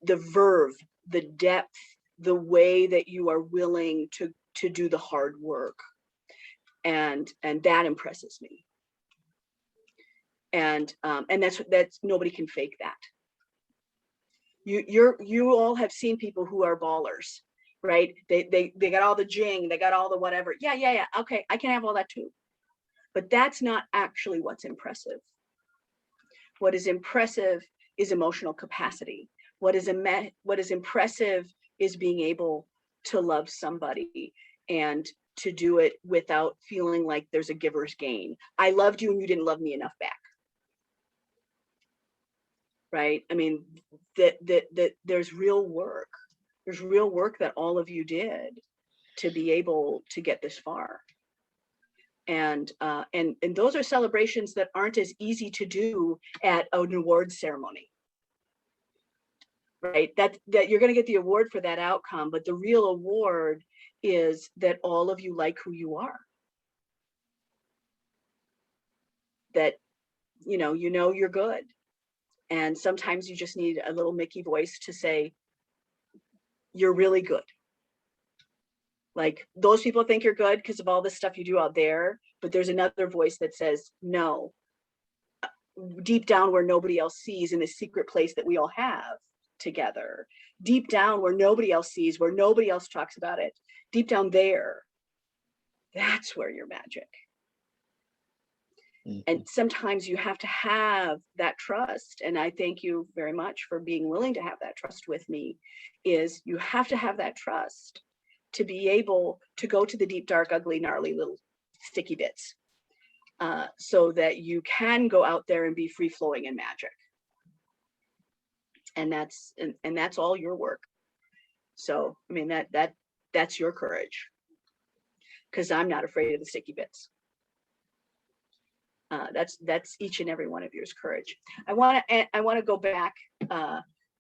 verve, the depth, the way that you are willing to do the hard work. And that impresses me. And that's nobody can fake that. You all have seen people who are ballers, right? They got all the jing, they got all the whatever. Yeah. Okay, I can have all that too. But that's not actually what's impressive. What is impressive is emotional capacity. What is impressive is being able to love somebody and to do it without feeling like there's a giver's gain. I loved you and you didn't love me enough back. Right? I mean, that there's real work. There's real work that all of you did to be able to get this far. And those are celebrations that aren't as easy to do at an awards ceremony. Right? That you're going to get the award for that outcome, but the real award is that all of you like who you are. That you know you're good. And sometimes you just need a little Mickey voice to say, you're really good. Like those people think you're good because of all the stuff you do out there, but there's another voice that says, no, deep down where nobody else sees, in the secret place that we all have together, deep down where nobody else sees, where nobody else talks about it, deep down there, that's where you're magic. And sometimes you have to have that trust. And I thank you very much for being willing to have that trust with me. Is you have to have that trust to be able to go to the deep, dark, ugly, gnarly little sticky bits, so that you can go out there and be free flowing in magic. And that's all your work. So, I mean, that's your courage, because I'm not afraid of the sticky bits. That's each and every one of yours courage. I want to go back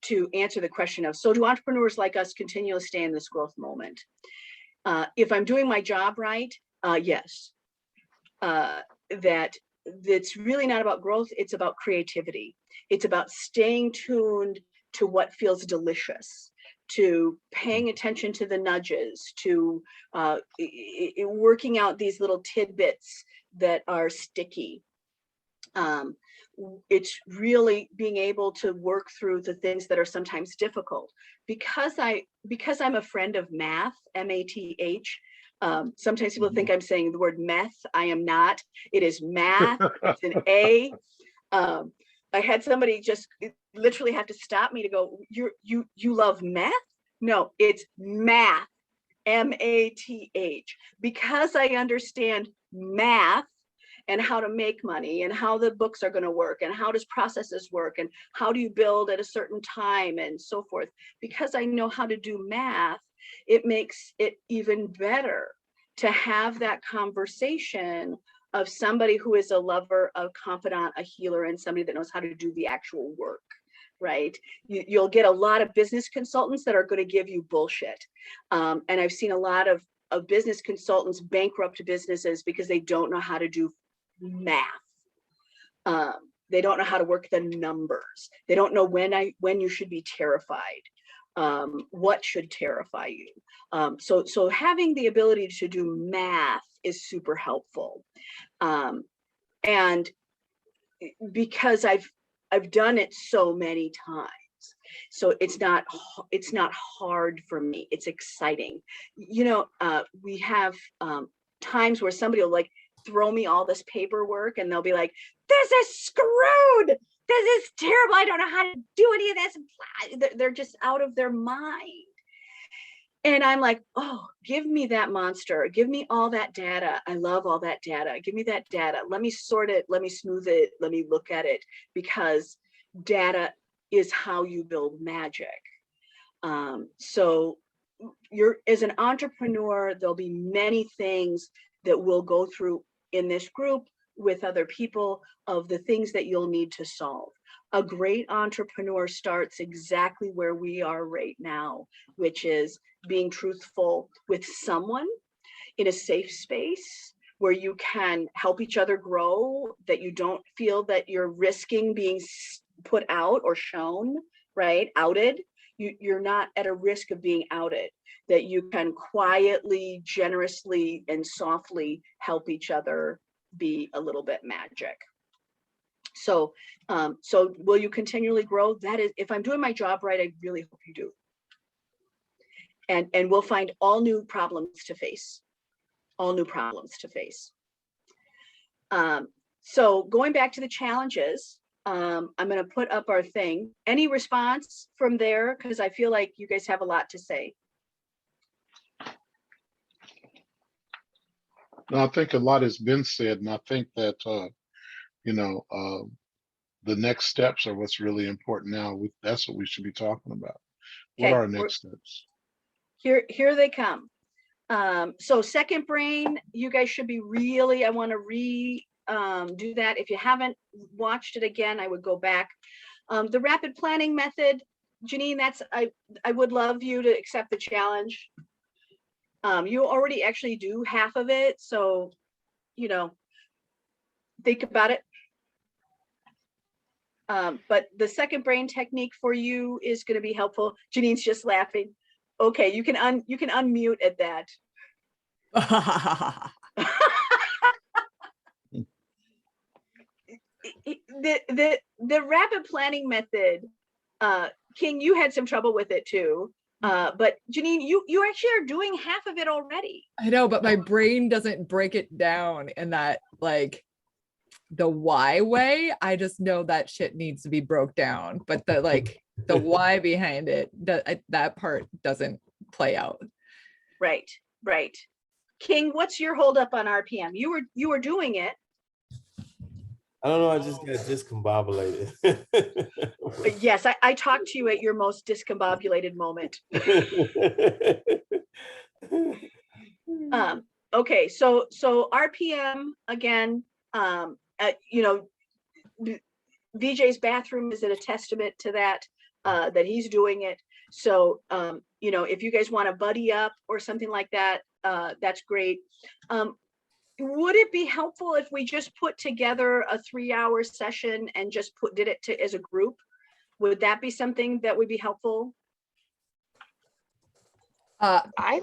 to answer the question of, so do entrepreneurs like us continually stay in this growth moment? If I'm doing my job right, yes. That it's really not about growth, it's about creativity. It's about staying tuned to what feels delicious, to paying attention to the nudges, to working out these little tidbits that are sticky. It's really being able to work through the things that are sometimes difficult. Because I'm a friend of math, M-A-T-H. Sometimes people think I'm saying the word meth. I am not. It is math. It's an A. I had somebody just literally have to stop me to go, you love math? No, it's math, M-A-T-H, because I understand math and how to make money and how the books are going to work and how does processes work and how do you build at a certain time and so forth. Because I know how to do math, it makes it even better to have that conversation of somebody who is a lover, a confidant, a healer, and somebody that knows how to do the actual work, right? You'll get a lot of business consultants that are going to give you bullshit. And I've seen a lot of business consultants bankrupt businesses because they don't know how to do math. They don't know how to work the numbers. They don't know when you should be terrified. What should terrify you? So having the ability to do math is super helpful. And because I've done it so many times, so it's not hard for me. It's exciting. You know, we have times where somebody will like throw me all this paperwork and they'll be like, this is screwed. This is terrible. I don't know how to do any of this. They're just out of their mind. And I'm like, oh, give me that monster. Give me all that data. I love all that data. Give me that data. Let me sort it. Let me smooth it. Let me look at it, because data is how you build magic. So as an entrepreneur, there'll be many things that we'll go through in this group with other people of the things that you'll need to solve. A great entrepreneur starts exactly where we are right now, which is being truthful with someone in a safe space where you can help each other grow, that you don't feel that you're risking being put out or shown, right? Outed. You're not at a risk of being outed, that you can quietly, generously, and softly help each other be a little bit magic. So will you continually grow? That is, if I'm doing my job right, I really hope you do. And we'll find all new problems to face, all new problems to face. So going back to the challenges, I'm going to put up our thing. Any response from there? Because I feel like you guys have a lot to say. No, I think a lot has been said, and I think that the next steps are what's really important now. That's what we should be talking about. What Okay, are our next steps? Here they come. So second brain, you guys should be really, I want to do that. If you haven't watched it again, I would go back. The rapid planning method, Janine, I would love you to accept the challenge. You already actually do half of it, so think about it. But the second brain technique for you is going to be helpful. Janine's just laughing. Okay, you can unmute at that. The rapid planning method, King, you had some trouble with it too. But Janine, you actually are doing half of it already. I know, but my brain doesn't break it down in that, like, the why way. I just know that shit needs to be broke down, but the why behind it, that part doesn't play out. Right. King, what's your holdup on RPM? You were doing it. I don't know. I just got discombobulated. Yes, I talked to you at your most discombobulated moment. Okay, so RPM again. VJ's bathroom is a testament to that. That he's doing it. So if you guys want to buddy up or something like that, that's great. Would it be helpful if we just put together a 3-hour session and just did it as a group? Would that be something that would be helpful? I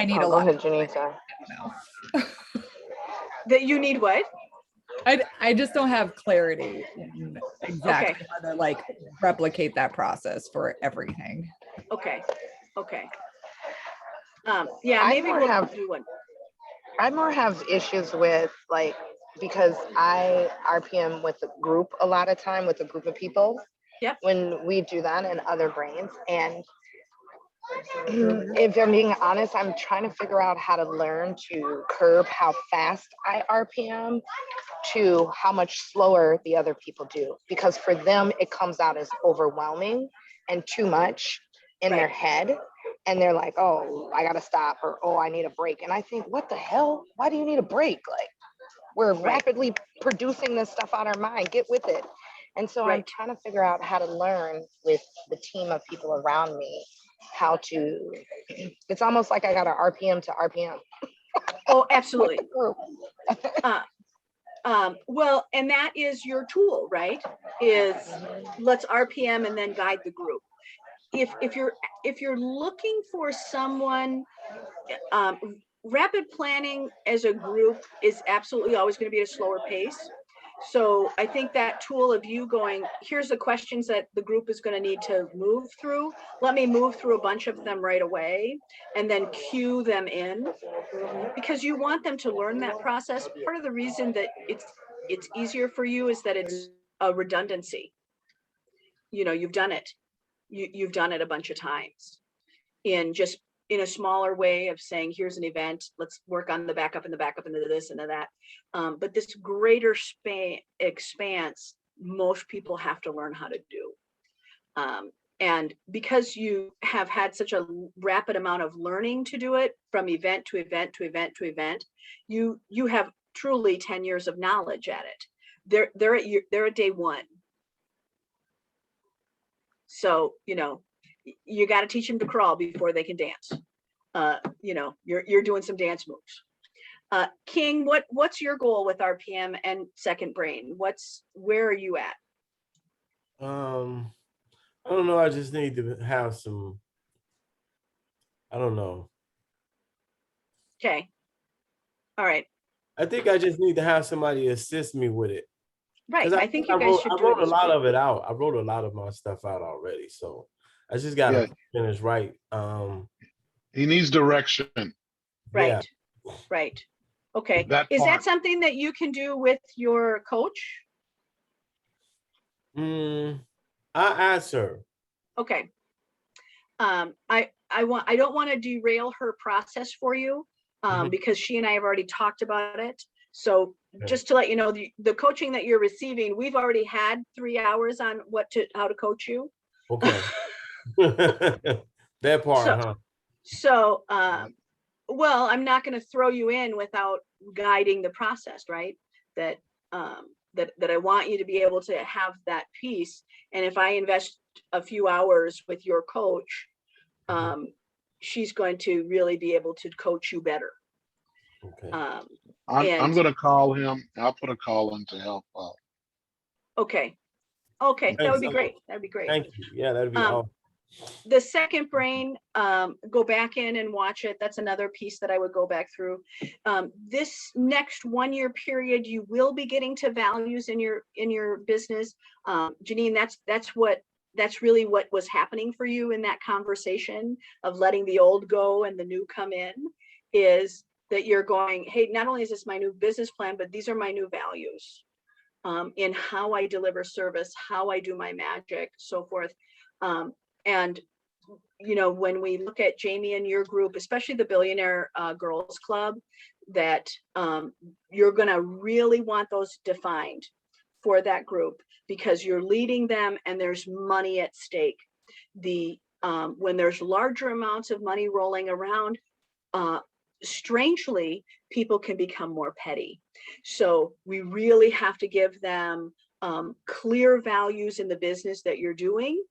need a go lot. ahead, Janine, sorry. That you need what? I just don't have clarity in exactly how to replicate that process for everything. Okay. Yeah, maybe we'll do one. I more have issues with because I RPM with a group a lot of time, with a group of people. Yep. When we do that in other brains. And if I'm being honest, I'm trying to figure out how to learn to curb how fast I RPM to how much slower the other people do. Because for them, it comes out as overwhelming and too much in their head. And they're like, oh, I gotta stop, or oh, I need a break. And I think, what the hell? Why do you need a break? Like, we're rapidly producing this stuff on our mind. Get with it. And so I'm trying to figure out how to learn with the team of people around me how to, it's almost like I got a RPM to RPM. Oh, absolutely. Well, and that is your tool, right? Is let's RPM and then guide the group. If you're looking for someone, rapid planning as a group is absolutely always going to be at a slower pace. So I think that tool of you going, here's the questions that the group is going to need to move through. Let me move through a bunch of them right away and then cue them in, because you want them to learn that process. Part of the reason that it's easier for you is that it's a redundancy. You know, you've done it. You've done it a bunch of times in a smaller way of saying, here's an event, let's work on the backup and the backup and this and that. But this greater expanse, most people have to learn how to do. And because you have had such a rapid amount of learning to do it from event to event to event to event, you have truly 10 years of knowledge at it. They're at day one. So, you know, you got to teach them to crawl before they can dance. You know, you're doing some dance moves. King, what's your goal with RPM and second brain? Where are you at? I don't know. I just need to have some, I don't know. Okay. All right. I think I just need to have somebody assist me with it. Right. I think you guys should do I wrote it. a lot of it out. I wrote a lot of my stuff out already. So I just got to finish right. He needs direction. Right. Yeah. Right. Okay. Is that something that you can do with your coach? I asked her. Okay. I don't want to derail her process for you, because she and I have already talked about it. So just to let you know, the coaching that you're receiving, we've already had 3 hours on how to coach you. Okay. That part, huh? So, well, I'm not going to throw you in without guiding the process, right? That I want you to be able to have that piece. And if I invest a few hours with your coach, she's going to really be able to coach you better. Okay. I'm going to call him. I'll put a call in to help out. Okay. Okay. That would be great. That'd be great. Thank you. Yeah, that'd be awesome. The second brain, go back in and watch it. That's another piece that I would go back through. This next 1 year period, you will be getting to values in your business. Janine, that's really what was happening for you in that conversation of letting the old go and the new come in, is that you're going, hey, not only is this my new business plan, but these are my new values in how I deliver service, how I do my magic, so forth. And, you know, when we look at Jamie and your group, especially the Billionaire Girls Club, that you're going to really want those defined for that group, because you're leading them and there's money at stake. When there's larger amounts of money rolling around, strangely, people can become more petty. So we really have to give them clear values in the business that you're doing,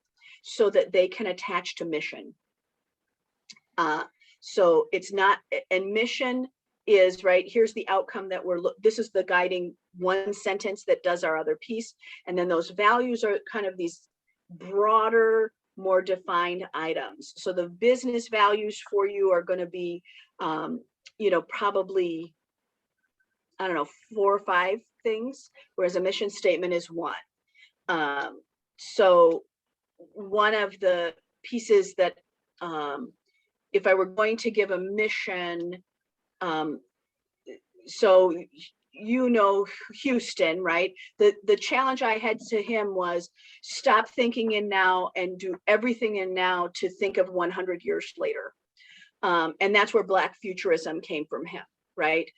so that they can attach to mission. So it's not, and mission is, right, here's the outcome that this is the guiding one sentence that does our other piece. And then those values are kind of these broader, more defined items. So the business values for you are going to be, you know, probably, I don't know, 4 or 5 things, whereas a mission statement is 1. So one of the pieces that, if I were going to give a mission, so Houston, right? The challenge I had to him was stop thinking in now and do everything in now to think of 100 years later. And that's where Black futurism came from him, right?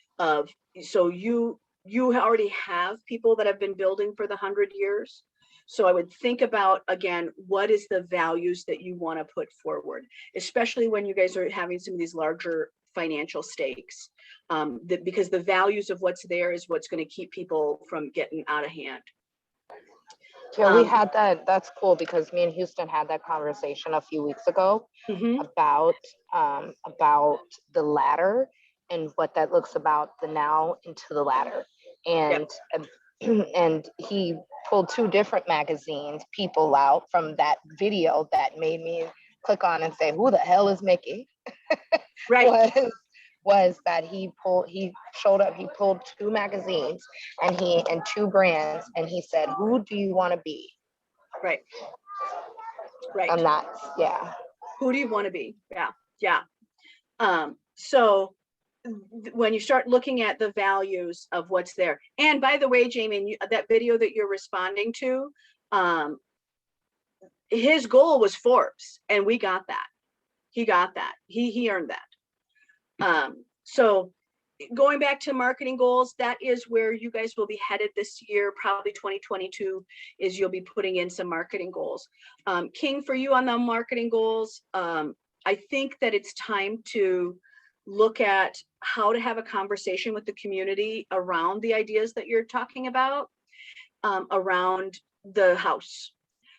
So you already have people that have been building for the 100 years. So I would think about, again, what is the values that you want to put forward, especially when you guys are having some of these larger financial stakes, because the values of what's there is what's going to keep people from getting out of hand. Yeah, we had that. That's cool because me and Houston had that conversation a few weeks ago about the ladder and what that looks about the now into the ladder. And and he pulled 2 different magazines, people out from that video that made me click on and say, who the hell is Mickey? Right. was that he pulled 2 magazines and 2 brands, and he said, who do you want to be? Right. Right. And that's, yeah. Who do you want to be? Yeah. So when you start looking at the values of what's there, and by the way, Jamie, that video that you're responding to, his goal was Forbes, and we got that. He got that. He earned that. So going back to marketing goals, that is where you guys will be headed this year, probably 2022, is you'll be putting in some marketing goals. King, for you on the marketing goals, I think that it's time to look at how to have a conversation with the community around the ideas that you're talking about, around the house.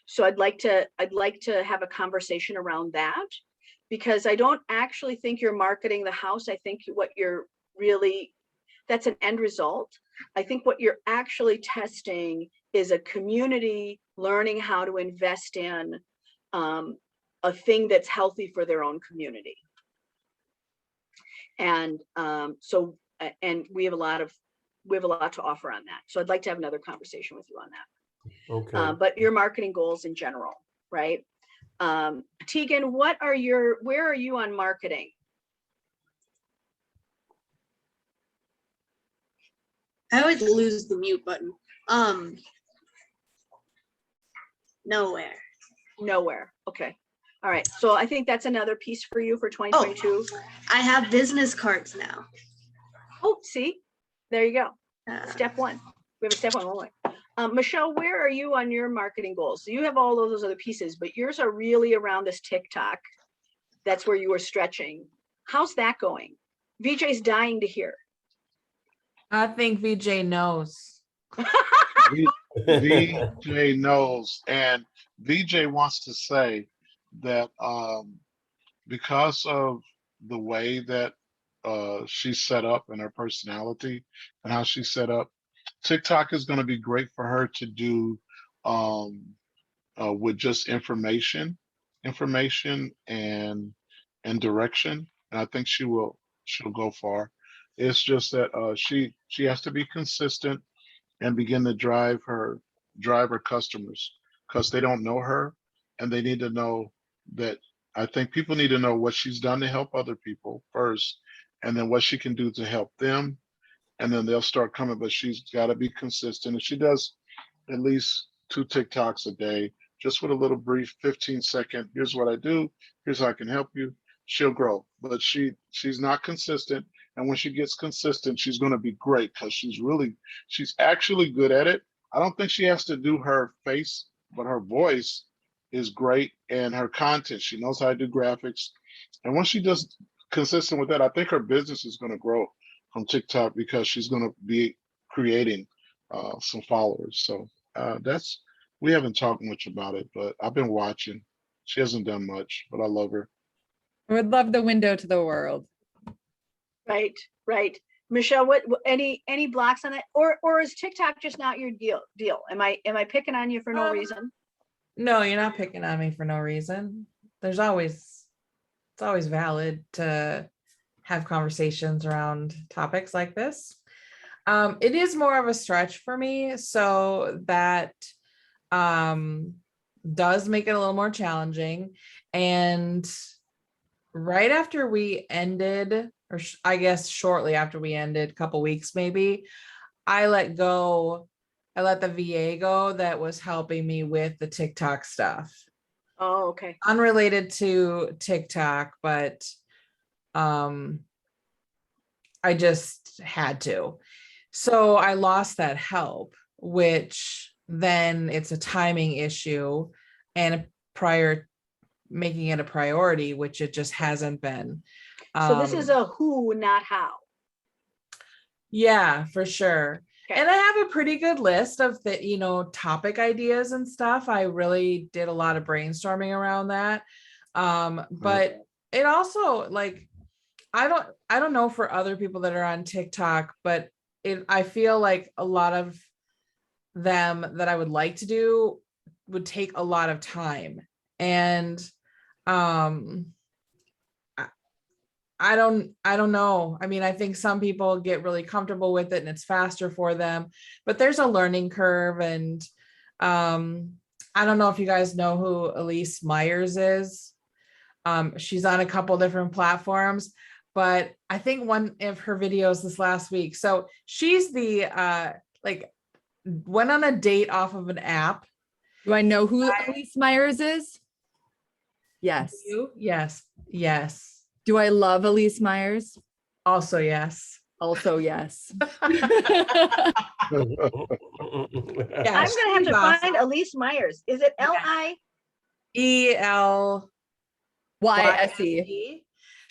So I'd like to have a conversation around that, because I don't actually think you're marketing the house. I think what you're really, that's an end result. I think what you're actually testing is a community learning how to invest in a thing that's healthy for their own community. And and we have a lot to offer on that. So I'd like to have another conversation with you on that. Okay. But your marketing goals in general, right? Tegan, where are you on marketing? I always lose the mute button. Nowhere. Okay. All right. So I think that's another piece for you for 2022. I have business cards now. Oh, see, there you go. Step 1. We have a step 1. Michelle, where are you on your marketing goals? So you have all those other pieces, but yours are really around this TikTok. That's where you were stretching. How's that going? VJ's dying to hear. I think VJ knows. VJ knows, and VJ wants to say that because of the way that she's set up and her personality and how she's set up, TikTok is going to be great for her to do with just information and direction. And I think she'll go far. It's just that she has to be consistent and begin to drive her customers, because they don't know her, and they need to know that. I think people need to know what she's done to help other people first, and then what she can do to help them, and then they'll start coming. But she's got to be consistent. If she does at least 2 TikToks a day, just with a little brief 15-second, here's what I do, here's how I can help you, she'll grow. But she's not consistent. And when she gets consistent, she's going to be great, because she's actually good at it. I don't think she has to do her face, but her voice is great, and her content, she knows how to do graphics. And once she does consistent with that, I think her business is going to grow from TikTok, because she's going to be creating some followers. So we haven't talked much about it, but I've been watching. She hasn't done much, but I love her. I would love the window to the world. Right. Michelle, what any blocks on it, or is TikTok just not your deal? Am I picking on you for no reason? No, you're not picking on me for no reason. It's always valid to have conversations around topics like this. It is more of a stretch for me, so that does make it a little more challenging. And right after we ended, or I guess shortly after we ended, a couple weeks maybe, I let the VA go that was helping me with the TikTok stuff. Oh, okay. Unrelated to TikTok, but I just had to. So I lost that help, which then it's a timing issue and making it a priority, which it just hasn't been. So this is a who, not how. Yeah, for sure. Okay. And I have a pretty good list of the, topic ideas and stuff. I really did a lot of brainstorming around that. But it also I don't know for other people that are on TikTok, but I feel like a lot of them that I would like to do would take a lot of time. And I don't know. I mean, I think some people get really comfortable with it and it's faster for them, but there's a learning curve. And I don't know if you guys know who Elise Myers is. She's on a couple different platforms, but I think one of her videos this last week. So she's the went on a date off of an app. Do I know who Elise Myers is? Yes. Yes. Yes. Do I love Elise Myers? Also, yes. Also, yes. I'm gonna have to find Elise Myers. Is it ELYSE.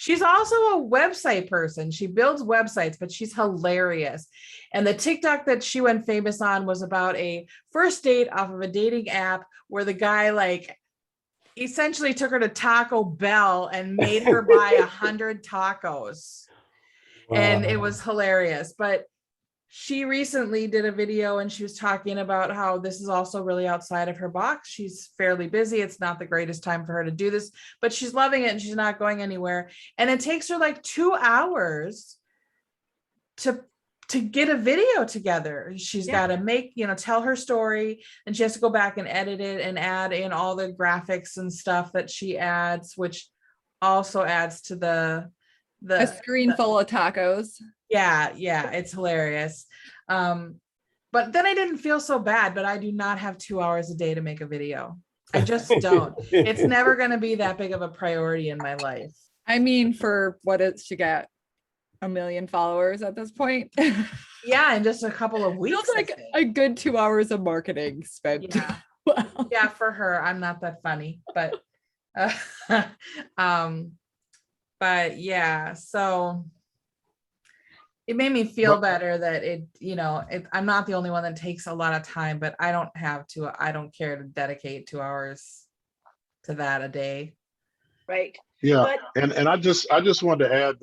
She's also a website person. She builds websites, but she's hilarious. And the TikTok that she went famous on was about a first date off of a dating app where the guy essentially took her to Taco Bell and made her buy 100 tacos. Wow. And it was hilarious. But she recently did a video and she was talking about how this is also really outside of her box. She's fairly busy. It's not the greatest time for her to do this, but she's loving it and she's not going anywhere. And it takes her 2 hours to get a video together. She's got to make, tell her story, and she has to go back and edit it and add in all the graphics and stuff that she adds, which also adds to a screen full of tacos. Yeah, it's hilarious. But then I didn't feel so bad, but I do not have 2 hours a day to make a video. I just don't. It's never going to be that big of a priority in my life. I mean, for she got 1 million followers at this point. Yeah, in just a couple of weeks. Feels like a good 2 hours of marketing spent. Yeah. Wow. Yeah, for her. I'm not that funny, but but yeah, so it made me feel better that I'm not the only one that takes a lot of time, but I don't care to dedicate 2 hours to that a day. Right. Yeah. And I just wanted to add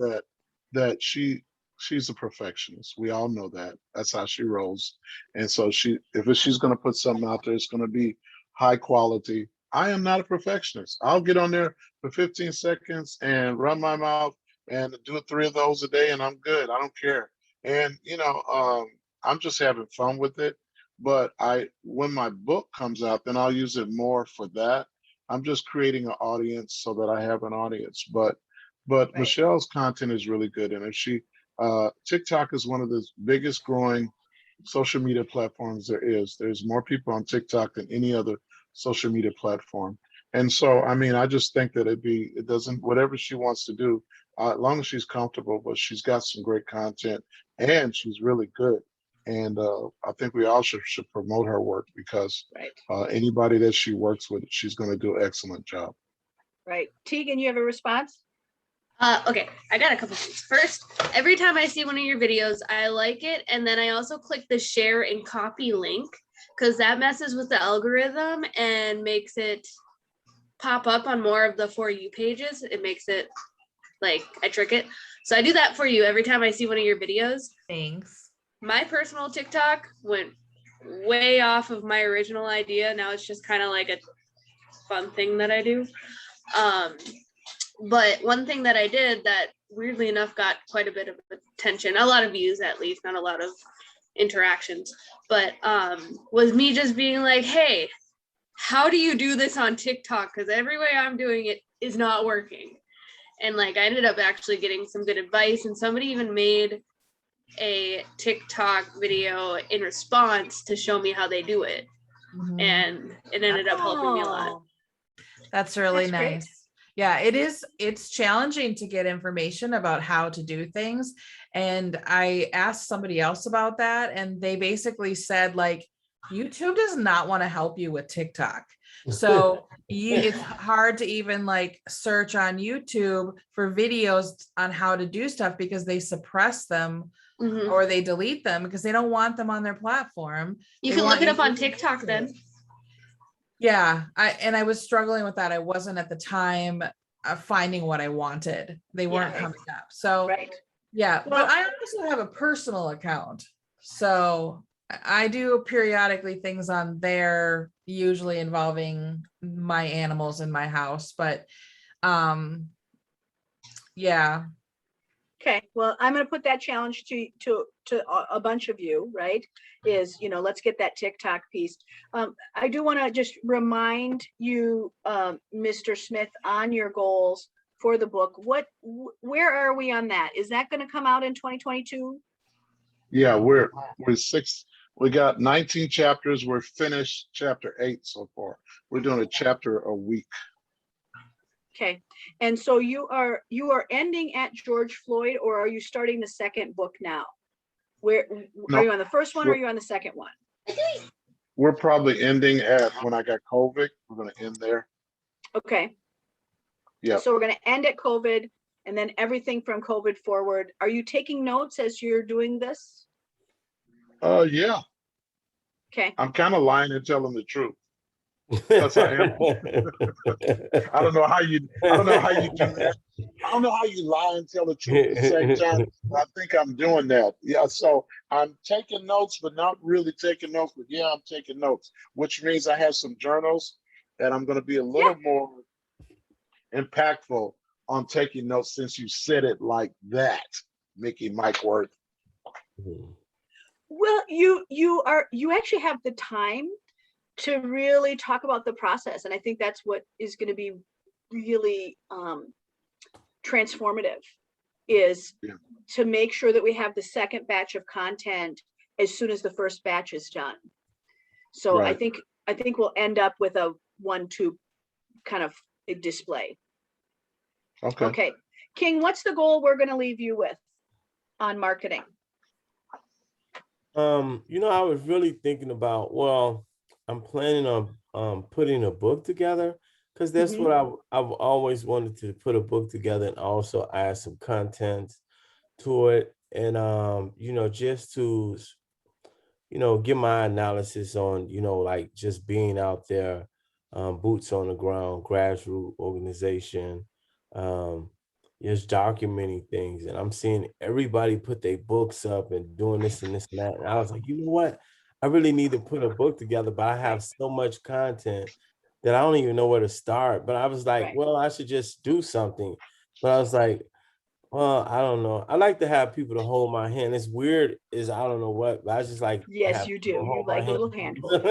that she's a perfectionist. We all know that. That's how she rolls. And so if she's going to put something out there, it's going to be high quality. I am not a perfectionist. I'll get on there for 15 seconds and run my mouth and do 3 of those a day and I'm good. I don't care. And I'm just having fun with it. But when my book comes out, then I'll use it more for that. I'm just creating an audience so that I have an audience. But right. Michelle's content is really good. And if TikTok is one of the biggest growing social media platforms there is. There's more people on TikTok than any other social media platform. And so, I mean, I just think that whatever she wants to do, as long as she's comfortable, but she's got some great content and she's really good. And I think we all should promote her work because anybody that she works with, she's going to do an excellent job. Right. Tegan, you have a response? Okay, I got a couple things. First, every time I see one of your videos, I like it. And then I also click the share and copy link because that messes with the algorithm and makes it pop up on more of the For You pages. It makes it I trick it. So I do that for you every time I see one of your videos. Thanks. My personal TikTok went way off of my original idea. Now it's just kind of like a fun thing that I do. But one thing that I did that weirdly enough got quite a bit of attention, a lot of views at least, not a lot of interactions, but was me just being like, hey, how do you do this on TikTok? Because every way I'm doing it is not working. And I ended up actually getting some good advice, and somebody even made a TikTok video in response to show me how they do it. Mhm. And it ended up helping me a lot. Oh, That's really That's great. nice. Yeah, it is. It's challenging to get information about how to do things. And I asked somebody else about that, and they basically said, like, YouTube does not want to help you with TikTok. So it's hard to even like search on YouTube for videos on how to do stuff because they suppress them Mhm. or they delete them because they don't want them on their platform. You They can want look it up to on use TikTok YouTube. then. Yeah, I was struggling with that. I wasn't at the time finding what I wanted. They weren't Yeah. coming up. So right. yeah, Well- but I also have a personal account. So I do periodically things on there, usually involving my animals in my house. But yeah. Okay, well, I'm gonna put that challenge to a bunch of you, right? Is, let's get that TikTok piece. I do want to just remind you, Mr. Smith, on your goals for the book. Where are we on that? Is that gonna come out in 2022? Yeah, we're six. We got 19 chapters. We're finished chapter 8 so far. We're doing a chapter a week. Okay, and so you are ending at George Floyd, or are you starting the second book now? Where No, are you on the first one or are you on the second one? we're probably ending at when I got COVID. We're going to end there. Okay. Yeah. So we're going to end at COVID and then everything from COVID forward. Are you taking notes as you're doing this? Yeah. Okay. I'm kind of lying and telling the truth. Yes, I am. I don't know how you do that. I don't know how you lie and tell the truth at the same time. But I think I'm doing that. Yeah, so I'm taking notes, but not really taking notes. But yeah, I'm taking notes, which means I have some journals, and I'm going to be a little more impactful on taking notes since you said it like that, Mickey Mike Worth. Well, you actually have the time to really talk about the process, and I think that's what is going to be really transformative, is to make sure that we have the second batch of content as soon as the first batch is done. So Right. I think we'll end up with a 1-2 kind of display. Okay, King, what's the goal we're going to leave you with on marketing? I was really thinking about, well, I'm planning on putting a book together, because that's what I've always wanted, to put a book together and also add some content to it. And just to give my analysis on, like just being out there, boots on the ground, grassroots organization, just documenting things. And I'm seeing everybody put their books up and doing this and this and that. And I was like, you know what? I really need to put a book together, but I have so much content that I don't even know where to start. But I was like, well, I should just do something. But I was like, well, I don't know. I like to have people to hold my hand. It's weird, I don't know what, but I just like. Yes, you do. You like a little hand holding.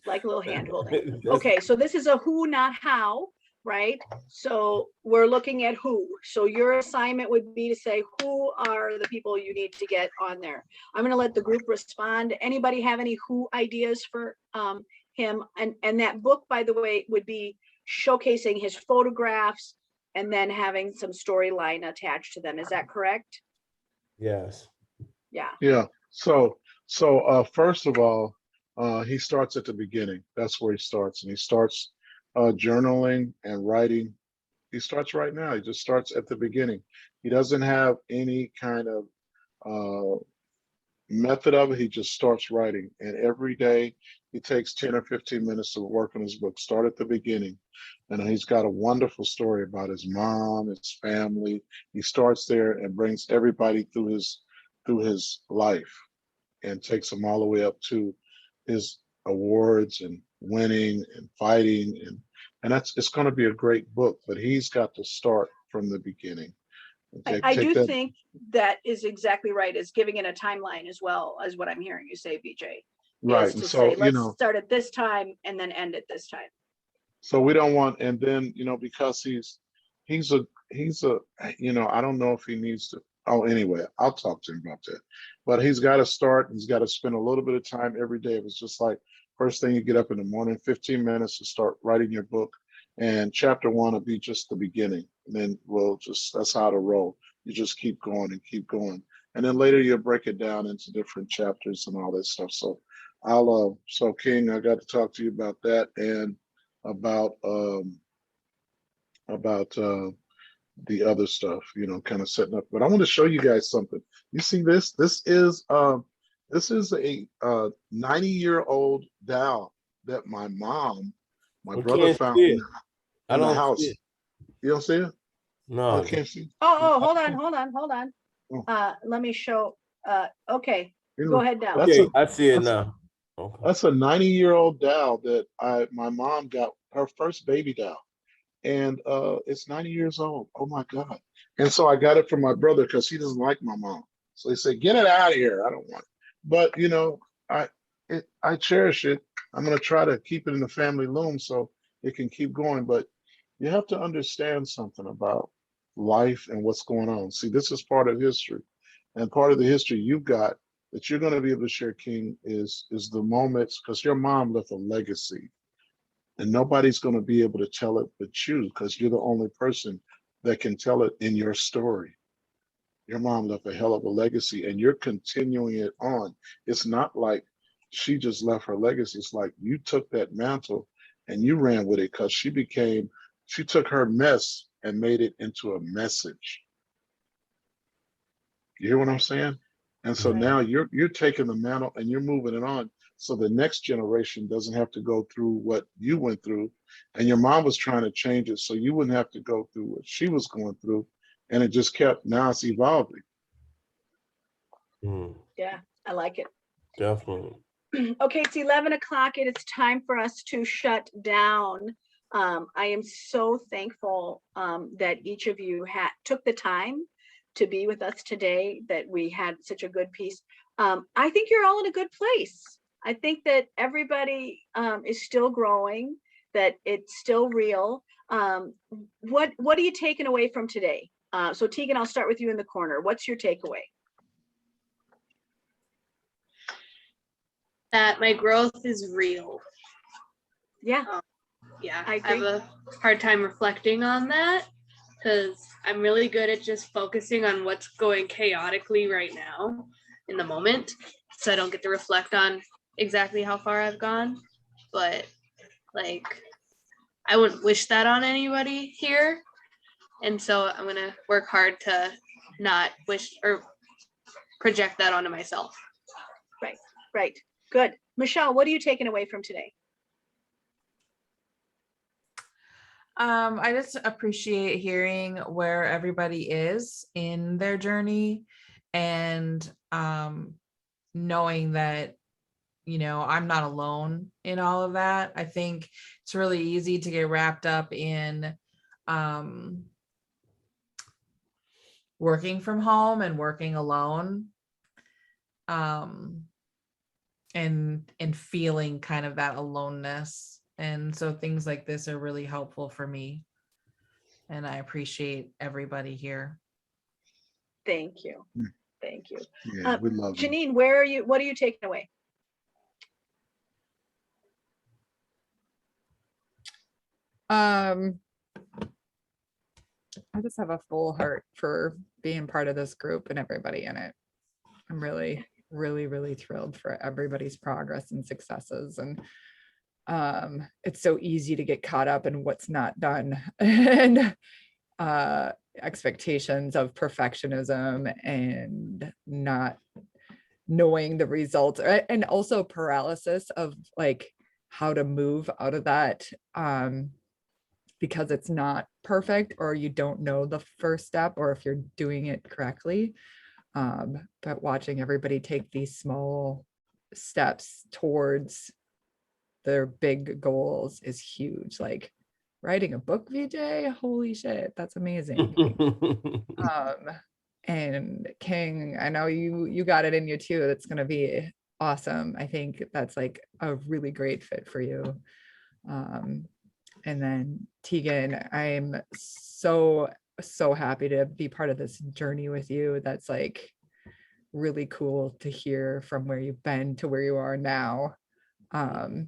Like a little hand holding. Okay, so this is a who, not how, right? So we're looking at who. So your assignment would be to say, who are the people you need to get on there? I'm going to let the group respond. Anybody have any who ideas for him? And that book, by the way, would be showcasing his photographs and then having some storyline attached to them. Is that correct? Yes. Yeah. Yeah. So first of all, he starts at the beginning. That's where he starts. And he starts journaling and writing. He starts right now. He just starts at the beginning. He doesn't have any kind of method of it. He just starts writing. And every day he takes 10 or 15 minutes to work on his book. Start at the beginning. And he's got a wonderful story about his mom, his family. He starts there and brings everybody through his life and takes them all the way up to his awards and winning and fighting. And it's going to be a great book, but he's got to start from the beginning. I do think that is exactly right, is giving it a timeline as well as what I'm hearing you say, BJ. Right. And so, say, let's start at this time and then end at this time. So we don't want, and then, because he's a, I don't know if he needs to Oh, anyway, I'll talk to him about that. But he's got to start. He's got to spend a little bit of time every day. It was just like first thing you get up in the morning, 15 minutes to start writing your book. And chapter 1 will be just the beginning. And then we'll just, that's how to roll. You just keep going and keep going. And then later you'll break it down into different chapters and all that stuff. So so King, I got to talk to you about that and about the other stuff, kind of setting up. But I want to show you guys something. You see this? This is a 90-year-old doll that my brother can't found see it. I in the don't house. see it. You don't see it? Oh, No. can't see. Oh, hold on. Oh. Let me show, okay, You go know, ahead now. That's Okay, a I see it that's now. Okay. that's a 90-year-old doll that my mom got her first baby doll. And it's 90 years old. Oh my God. And so I got it from my brother because he doesn't like my mom. So he said, get it out of here. I don't want it. But I cherish it. I'm gonna try to keep it in the family loom so it can keep going. But you have to understand something about life and what's going on. See, this is part of history. And part of the history you've got that you're going to be able to share, King, is the moments, because your mom left a legacy. And nobody's going to be able to tell it but you, because you're the only person that can tell it in your story. Your mom left a hell of a legacy and you're continuing it on. It's not like she just left her legacy. It's like you took that mantle and you ran with it, because she took her mess and made it into a message. You hear what I'm saying? And so Right. now you're taking the mantle and you're moving it on. So the next generation doesn't have to go through what you went through. And your mom was trying to change it so you wouldn't have to go through what she was going through. And it just kept, now it's evolving. Yeah, I like it. Definitely. Okay, it's 11 o'clock. It is time for us to shut down. I am so thankful that each of you took the time to be with us today, that we had such a good piece. I think you're all in a good place. I think that everybody is still growing, that it's still real. What are you taking away from today? So Tegan, I'll start with you in the corner. What's your takeaway? That my growth is real. Yeah. Yeah, I I have agree. a hard time reflecting on that because I'm really good at just focusing on what's going chaotically right now in the moment. So I don't get to reflect on exactly how far I've gone. But like, I wouldn't wish that on anybody here. And so I'm going to work hard to not wish or project that onto myself. Right. Good. Michelle, what are you taking away from today? I just appreciate hearing where everybody is in their journey, and knowing that, I'm not alone in all of that. I think it's really easy to get wrapped up in working from home and working alone, and feeling kind of that aloneness. And so things like this are really helpful for me. And I appreciate everybody here. Thank you. Thank you. Yeah, we love you. Janine, where are you? What are you taking away? I just have a full heart for being part of this group and everybody in it. I'm really, really, really thrilled for everybody's progress and successes. And it's so easy to get caught up in what's not done and expectations of perfectionism and not knowing the results, and also paralysis of like how to move out of that because it's not perfect, or you don't know the first step, or if you're doing it correctly. But watching everybody take these small steps towards their big goals is huge. Like writing a book, VJ, holy shit, that's amazing. And King, I know you got it in you too. That's going to be awesome. I think that's like a really great fit for you. And then Tegan, I'm so so happy to be part of this journey with you. That's like really cool to hear from where you've been to where you are now. And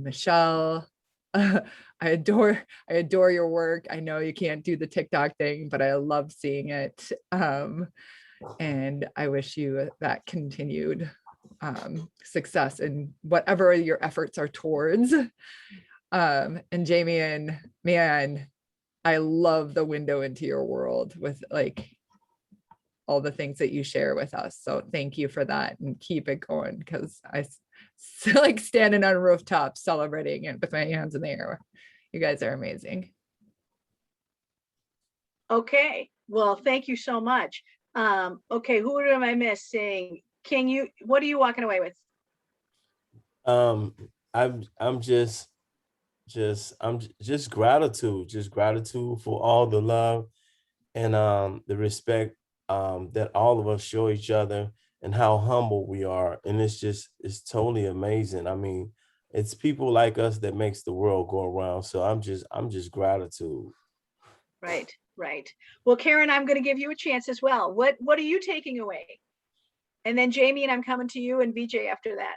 Michelle, I adore your work. I know you can't do the TikTok thing, but I love seeing it. And I wish you that continued success in whatever your efforts are towards. And Jamie, and man, I love the window into your world with like all the things that you share with us. So thank you for that, and keep it going, because I like standing on a rooftop celebrating it with my hands in the air. You guys are amazing. Okay, well, thank you so much. Okay, who am I missing? King, what are you walking away with? I'm just gratitude for all the love and the respect that all of us show each other, and how humble we are. And it's totally amazing. I mean, it's people like us that makes the world go around. So I'm just gratitude. Right, right. Well, Karen, I'm going to give you a chance as well. What are you taking away? And then Jamie, and I'm coming to you, and VJ after that.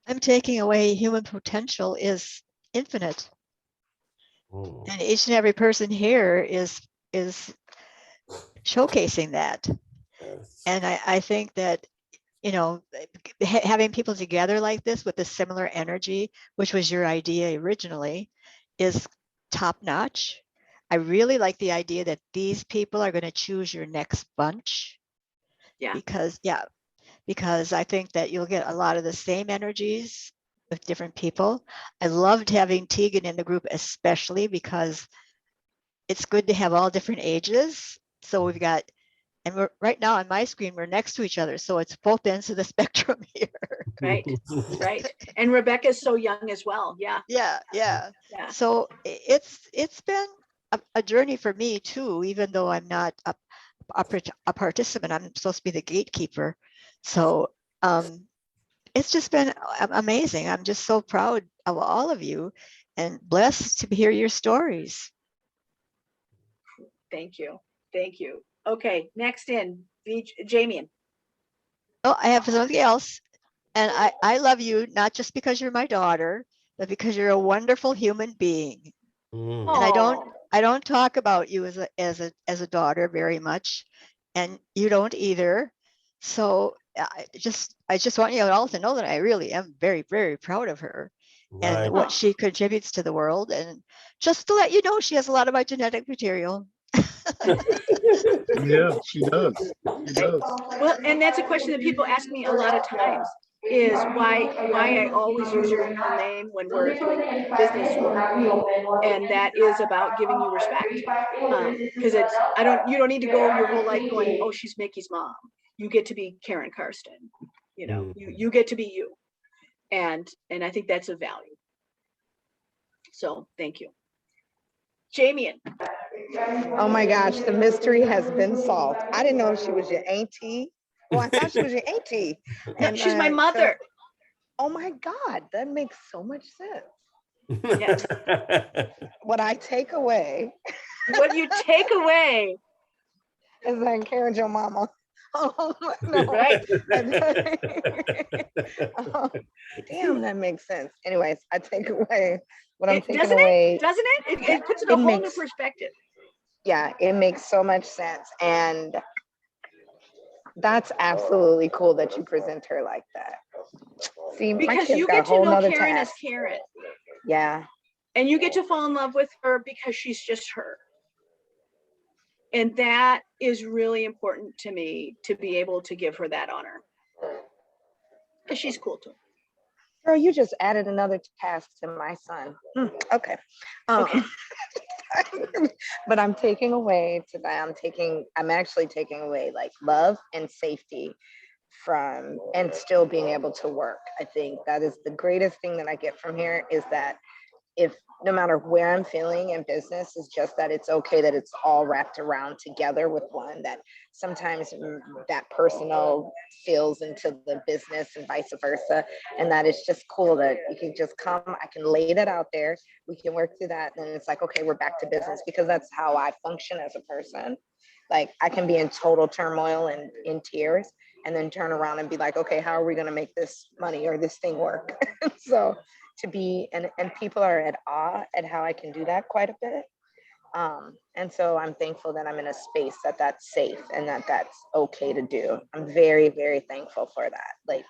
I'm taking away human potential is infinite. And each and every person here is showcasing that. Yes. And I think that, you know, having people together like this with a similar energy, which was your idea originally, is top notch. I really like the idea that these people are going to choose your next bunch. Yeah. Because I think that you'll get a lot of the same energies with different people. I loved having Tegan in the group, especially because it's good to have all different ages. So we've got, and we're right now on my screen, we're next to each other. So it's both ends of the spectrum here. Right, right. And Rebecca's so young as well. Yeah. Yeah. So it's been a journey for me too, even though I'm not a participant. I'm supposed to be the gatekeeper. So it's just been amazing. I'm just so proud of all of you and blessed to hear your stories. Thank you. Thank you. Okay, next in, Jamie. Oh, I have something else. And I love you, not just because you're my daughter, but because you're a wonderful human being. And I don't talk about you as a daughter very much, and you don't either. So I just want you all to know that I really am very, very proud of her and what she contributes to the world. And just to let you know, she has a lot of my genetic material. Yeah, she does. She does. Well, and that's a question that people ask me a lot of times, is why I always use your real name when we're doing business work. And that is about giving you respect. Because you don't need to go your whole life going, oh, she's Mickey's mom. You get to be Karen Karsten. You know, you get to be you. And I think that's a value. So thank you. Jamie. Oh my gosh, the mystery has been solved. I didn't know she was your auntie. Well, I thought she was your auntie. And she's my mother. Oh my God, that makes so much sense. Yes. What I take away. What you take away is that Karen's your mama. Oh no. Right. Damn, that makes sense. Anyways, I take away what I'm taking doesn't away. Doesn't it? It puts it a whole new perspective. Yeah, it makes so much sense. And that's absolutely cool that you present her like that. See, because you get to know Karen as Karen. Yeah. And you get to fall in love with her because she's just her. And that is really important to me, to be able to give her that honor. Because she's cool too. Girl, you just added another task to my son. Okay. Okay. But I'm taking away today, I'm actually taking away like love and safety from, and still being able to work. I think that is the greatest thing that I get from here, is that if no matter where I'm feeling in business, is just that it's okay that it's all wrapped around together with one, that sometimes that personal feels into the business and vice versa. And that it's just cool that you can just come, I can lay that out there, we can work through that. And it's like, okay, we're back to business, because that's how I function as a person. Like I can be in total turmoil and in tears, and then turn around and be like, okay, how are we going to make this money or this thing work? So to be, and people are at awe at how I can do that quite a bit. And so I'm thankful that I'm in a space that that's safe and that that's okay to do. I'm very, very thankful for that. Like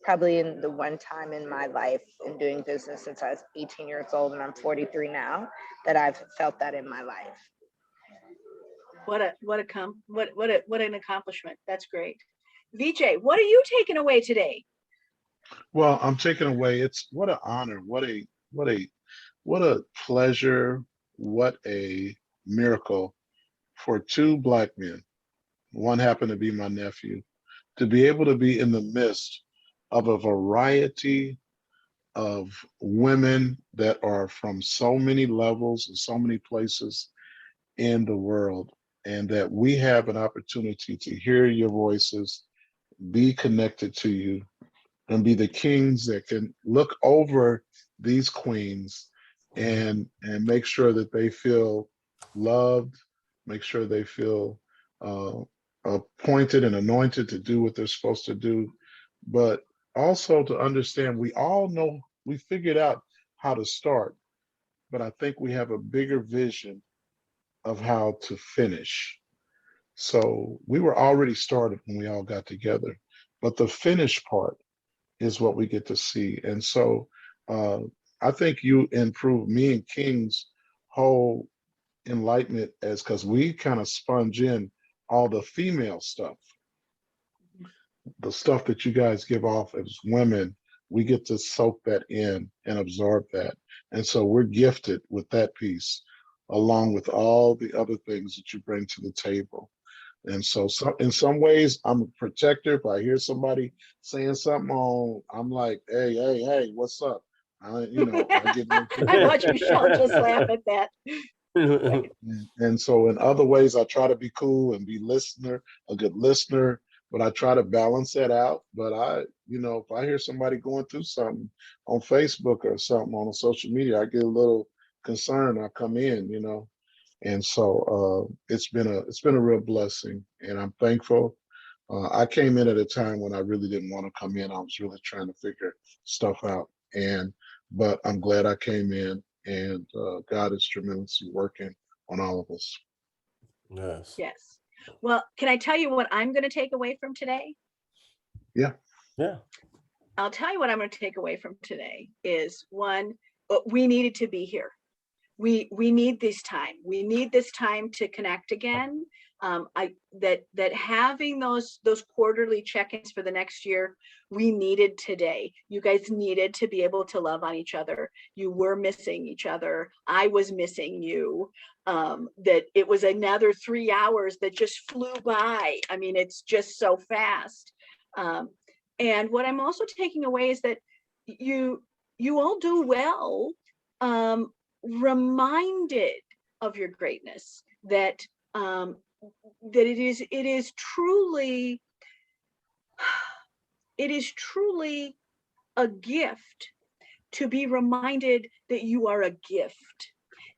probably in the one time in my life in doing business since I was 18 years old, and I'm 43 now, that I've felt that in my life. What an accomplishment. That's great. VJ, what are you taking away today? Well, I'm taking away, it's what an honor, what a pleasure, what a miracle for two Black men. One happened to be my nephew, to be able to be in the midst of a variety of women that are from so many levels and so many places in the world, and that we have an opportunity to hear your voices, be connected to you, and be the kings that can look over these queens and make sure that they feel loved, make sure they feel appointed and anointed to do what they're supposed to do, but also to understand we all know, we figured out how to start, but I think we have a bigger vision of how to finish. So we were already started when we all got together, but the finish part is what we get to see. And so I think you improve me and King's whole enlightenment, as because we kind of sponge in all the female stuff, the stuff that you guys give off as women, we get to soak that in and absorb that. And so we're gifted with that piece, along with all the other things that you bring to the table. And so in some ways, I'm a protector. If I hear somebody saying something on, I'm like, hey, what's up? I get I watch Michelle just laugh at that. And so in other ways, I try to be cool and be a good listener, but I try to balance that out. But if I hear somebody going through something on Facebook or something on social media, I get a little concerned. I come in, And so it's been a real blessing, and I'm thankful. I came in at a time when I really didn't want to come in. I was really trying to figure stuff out, but I'm glad I came in, and God is tremendously working on all of us. Yes. Yes. Well, can I tell you what I'm going to take away from today? Yeah. I'll tell you what I'm going to take away from today is, one, we needed to be here. We need this time. We need this time to connect again. That having those quarterly check-ins for the next year, we needed today. You guys needed to be able to love on each other. You were missing each other. I was missing you. That it was another 3 hours that just flew by. I mean, it's just so fast. And what I'm also taking away is that you all do well. Reminded of your greatness, that it is truly a gift to be reminded that you are a gift.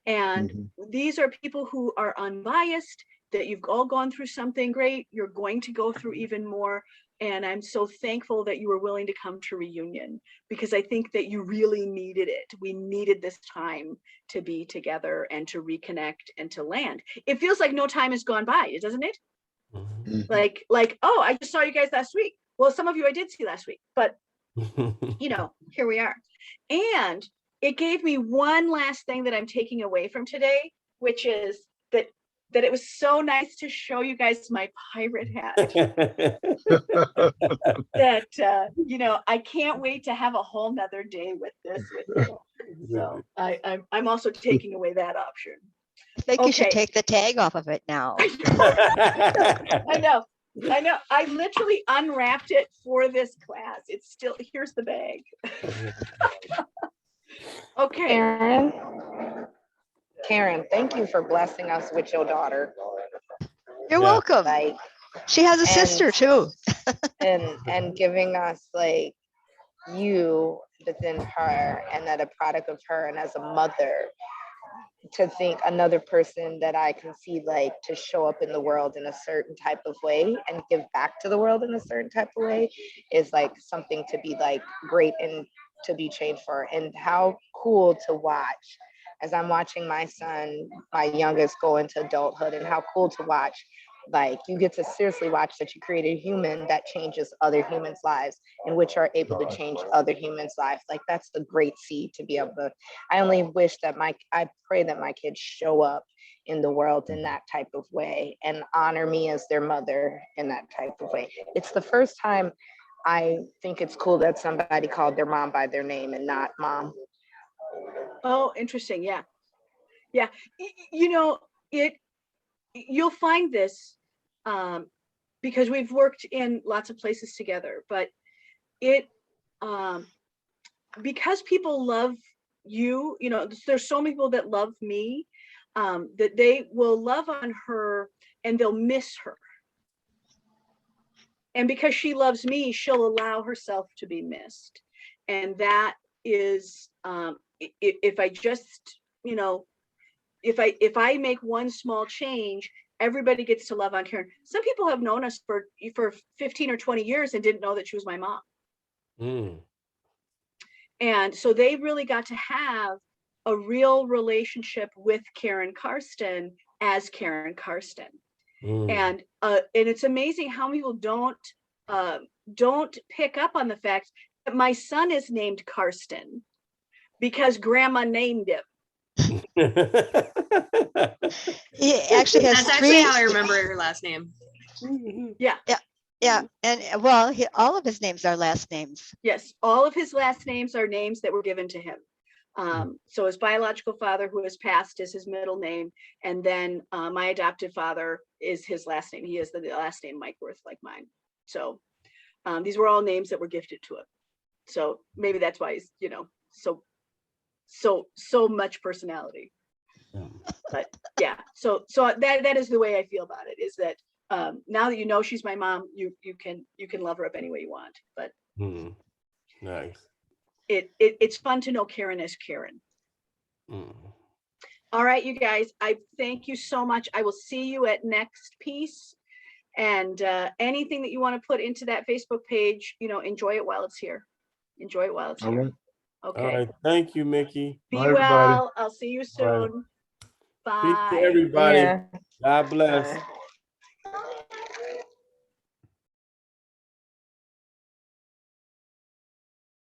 And these are people who are unbiased, that you've all gone through something great, you're going to go through even more. And I'm so thankful that you were willing to come to reunion, because I think that you really needed it. We needed this time to be together and to reconnect and to land. It feels like no time has gone by, doesn't it? Like, oh, I just saw you guys last week. Well, some of you I did see last week, but here we are. And it gave me one last thing that I'm taking away from today, which is that it was so nice to show you guys my pirate hat. That I can't wait to have a whole nother day with this with you. So I'm also taking away that option. I think you should take the tag off of it now. I know. I literally unwrapped it for this class. It's still, here's the bag. Okay. Karen, thank you for blessing us with your daughter. You're Yeah. welcome. Like, She has a sister and- too. and giving us like you within her and that a product of her, and as a mother, to think another person that I can see like to show up in the world in a certain type of way and give back to the world in a certain type of way is like something to be like great and to be changed for. And how cool to watch as I'm watching my son, my youngest, go into adulthood, and how cool to watch. Like, you get to seriously watch that you create a human that changes other humans' lives, and which are able to change other humans' lives. Like, that's the great seed to be able to. I only wish that I pray that my kids show up in the world in that type of way and honor me as their mother in that type of way. It's the first time I think it's cool that somebody called their mom by their name and not mom. Oh, interesting. Yeah. Yeah. You know, you'll find this because we've worked in lots of places together, but because people love you, you know, there's so many people that love me, that they will love on her and they'll miss her. And because she loves me, she'll allow herself to be missed. And that is, if I just, you know, if I make one small change, everybody gets to love on Karen. Some people have known us for 15 or 20 years and didn't know that she was my mom. Mm. And so they really got to have a real relationship with Karen Karsten as Karen Karsten. Mm. And it's amazing how people don't pick up on the fact that my son is named Karsten because grandma named him. He actually has That's actually three. how I remember her last name. Yeah. Yeah, and well, all of his names are last names. Yes, all of his last names are names that were given to him. So his biological father, who has passed, is his middle name, and then my adoptive father is his last name. He has the last name Mike Worth, like mine. So these were all names that were gifted to him. So maybe that's why he's, you know, so much personality. But yeah, so that is the way I feel about it, is that now that you know she's my mom, you can love her up any way you want. But Nice. It's fun to know Karen as Karen. All right, you guys, I thank you so much. I will see you at next piece, and anything that you want to put into that Facebook page, you know, enjoy it while it's here. Enjoy it while it's here. right. Okay. All right. Thank you, Mickey. Be Bye, everybody. well. I'll see you soon. Peace to Bye. everybody. Yeah. God bless. Bye.